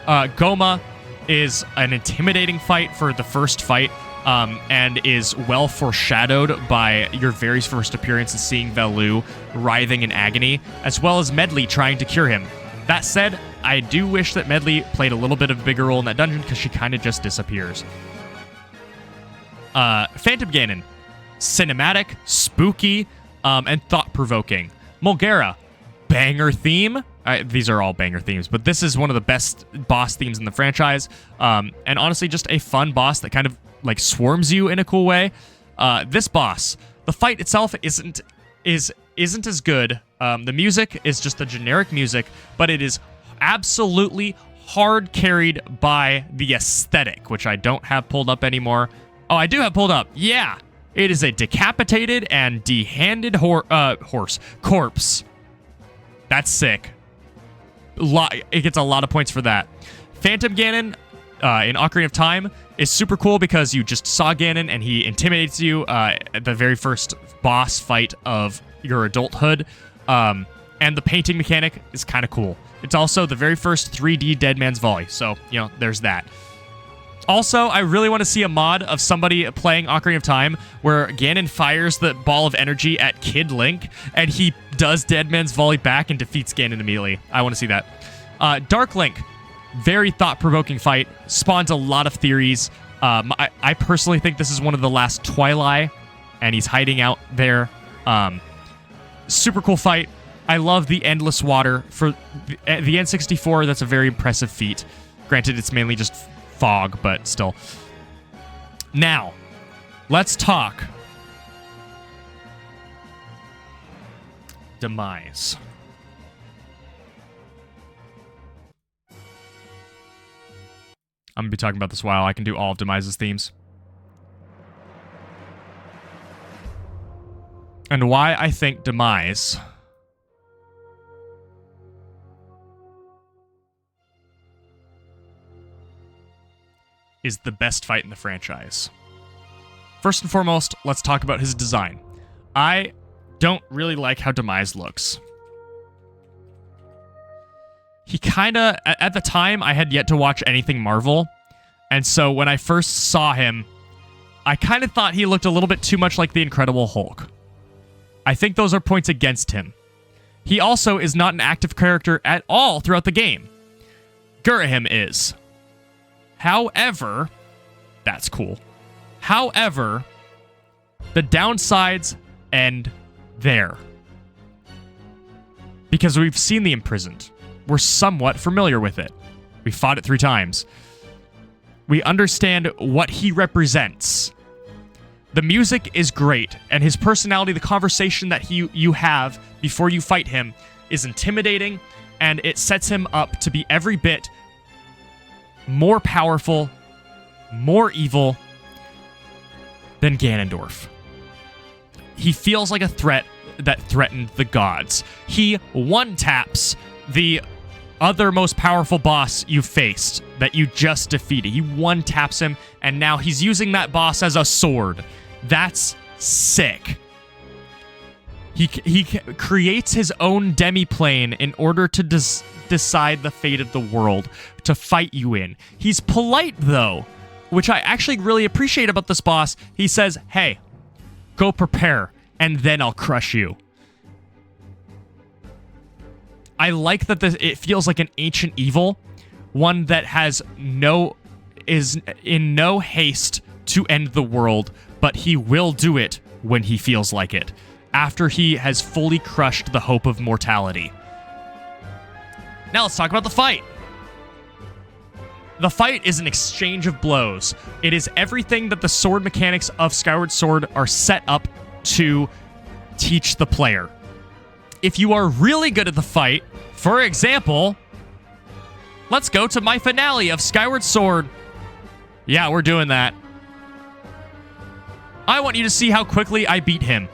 Goma is an intimidating fight for the first fight, and is well foreshadowed by your very first appearance and seeing Velu writhing in agony, as well as Medley trying to cure him. That said, I do wish that Medley played a little bit of a bigger role in that dungeon, because she kind of just disappears. Phantom Ganon, cinematic, spooky, and thought-provoking. Mulgara, banger theme. These are all banger themes, but this is one of the best boss themes in the franchise. And honestly, just a fun boss that kind of like swarms you in a cool way. This boss, the fight itself isn't as good. The music is just the generic music, but it is absolutely hard carried by the aesthetic, which I don't have pulled up anymore. Oh, I do have pulled up. Yeah, it is a decapitated and dehanded corpse. That's sick. It gets a lot of points for that. Phantom Ganon in Ocarina of Time is super cool, because you just saw Ganon and he intimidates you at the very first boss fight of your adulthood. And the painting mechanic is kind of cool. It's also the very first 3D Dead Man's Volley, so, you know, there's that. Also, I really want to see a mod of somebody playing Ocarina of Time where Ganon fires the ball of energy at Kid Link, and he does Dead Man's Volley back and defeats Ganon immediately. I want to see that. Dark Link, very thought-provoking fight, spawns a lot of theories. I personally think this is one of the last Twilight, and he's hiding out there. Super cool fight. I love the endless water. For the N64, that's a very impressive feat. Granted, it's mainly just fog, but still. Now, let's talk Demise. I'm gonna be talking about this a while. I can do all of Demise's themes. And why I think Demise is the best fight in the franchise. First and foremost, let's talk about his design. I don't really like how Demise looks. He kinda, at the time, I had yet to watch anything Marvel, and so when I first saw him, I kind of thought he looked a little bit too much like the Incredible Hulk. I think those are points against him. He also is not an active character at all throughout the game. Gurahim is. However, that's cool. However, the downsides end there. Because we've seen the Imprisoned. We're somewhat familiar with it. We fought it 3 times. We understand what he represents. The music is great, and his personality, the conversation that you have before you fight him, is intimidating, and it sets him up to be every bit more powerful, more evil than Ganondorf. He feels like a threat that threatened the gods. He one-taps the other most powerful boss you faced that you just defeated. He one-taps him, and now he's using that boss as a sword. That's sick. He creates his own demi-plane in order to decide the fate of the world, to fight you in. He's polite, though, which I actually really appreciate about this boss. He says, hey, Go prepare, and then I'll crush you. I like that it feels like an ancient evil, one that is in no haste to end the world, but he will do it when he feels like it, after he has fully crushed the hope of mortality. Now let's talk about the fight. The fight is an exchange of blows. It is everything that the sword mechanics of Skyward Sword are set up to teach the player. If you are really good at the fight, for example, let's go to my finale of Skyward Sword. Yeah, we're doing that. I want you to see how quickly I beat him.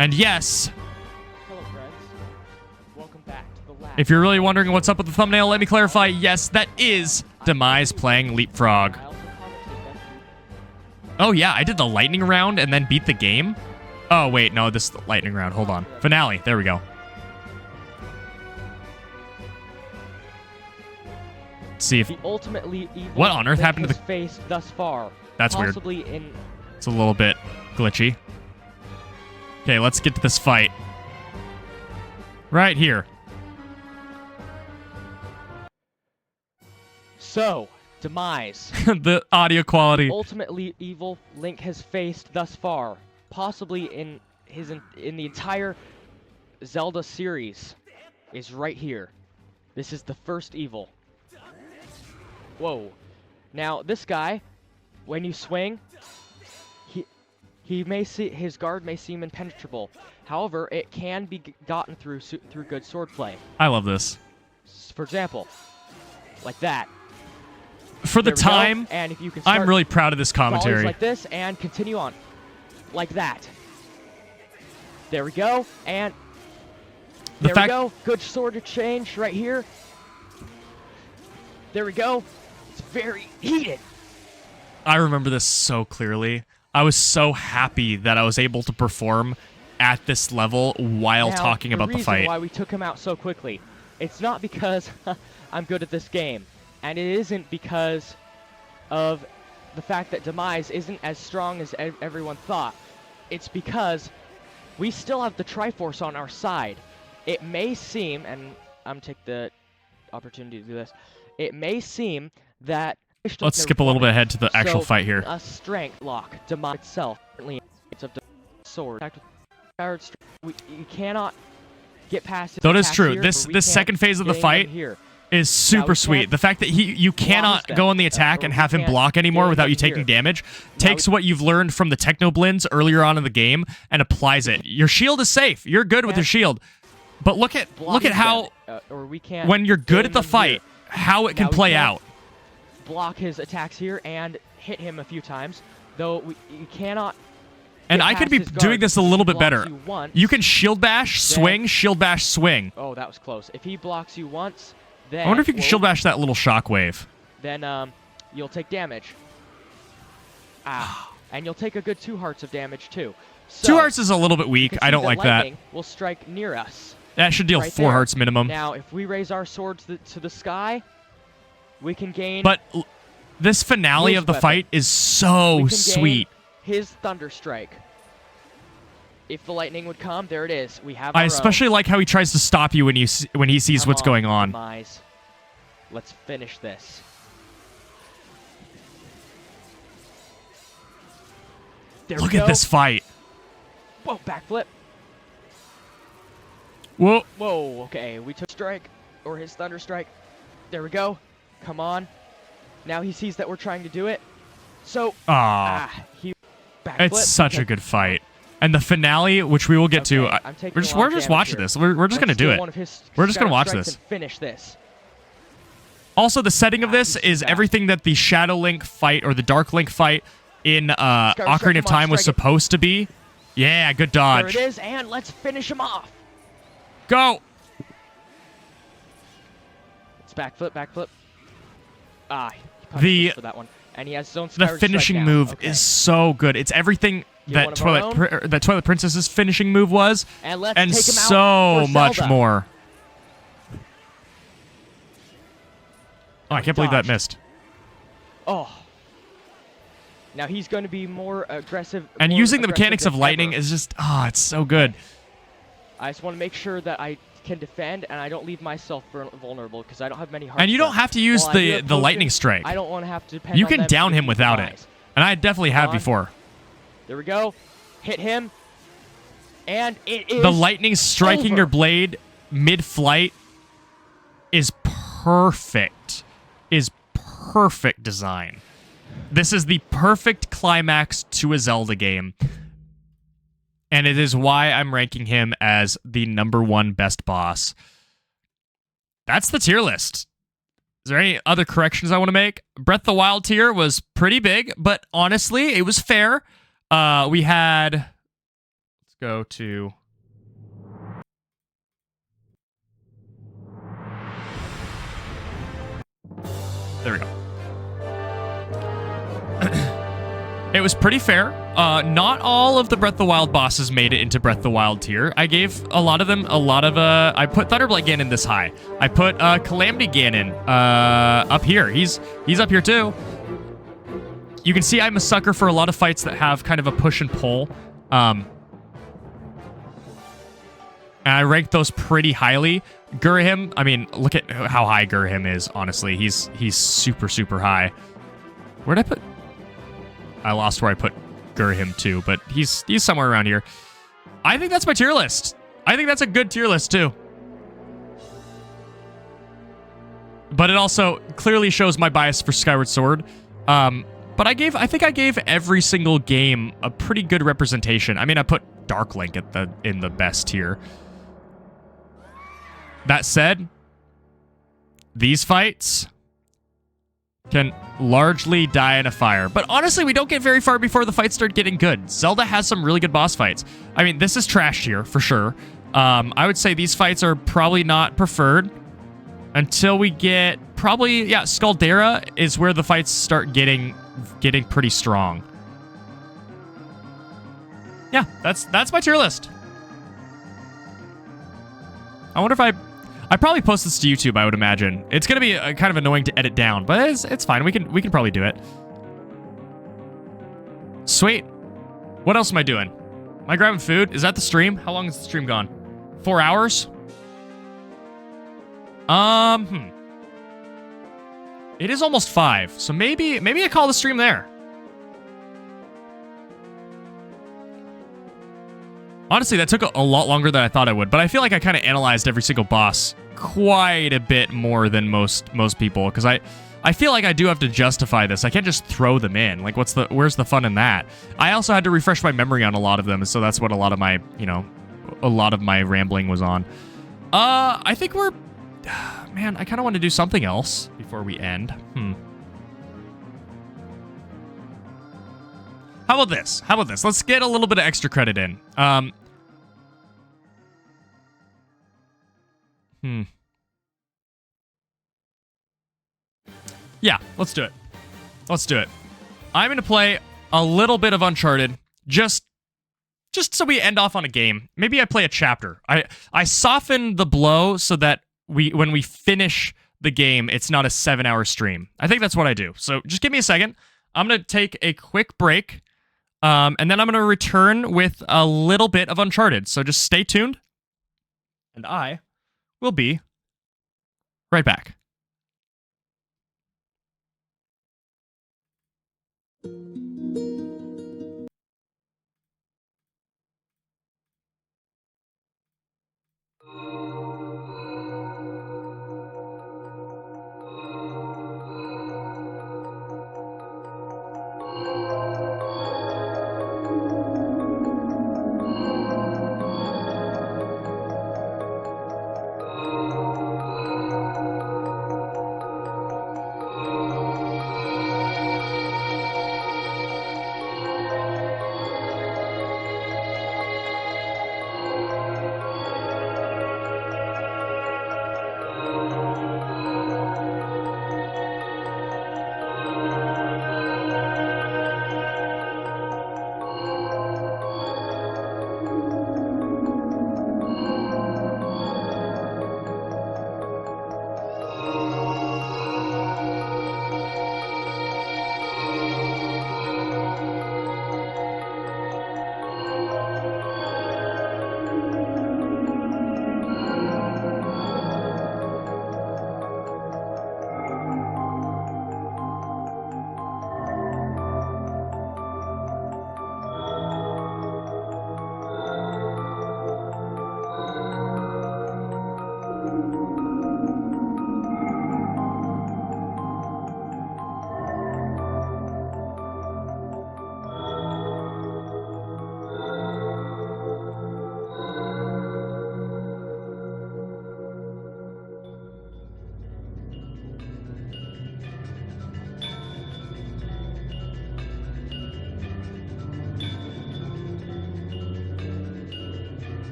And yes, Hello, friends. Welcome back to the lab. if you're really wondering what's up with the thumbnail, let me clarify. Yes, that is Demise playing Leapfrog. I also commented that Oh yeah, I did the lightning round and then beat the game. Oh wait, no, this is the lightning round. Hold on. Finale. There we go. Let's see if the ultimately evil What on earth that happened to has faced thus far. That's weird. Possibly in it's a little bit glitchy. Okay, let's get to this fight. Right here. So, Demise. The audio quality. Ultimately evil Link has faced thus far, possibly in the entire Zelda series, is right here. This is the first evil. Whoa. Now, this guy, when you swing, his guard may seem impenetrable. However, it can be gotten through good swordplay. I love this. For example, like that. For the There we go. time, And if you can I'm start really proud of this volleys commentary. like this and continue on, like that. There we go, and The there fact- we go. Good sword exchange right here. There we go. It's very heated. I remember this so clearly. I was so happy that I was able to perform at this level while Now, talking about the fight. Why we took him out so quickly, it's not because I'm good at this game, and it isn't because of the fact that Demise isn't as strong as everyone thought. It's because we still have the Triforce on our side. It may seem, and I'm taking the opportunity to do this, it may seem that... Let's skip a little bit ahead to the actual So, fight here. A strength lock, Demise itself, it's a sword. You cannot get past his That is attacks true. here, This or we this can't second phase of the get fight him here. is super we sweet. can't The fact that you cannot them, go on the attack or and we have him can't block anymore get without him you taking here. damage takes what you've learned from the Techno Blins earlier on in the game and applies it. Your shield is safe. You're good with your shield. But look at Block how them, or we can't when you're good get at the him fight, here. how it Now can we play can't out. block his attacks here and hit him a few times, though you cannot. And get I could past be his doing guard this a if he little bit blocks better. You, once, You can shield bash, swing, shield bash, swing. Oh, that was close. If he blocks you once, then I wonder if you can whoa, shield bash that little shockwave. Then you'll take damage. And you'll take a good 2 hearts of damage too. So, 2 hearts is a little bit you weak. can I see don't that like that. lightning will strike near us. That should deal right 4 there. hearts minimum. Now, if we raise our sword to the sky, we can gain. But this finale his of the weapon. fight is so we can sweet. Gain his thunder strike. If the lightning would come, there it is. We have. I our especially like how he tries to stop you when he sees Come what's going on. Demise. Let's finish this. There Look we at go. this fight. Whoa, backflip. Whoa. Whoa, okay, we took strike, or his thunder strike. There we go. Come on. Now he sees that we're trying to do it. So, he backflip. It's such a Okay. good fight. And the finale, which we will get to, Okay, I'm taking we're a just lot of just damage watching here. this. We're just gonna do it. One of his We're just gonna shadow watch strikes this. and finish this. Also, the setting of this he's is fast. everything that the Shadow Link fight or the Dark Link fight in Strike, Ocarina of come on, Time was strike it. supposed to be. Yeah, good There dodge. it is, and let's finish him off. Go. It's backflip, backflip. He punished The- us for that one, and he has his own The Skyward finishing strike now. move Okay. is so good. It's everything Get one that of our own. that Twilight Princess's finishing move was, And let's and take him out so for much Zelda. more. Oh, I can't believe that Dodged. missed. Oh. Now he's going to be more aggressive. And more using the aggressive mechanics of than lightning ever. is just, it's so good. I just want to make sure that I can defend and I don't leave myself vulnerable because I don't have many hearts. And you don't have to use While I do the have lightning potions, strike. I don't want to have to depend You on can them down to him defeat without Demise. it. And I definitely have on. before. There we go. Hit him. And it is The lightning striking over. your blade mid-flight is perfect. Is perfect design. This is the perfect climax to a Zelda game. And it is why I'm ranking him as the #1 best boss. That's the tier list. Is there any other corrections I want to make? Breath of the Wild tier was pretty big, but honestly, it was fair. We had... Let's go to... There we go. It was pretty fair. Not all of the Breath of the Wild bosses made it into Breath of the Wild tier. I gave a lot of them I put Thunderblight Ganon this high. I put Calamity Ganon up here. He's up here too. You can see I'm a sucker for a lot of fights that have kind of a push and pull. And I rank those pretty highly. Gurhim, I mean, look at how high Gurhim is, honestly. He's super, super high. Where'd I put... I lost where I put Gurhim too, but he's somewhere around here. I think that's my tier list. I think that's a good tier list too. But it also clearly shows my bias for Skyward Sword. But I think I gave every single game a pretty good representation. I mean, I put Dark Link in the best tier. That said, these fights can largely die in a fire. But honestly, we don't get very far before the fights start getting good. Zelda has some really good boss fights. I mean, this is trash tier for sure. I would say these fights are probably not preferred until we get probably, yeah, Scaldera is where the fights start getting pretty strong. Yeah, that's my tier list. I wonder if I probably post this to YouTube, I would imagine. It's going to be kind of annoying to edit down, but it's fine. We can probably do it. Sweet. What else am I doing? Am I grabbing food? Is that the stream? How long is the stream gone? 4 hours? It is almost 5, so maybe I call the stream there. Honestly, that took a lot longer than I thought it would, but I feel like I kind of analyzed every single boss quite a bit more than most people, because I feel like I do have to justify this. I can't just throw them in. Like, where's the fun in that? I also had to refresh my memory on a lot of them, so that's what a lot of my rambling was on. I think we're... Man, I kind of want to do something else before we end. How about this? Let's get a little bit of extra credit in. Yeah, let's do it. I'm going to play a little bit of Uncharted, just so we end off on a game. Maybe I play a chapter. I soften the blow so that when we finish the game, it's not a 7-hour stream. I think that's what I do. So just give me a second. I'm going to take a quick break. And then I'm going to return with a little bit of Uncharted. So just stay tuned. And I will be right back.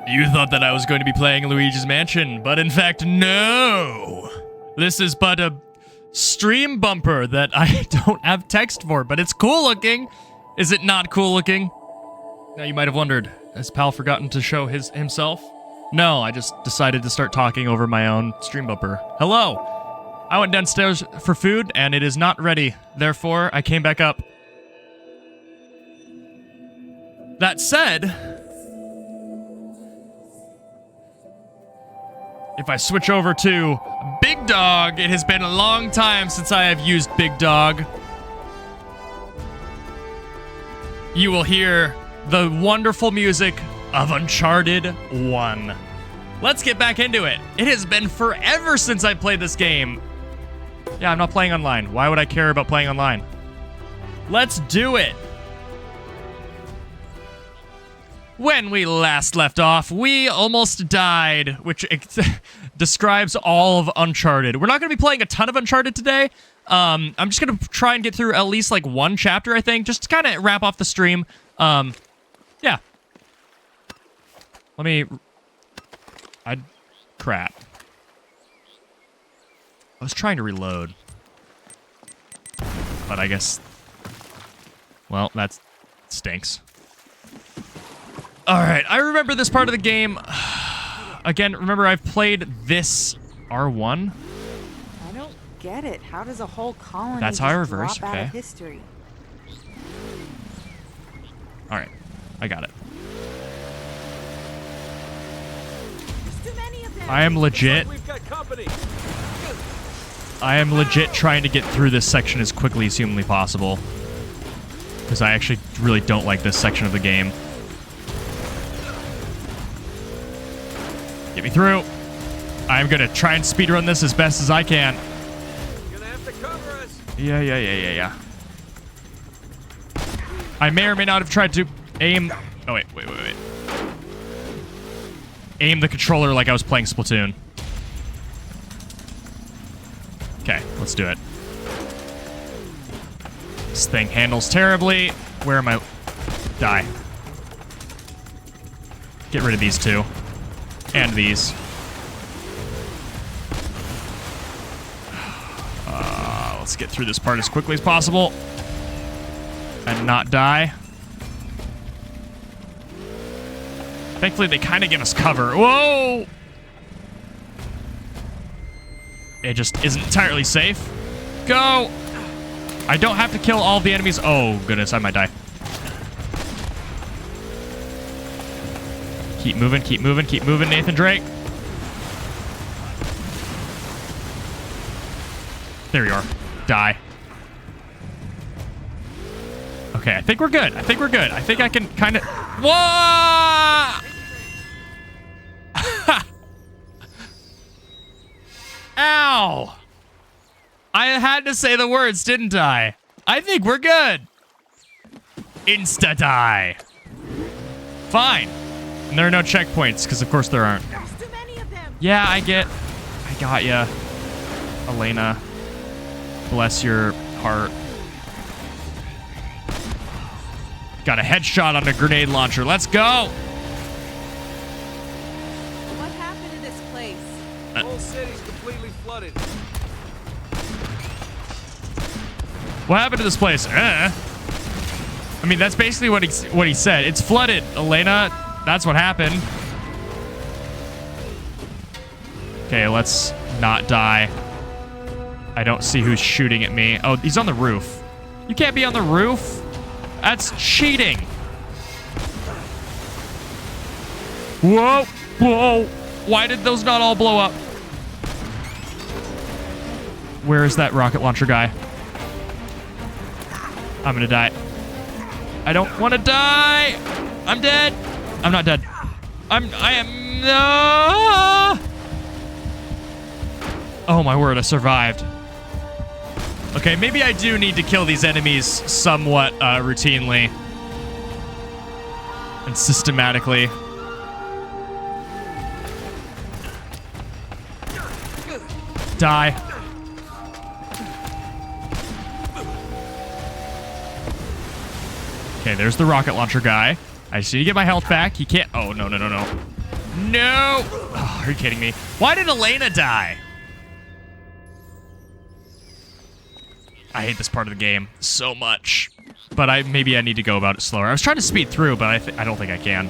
You thought that I was going to be playing Luigi's Mansion, but in fact, no. This is but a stream bumper that I don't have text for, but it's cool looking. Is it not cool looking? Now you might have wondered, has Pal forgotten to show himself? No, I just decided to start talking over my own stream bumper. Hello. I went downstairs for food and it is not ready. Therefore, I came back up. That said, if I switch over to Big Dog, it has been a long time since I have used Big Dog. You will hear the wonderful music of Uncharted 1. Let's get back into it. It has been forever since I played this game. Yeah, I'm not playing online. Why would I care about playing online? Let's do it. When we last left off, we almost died, which describes all of Uncharted. We're not going to be playing a ton of Uncharted today. I'm just going to try and get through at least like one chapter, I think, just to kind of wrap off the stream. Yeah. Crap. I was trying to reload. But I guess... Well, that stinks. Alright, I remember this part of the game. Again, remember I've played this R1. I don't get it. How does a whole colony That's how I just reverse, drop out okay. of history? Alright, I got it. I am legit. I am legit trying to get through this section as quickly as humanly possible. Because I actually really don't like this section of the game. Get me through. I'm gonna try and speedrun this as best as I can. You're gonna have to cover us. Yeah. I may or may not have tried to aim... Oh, wait. Aim the controller like I was playing Splatoon. Okay, let's do it. This thing handles terribly. Where am I? Die. Get rid of these two. And these. Let's get through this part as quickly as possible. And not die. Thankfully, they kind of give us cover. Whoa! It just isn't entirely safe. Go! I don't have to kill all the enemies. Oh, goodness, I might die. Keep moving, Nathan Drake. There you are. Die. Okay, I think we're good. I think I can kind of... Whoa! Ow! I had to say the words, didn't I? I think we're good. Insta-die. Fine. And there are no checkpoints, because of course there aren't. There's too many of them. Yeah, I got ya. Elena. Bless your heart. Got a headshot on a grenade launcher. Let's go! What happened to this place? The whole city's completely flooded. What happened to this place? I mean, that's basically what he said. It's flooded, Elena. That's what happened. Okay, let's not die. I don't see who's shooting at me. Oh, he's on the roof. You can't be on the roof. That's cheating. Whoa. Why did those not all blow up? Where is that rocket launcher guy? I'm gonna die. I don't want to die. I'm dead. I'm not dead. I am. No. Oh my word, I survived. Okay, maybe I do need to kill these enemies somewhat routinely and systematically. Die. Okay, there's the rocket launcher guy. I just need to get my health back. He can't... Oh, no. No! Oh, are you kidding me? Why did Elena die? I hate this part of the game so much. But maybe I need to go about it slower. I was trying to speed through, but I don't think I can.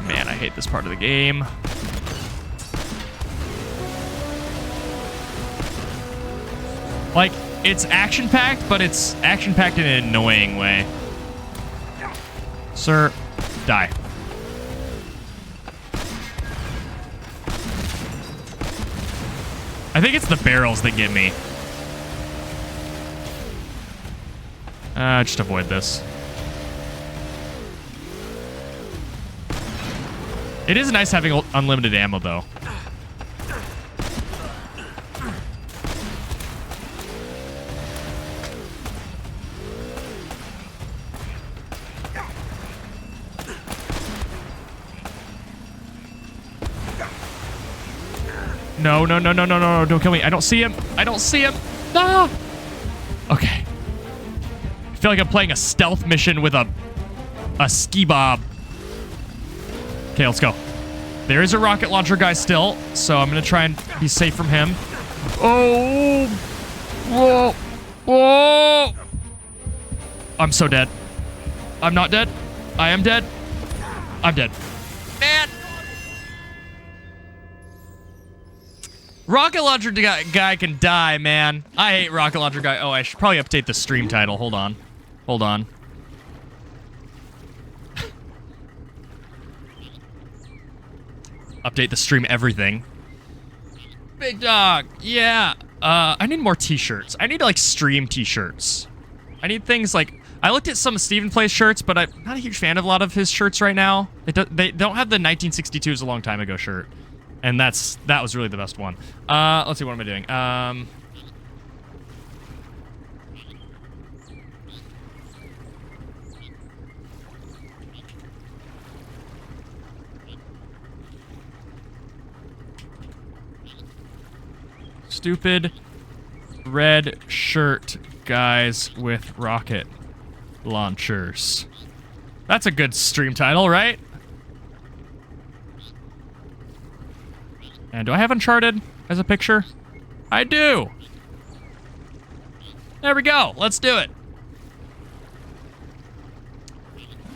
Man, I hate this part of the game. Like, it's action-packed, but it's action-packed in an annoying way. Sir, die. I think it's the barrels that get me. Just avoid this. It is nice having unlimited ammo, though. No, no, no, no, no, no, no, don't kill me. I don't see him. I don't see him. Ah! Okay. I feel like I'm playing a stealth mission with a ski bob. Okay, let's go. There is a rocket launcher guy still, so I'm going to try and be safe from him. Oh! Whoa! Whoa! I'm so dead. I'm not dead. I am dead. I'm dead. Man! Rocket launcher guy can die, man. I hate rocket launcher guy. Oh, I should probably update the stream title. Hold on. Hold on. Update the stream everything. Big dog. Yeah. I need more t-shirts. I need like stream t-shirts. I need things like, I looked at some of Steven Play's shirts, but I'm not a huge fan of a lot of his shirts right now. They don't have the 1962 is a long time ago shirt. And that was really the best one. Let's see, what am I doing? Stupid red shirt guys with rocket launchers. That's a good stream title, right? And do I have Uncharted as a picture? I do. There we go. Let's do it.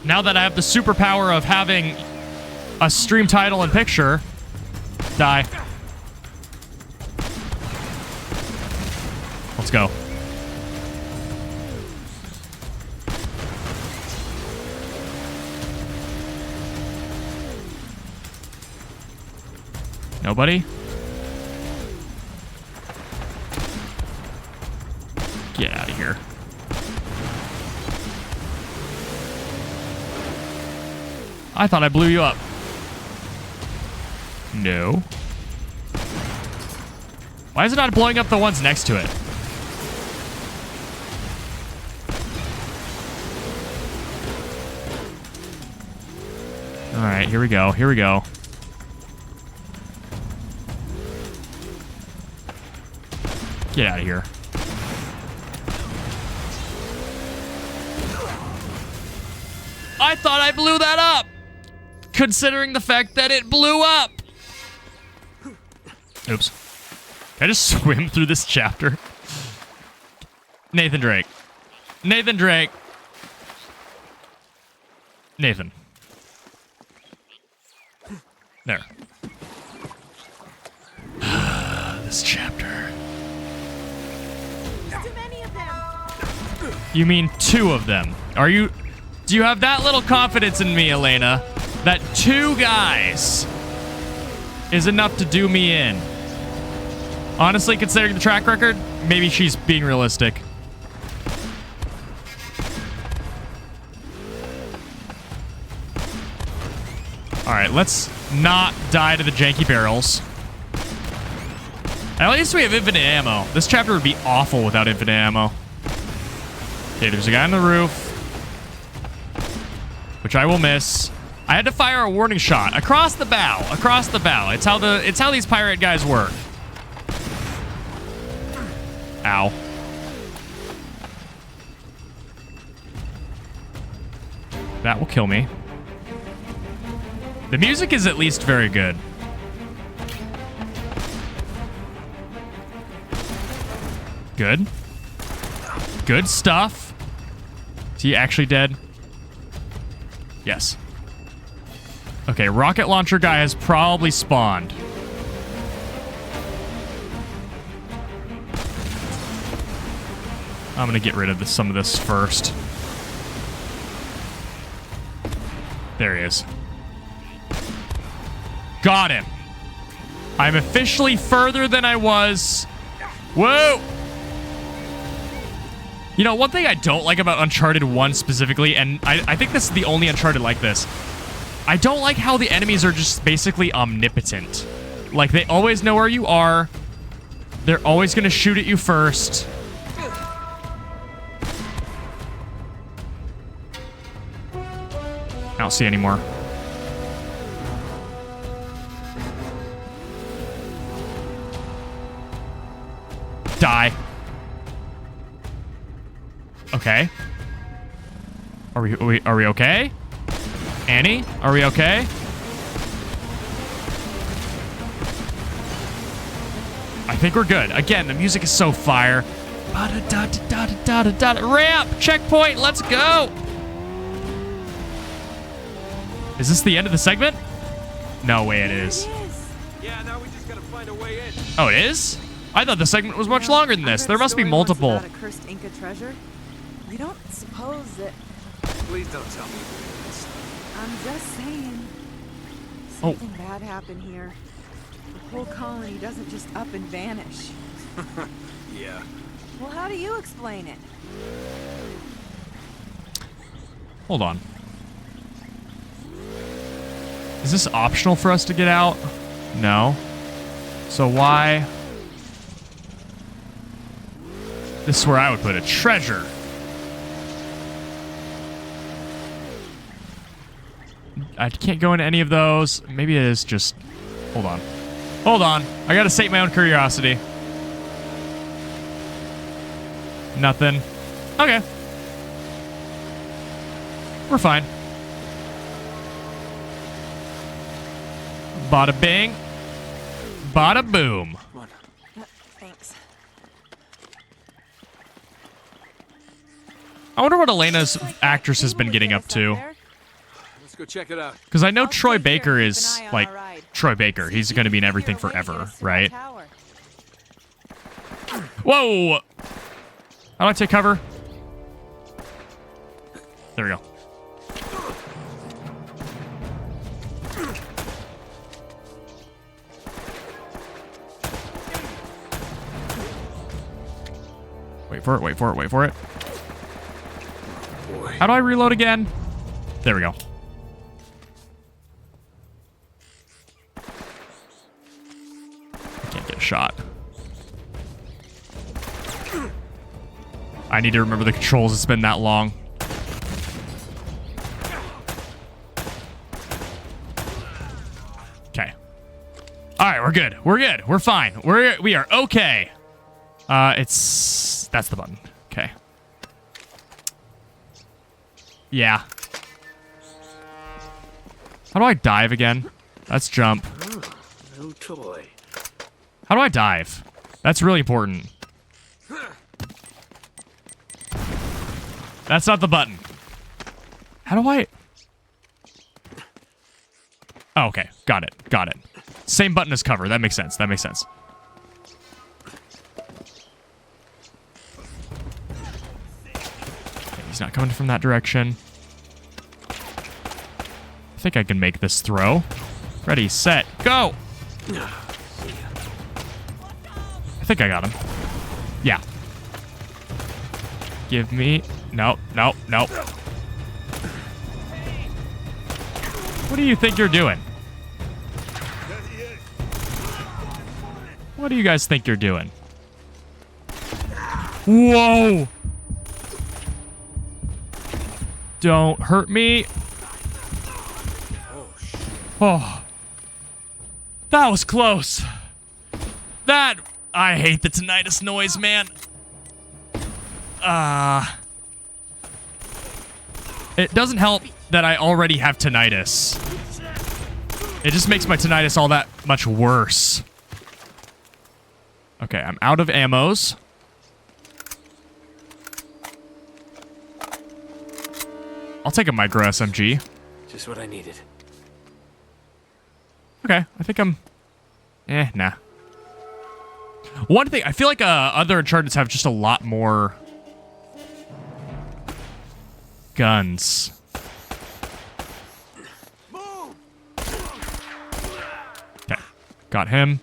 Now that I have the superpower of having a stream title and picture, die. Let's go. Nobody? Get out of here. I thought I blew you up. No. Why is it not blowing up the ones next to it? Alright, here we go. Here we go. Get out of here. I thought I blew that up, considering the fact that it blew up. Oops. Can I just swim through this chapter? Nathan Drake. Nathan Drake. Nathan. There. This chapter. Too many of them. You mean 2 of them? Are you... Do you have that little confidence in me, Elena? That 2 guys is enough to do me in? Honestly, considering the track record, maybe she's being realistic. Alright, let's not die to the janky barrels. At least we have infinite ammo. This chapter would be awful without infinite ammo. Okay, there's a guy on the roof, which I will miss. I had to fire a warning shot across the bow. Across the bow. It's how these pirate guys work. Ow. That will kill me. The music is at least very good. Good. Good stuff. Is he actually dead? Yes. Okay, rocket launcher guy has probably spawned. I'm gonna get rid of some of this first. There he is. Got him. I'm officially further than I was. Whoa! You know, one thing I don't like about Uncharted 1 specifically, and I think this is the only Uncharted like this, I don't like how the enemies are just basically omnipotent. Like, they always know where you are. They're always going to shoot at you first. I don't see any more. Die. Okay. Are we okay? Annie, are we okay? I think we're good. Again, the music is so fire. Ramp! Checkpoint! Let's go! Is this the end of the segment? No way it is. Yeah, now we just gotta find a way in. Oh, it is? I thought the segment was much longer than this. There must be multiple. About a cursed Inca treasure. You don't suppose that... Please don't tell me this. I'm just saying. Something bad happened here. The whole colony doesn't just up and vanish. Yeah. Well, how do you explain it? Hold on. Is this optional for us to get out? No. So why? This is where I would put a treasure. I can't go into any of those. Maybe it is just... Hold on. Hold on. I gotta sate my own curiosity. Nothing. Okay. We're fine. Bada bing. Bada boom. Thanks. I wonder what Elena's actress has been getting up to. Let's go check it out. Because I know I'll Troy stay here Baker and is, keep an eye on like, our ride. Troy Baker. He's going to be in everything forever, right? Tower. Whoa! How do I take cover? There we go. Wait for it, wait for it, wait for it. Boy. How do I reload again? There we go. I can't get a shot. I need to remember the controls. It's been that long. Okay. All right, we're good. We're good. We're fine. We are okay. That's the button. Okay. Yeah. How do I dive again? That's jump. No toy. How do I dive? That's really important. That's not the button. How do I... Oh, okay. Got it. Got it. Same button as cover. That makes sense. That makes sense. Okay, he's not coming from that direction. I think I can make this throw. Ready, set, go! I think I got him. Yeah. Give me... No, no, no. What do you think you're doing? What do you guys think you're doing? Whoa! Don't hurt me. Oh. That was close. That... I hate the tinnitus noise, man. It doesn't help that I already have tinnitus. It just makes my tinnitus all that much worse. Okay, I'm out of ammos. I'll take a micro SMG. Just what I needed. Okay, I think I'm... nah. One thing, I feel like other Uncharted have just a lot more guns. Okay, got him.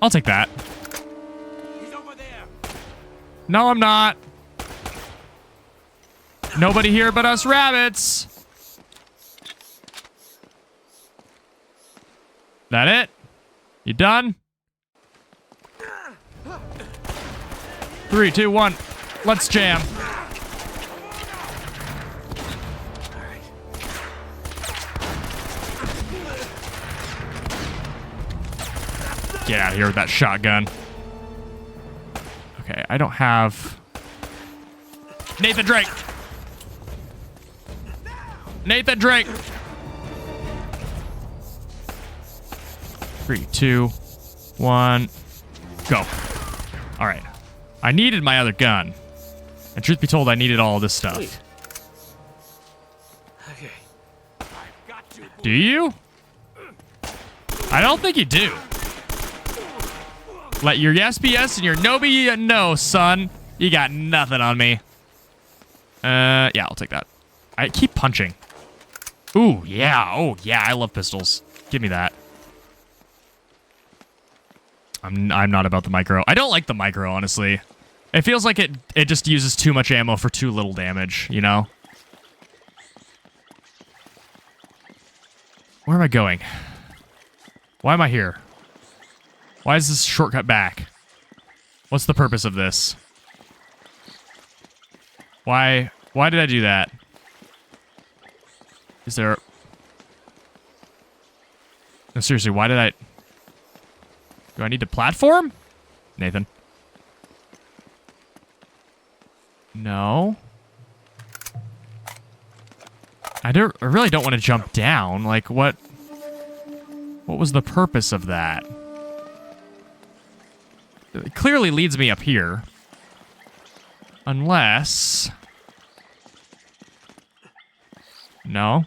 I'll take that. He's over there. No, I'm not. Nobody here but us rabbits. That it? You done? 3, 2, 1. Let's jam. Get out of here with that shotgun. Okay, I don't have... Nathan Drake! Nathan Drake! 3, 2, 1, go. All right. I needed my other gun. And truth be told, I needed all this stuff. Wait. Okay. Do you? I don't think you do. Let your yes be yes and your no be no, son. You got nothing on me. Yeah, I'll take that. I keep punching. Ooh, yeah. Oh, yeah, I love pistols. Give me that. I'm not about the micro. I don't like the micro, honestly. It feels like it just uses too much ammo for too little damage, you know? Where am I going? Why am I here? Why is this shortcut back? What's the purpose of this? Why did I do that? Is there... No, seriously, why did I... Do I need to platform? Nathan. No. I really don't want to jump down. Like, what was the purpose of that? It clearly leads me up here. Unless... No.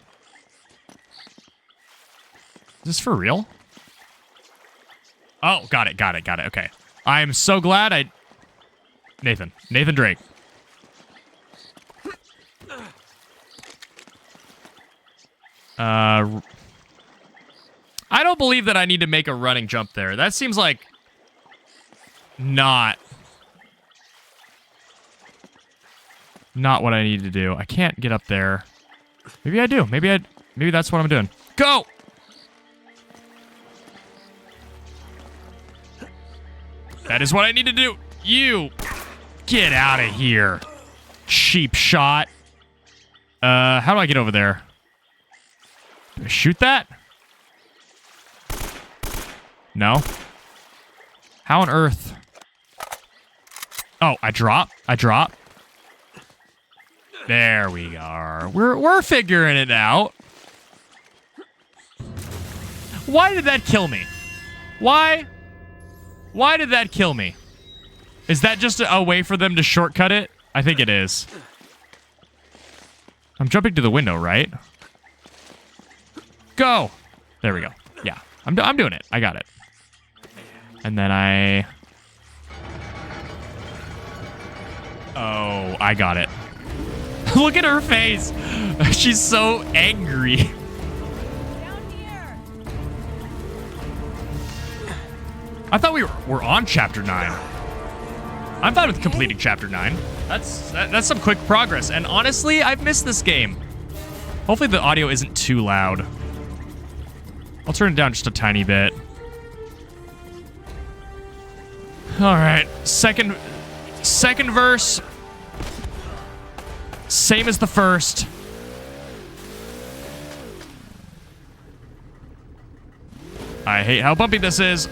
Is this for real? Oh, got it. Okay. I'm so glad Nathan Drake. I don't believe that I need to make a running jump there. That seems like not what I need to do. I can't get up there. Maybe I do. Maybe that's what I'm doing. Go! That is what I need to do. You get out of here. Cheap shot. How do I get over there? Do I shoot that? No. How on earth? Oh, I drop. There we are. We're figuring it out. Why did that kill me? Why did that kill me? Is that just a way for them to shortcut it? I think it is. I'm jumping to the window, right? Go! There we go. Yeah, I'm doing it. I got it. And then Oh, I got it. Look at her face. She's so angry. Down here. I thought we were on chapter 9. I'm fine with completing chapter 9. That's some quick progress. And honestly, I've missed this game. Hopefully the audio isn't too loud. I'll turn it down just a tiny bit. All right, second verse. Same as the first. I hate how bumpy this is.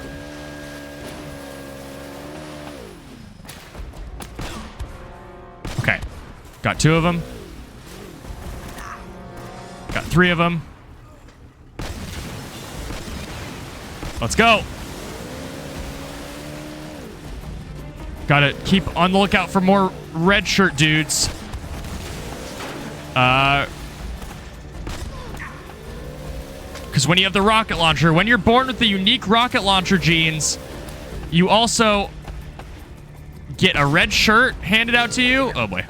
Okay, got 2 of them. Got 3 of them. Let's go. Gotta keep on the lookout for more red shirt dudes. Because when you have the rocket launcher, when you're born with the unique rocket launcher genes, you also get a red shirt handed out to you. Oh boy.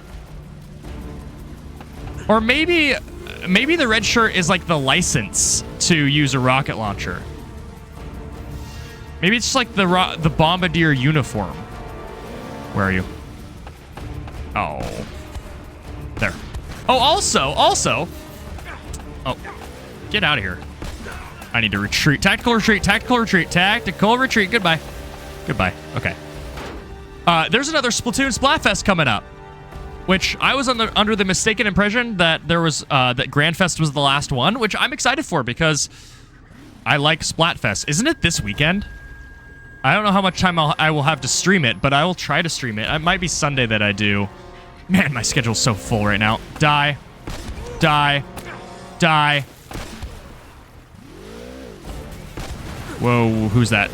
Or maybe the red shirt is like the license to use a rocket launcher. Maybe it's just like the bombardier uniform. Where are you? Oh. There. Oh, also. Oh, get out of here. I need to retreat. Tactical retreat. Goodbye. Okay. There's another Splatoon Splatfest coming up, which I was under the mistaken impression that there was that Grandfest was the last one, which I'm excited for because I like Splatfest. Isn't it this weekend? I don't know how much time I will have to stream it, but I will try to stream it. It might be Sunday that I do. Man, my schedule's so full right now. Die. Whoa, who's that?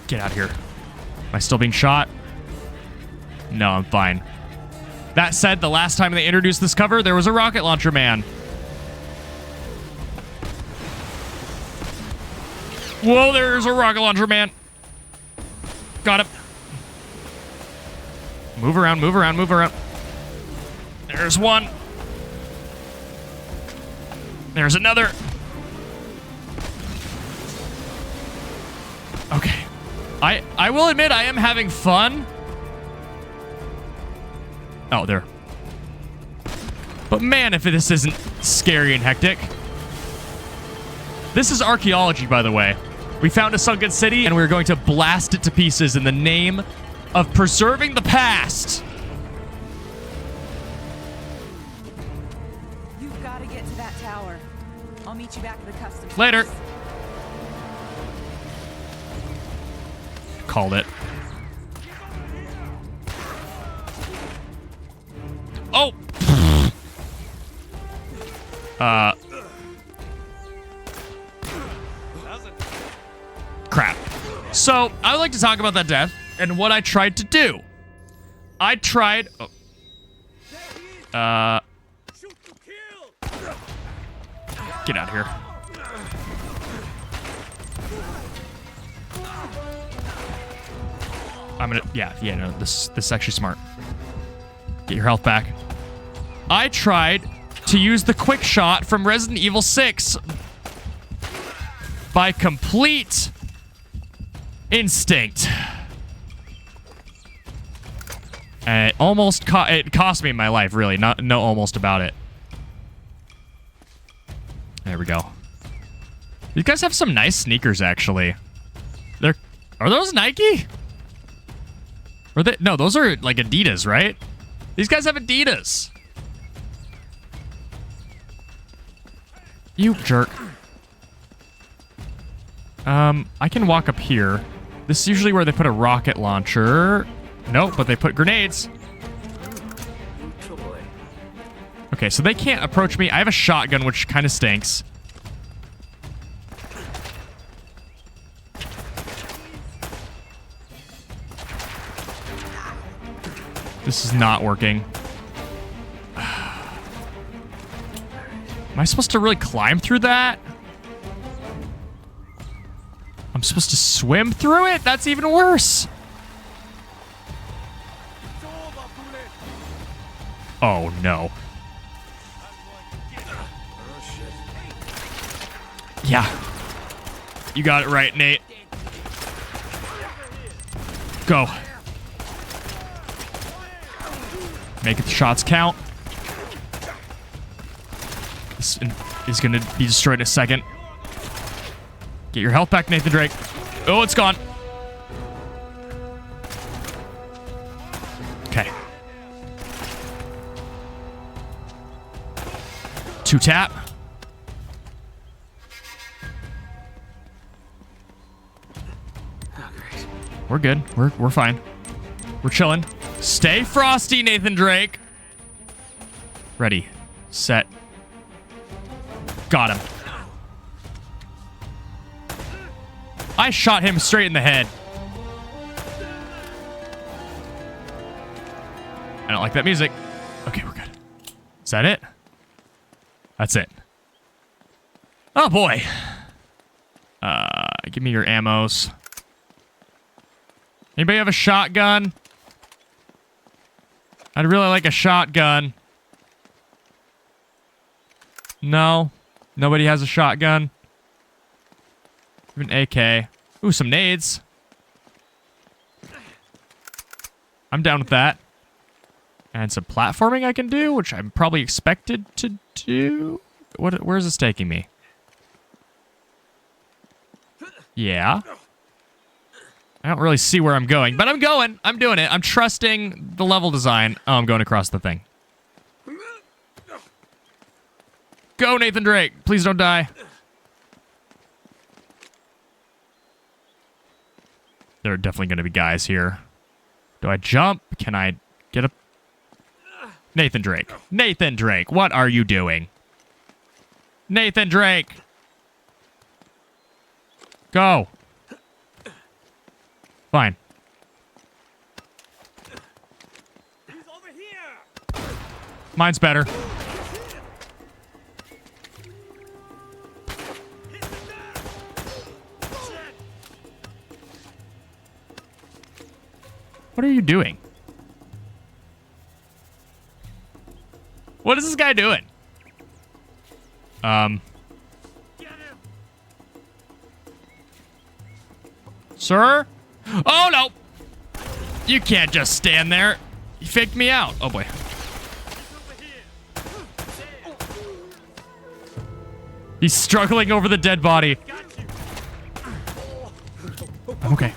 Get out of here. Am I still being shot? No, I'm fine. That said, the last time they introduced this cover, there was a rocket launcher man. Whoa, there's a rocket launcher man. Got him. Move around. There's one. There's another. Okay. I will admit I am having fun. Oh, there. But man, if this isn't scary and hectic. This is archaeology, by the way. We found a sunken city, and we're going to blast it to pieces in the name of preserving the past. You've got to get to that tower. I'll meet you back at the customs. Later. Called it. Oh! Crap. So, I would like to talk about that death and what I tried to do. I tried... Oh. Get out of here. I'm gonna... Yeah, no, this is actually smart. Get your health back. I tried to use the quick shot from Resident Evil 6 by complete instinct. And it cost me my life, really. No almost about it. There we go. These guys have some nice sneakers, actually. Are those Nike? No, those are like Adidas, right? These guys have Adidas. You jerk. I can walk up here. This is usually where they put a rocket launcher. Nope, but they put grenades. Okay, so they can't approach me. I have a shotgun, which kind of stinks. This is not working. Am I supposed to really climb through that? I'm supposed to swim through it? That's even worse. Oh, no. Yeah. You got it right, Nate. Go. Make the shots count. This is going to be destroyed in a second. Get your health back, Nathan Drake. Oh, it's gone. Okay. 2 tap. We're good. We're fine. We're chilling. Stay frosty, Nathan Drake. Ready. Set. Got him. I shot him straight in the head. I don't like that music. Okay, we're good. Is that it? That's it. Oh, boy. Give me your ammos. Anybody have a shotgun? I'd really like a shotgun. No. Nobody has a shotgun. Even AK. Ooh, some nades. I'm down with that. And some platforming I can do, which I'm probably expected to do. Where's this taking me? Yeah. I don't really see where I'm going, but I'm going. I'm doing it. I'm trusting the level design. Oh, I'm going across the thing. Go, Nathan Drake. Please don't die. There are definitely going to be guys here. Do I jump? Can I get up? Nathan Drake. Nathan Drake, what are you doing? Nathan Drake. Go. Fine. He's over here. Mine's better. What are you doing? What is this guy doing? Sir? Oh, no. You can't just stand there. You faked me out. Oh, boy. He's struggling over the dead body. I'm okay.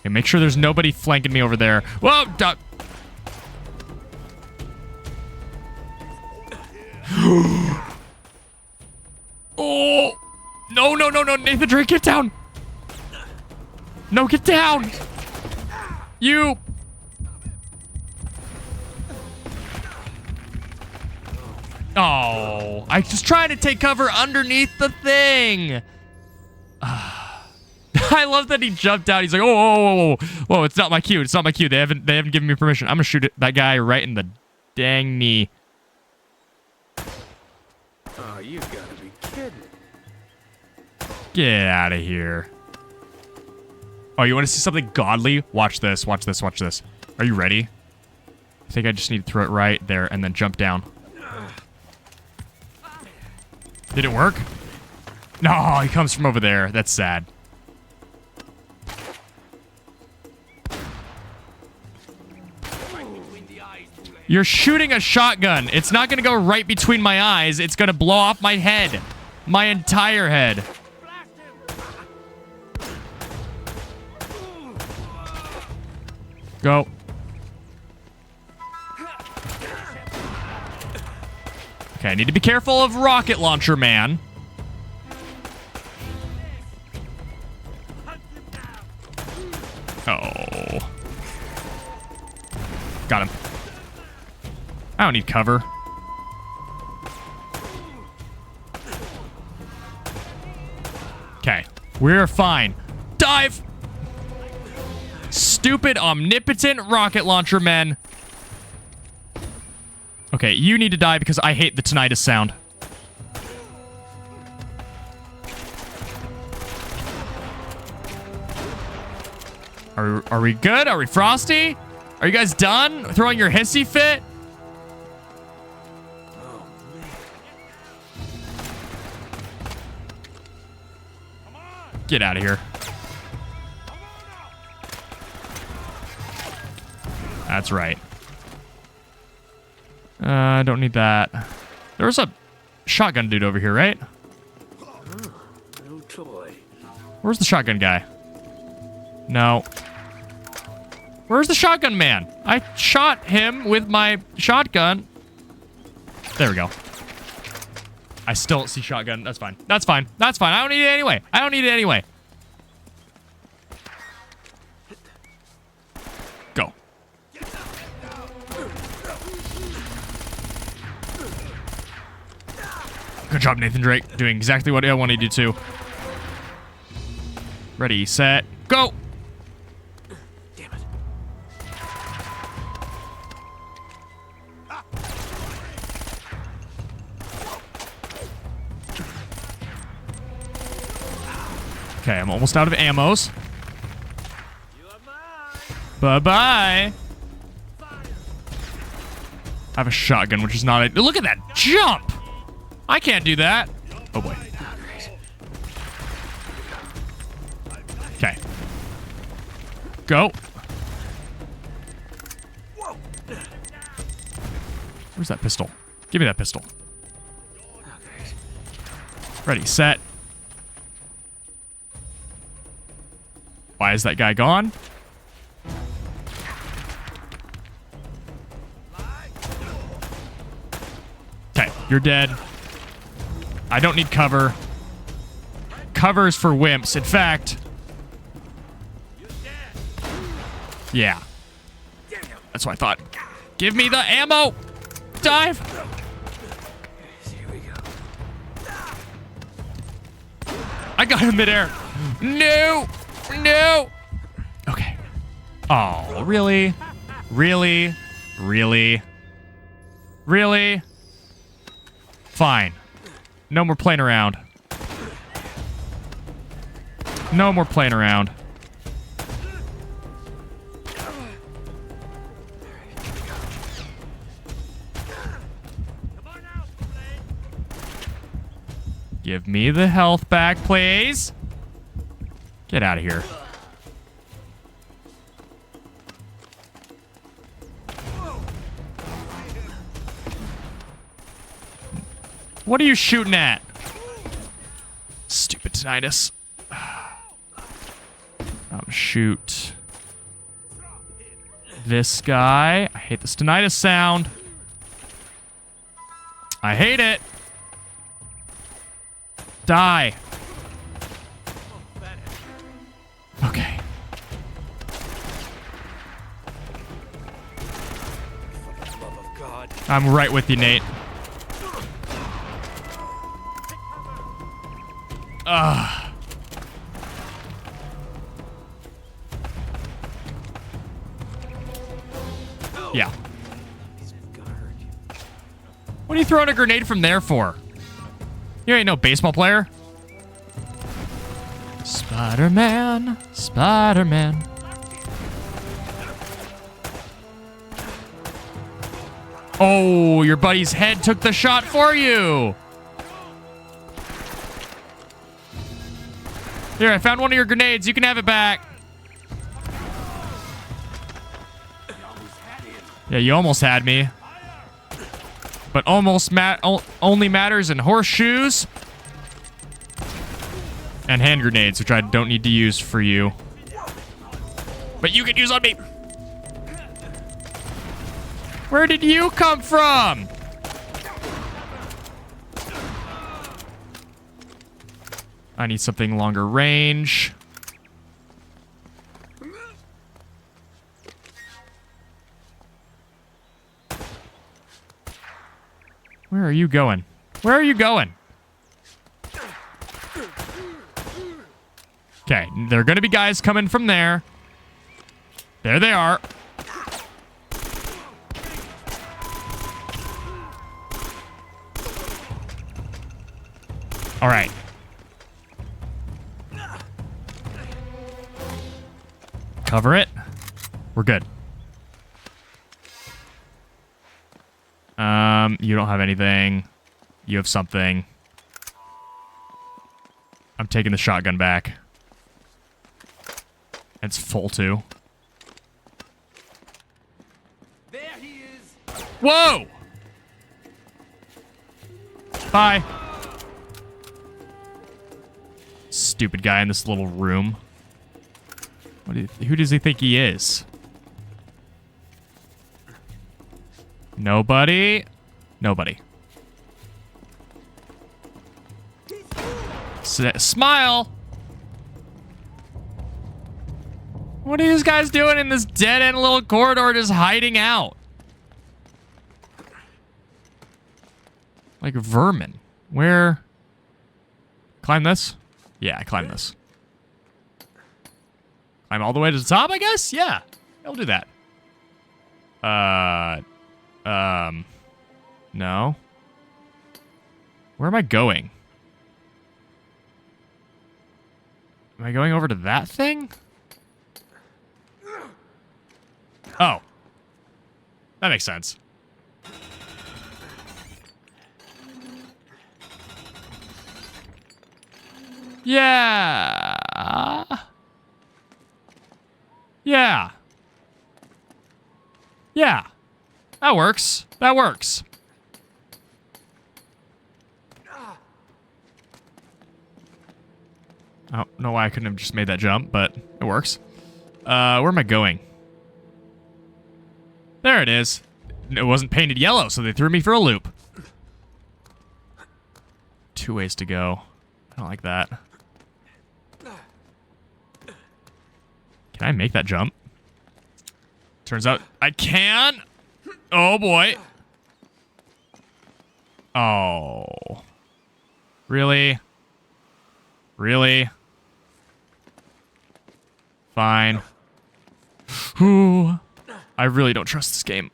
Okay, make sure there's nobody flanking me over there. Whoa, duck. Oh, no, no, no, no, Nathan Drake, get down. No, get down. You. Oh, I just tried to take cover underneath the thing. I love that he jumped out. He's like, oh, whoa, whoa, whoa, whoa, it's not my cue. It's not my cue. They haven't given me permission. I'm gonna shoot that guy right in the dang knee. Oh, you gotta be kidding. Get out of here. Oh, you want to see something godly? Watch this. Watch this. Watch this. Are you ready? I think I just need to throw it right there and then jump down. Did it work? No, he comes from over there. That's sad. You're shooting a shotgun. It's not going to go right between my eyes. It's going to blow off my head. My entire head. Go. Okay, I need to be careful of rocket launcher man. Oh. Got him. I don't need cover. Okay, we're fine. Dive! Stupid, omnipotent rocket launcher men. Okay, you need to die because I hate the tinnitus sound. Are we good? Are we frosty? Are you guys done throwing your hissy fit? Get out of here. That's right. I don't need that. There was a shotgun dude over here, right? No toy. Where's the shotgun guy? No. Where's the shotgun man? I shot him with my shotgun. There we go. I still don't see shotgun. That's fine. That's fine. That's fine. I don't need it anyway. I don't need it anyway. Go. Good job, Nathan Drake. Doing exactly what I wanted you to. Ready, set, go! Damn it. Okay, I'm almost out of ammos. Bye-bye. I have a shotgun, which is not a... Look at that jump! I can't do that. Oh, boy. Okay. Go. Where's that pistol? Give me that pistol. Ready, set. Why is that guy gone? Okay, you're dead. I don't need cover. Cover's for wimps. In fact... Yeah. That's what I thought. Give me the ammo! Dive! Here we go. I got him midair. No! No! Okay. Oh, really? Really? Really? Really? Fine. No more playing around. No more playing around. Give me the health back, please. Get out of here. What are you shooting at? Stupid tinnitus. Shoot. This guy. I hate this tinnitus sound. I hate it. Die. Okay. I'm right with you, Nate. Ugh. Yeah. What are you throwing a grenade from there for? You ain't no baseball player. Spider-Man. Spider-Man. Oh, your buddy's head took the shot for you. Here, I found one of your grenades. You can have it back. Yeah, you almost had me. But almost only matters in horseshoes and hand grenades, which I don't need to use for you. But you can use on me. Where did you come from? I need something longer range. Where are you going? Where are you going? Okay, there are going to be guys coming from there. There they are. All right. Cover it. We're good. You don't have anything. You have something. I'm taking the shotgun back. It's full too. There he is. Whoa! Bye. Stupid guy in this little room. Who does he think he is? Nobody. Nobody. Smile! What are these guys doing in this dead-end little corridor just hiding out? Like vermin. Where? Climb this? Yeah, I climb this. Climb all the way to the top, I guess? Yeah, I'll do that. No. Where am I going? Am I going over to that thing? Oh. That makes sense. Yeah. Yeah. Yeah. That works. That works. I don't know why I couldn't have just made that jump, but it works. Where am I going? There it is. It wasn't painted yellow, so they threw me for a loop. 2 ways to go. I don't like that. Can I make that jump? Turns out I can. Oh, boy. Oh. Really? Really? Fine. Ooh. I really don't trust this game.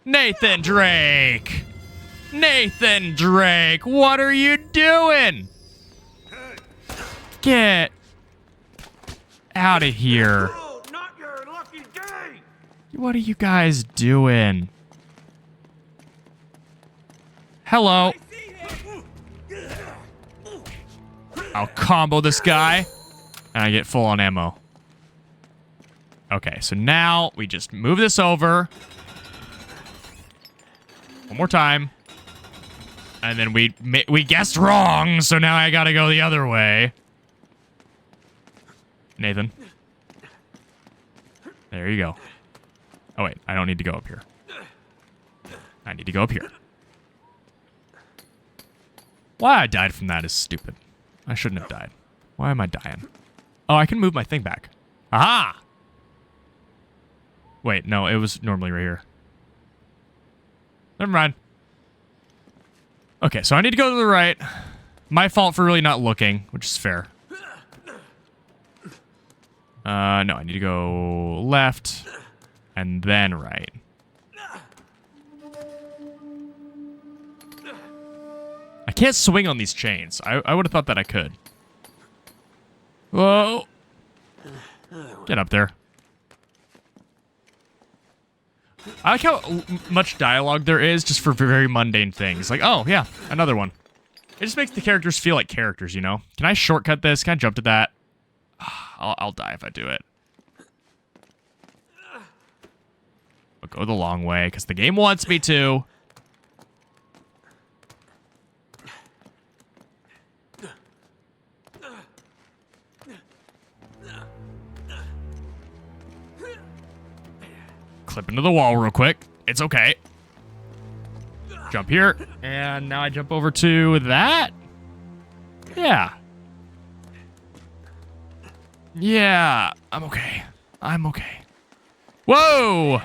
Nathan Drake! Nathan Drake, what are you doing? Get out of here. Oh, not your lucky day! What are you guys doing? Hello. I'll combo this guy. And I get full on ammo. Okay, so now we just move this over. One more time. And then we guessed wrong, so now I gotta go the other way. Nathan. There you go. Oh, wait. I don't need to go up here. I need to go up here. Why I died from that is stupid. I shouldn't have died. Why am I dying? Oh, I can move my thing back. Aha! Wait, no, it was normally right here. Never mind. Okay, so I need to go to the right. My fault for really not looking, which is fair. No, I need to go left and then right. I can't swing on these chains. I would have thought that I could. Whoa. Get up there. I like how much dialogue there is just for very mundane things. Like, oh, yeah, another one. It just makes the characters feel like characters, you know? Can I shortcut this? Can I jump to that? I'll die if I do it. I'll go the long way, because the game wants me to. Clip into the wall real quick. It's okay. Jump here. And now I jump over to that. Yeah. Yeah. I'm okay. I'm okay. Whoa!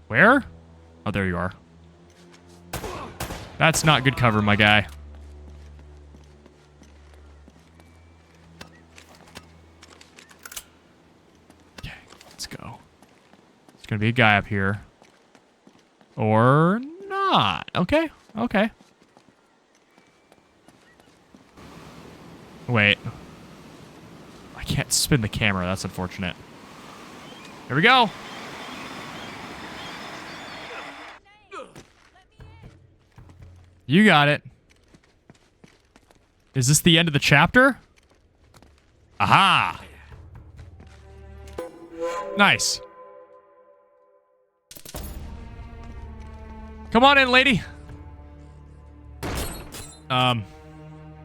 Where? Oh, there you are. That's not good cover, my guy. Okay, let's go. There's gonna be a guy up here. Or not. Okay, okay. Wait. I can't spin the camera. That's unfortunate. Here we go. You got it. Is this the end of the chapter? Aha! Nice. Come on in, lady.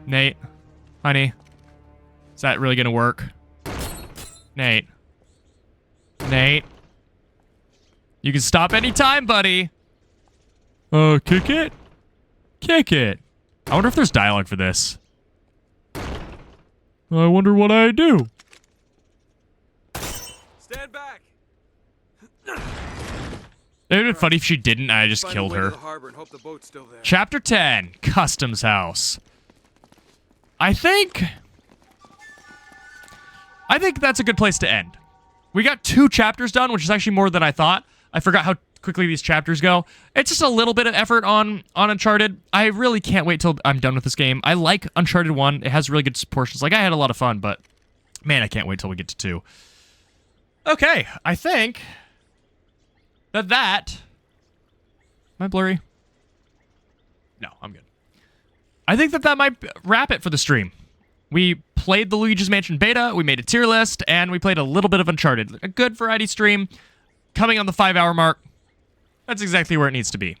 Nate. Honey. Is that really gonna work? Nate. Nate. You can stop anytime, buddy. Kick it? Kick it. I wonder if there's dialogue for this. I wonder what I do. Stand back. It would have been funny if she didn't and I just Find a killed way to her. the harbor and hope the boat's still there. Chapter 10, Customs House. I think that's a good place to end. We got 2 chapters done, which is actually more than I thought. I forgot how quickly these chapters go. It's just a little bit of effort on Uncharted. I really can't wait till I'm done with this game. I like Uncharted 1. It has really good portions. Like, I had a lot of fun, but man, I can't wait till we get to 2. Okay, I think that... Am I blurry? No, I'm good. I think that might wrap it for the stream. We played the Luigi's Mansion beta, we made a tier list, and we played a little bit of Uncharted. A good variety stream, coming on the 5-hour mark. That's exactly where it needs to be.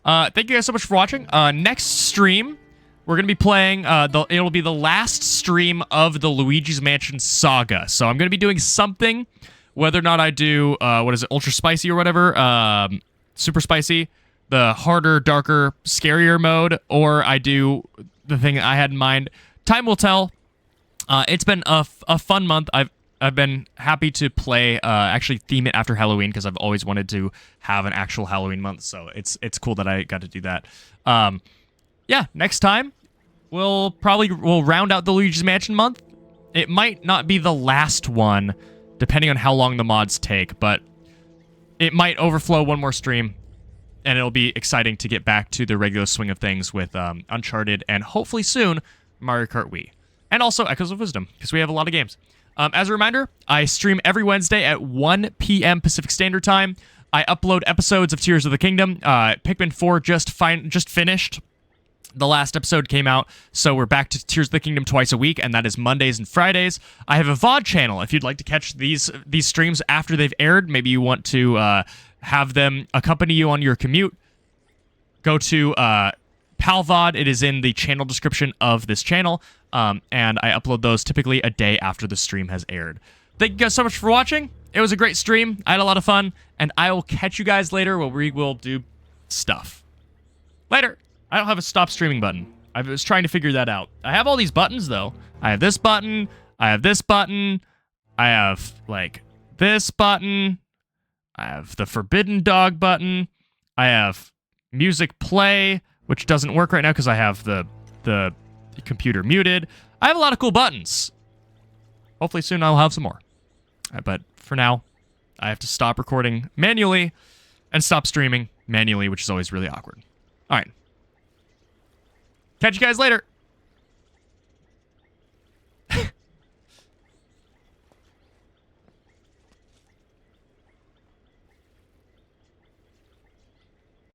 Thank you guys so much for watching. Next stream, we're going to be playing, it'll be the last stream of the Luigi's Mansion saga. So I'm going to be doing something, whether or not I do, what is it, ultra spicy or whatever, super spicy, the harder, darker, scarier mode, or I do the thing I had in mind. Time will tell. It's been a fun month. I've been happy to play, actually theme it after Halloween, because I've always wanted to have an actual Halloween month, so it's cool that I got to do that. Yeah, next time, we'll round out the Luigi's Mansion month. It might not be the last one, depending on how long the mods take, but it might overflow one more stream, and it'll be exciting to get back to the regular swing of things with Uncharted, and hopefully soon, Mario Kart Wii. And also Echoes of Wisdom, because we have a lot of games. As a reminder, I stream every Wednesday at 1 p.m. Pacific Standard Time. I upload episodes of Tears of the Kingdom. Pikmin 4 just finished. The last episode came out, so we're back to Tears of the Kingdom twice a week, and that is Mondays and Fridays. I have a VOD channel if you'd like to catch these streams after they've aired. Maybe you want to have them accompany you on your commute. Go to PalVOD. It is in the channel description of this channel, and I upload those typically a day after the stream has aired. Thank you guys so much for watching. It was a great stream. I had a lot of fun, and I will catch you guys later where we will do stuff. Later. I don't have a stop streaming button. I was trying to figure that out. I have all these buttons, though. I have this button. I have this button. I have, like, this button. I have the Forbidden Dog button. I have music play, which doesn't work right now because I have the computer muted. I have a lot of cool buttons. Hopefully soon I'll have some more. But for now, I have to stop recording manually and stop streaming manually, which is always really awkward. All right. Catch you guys later.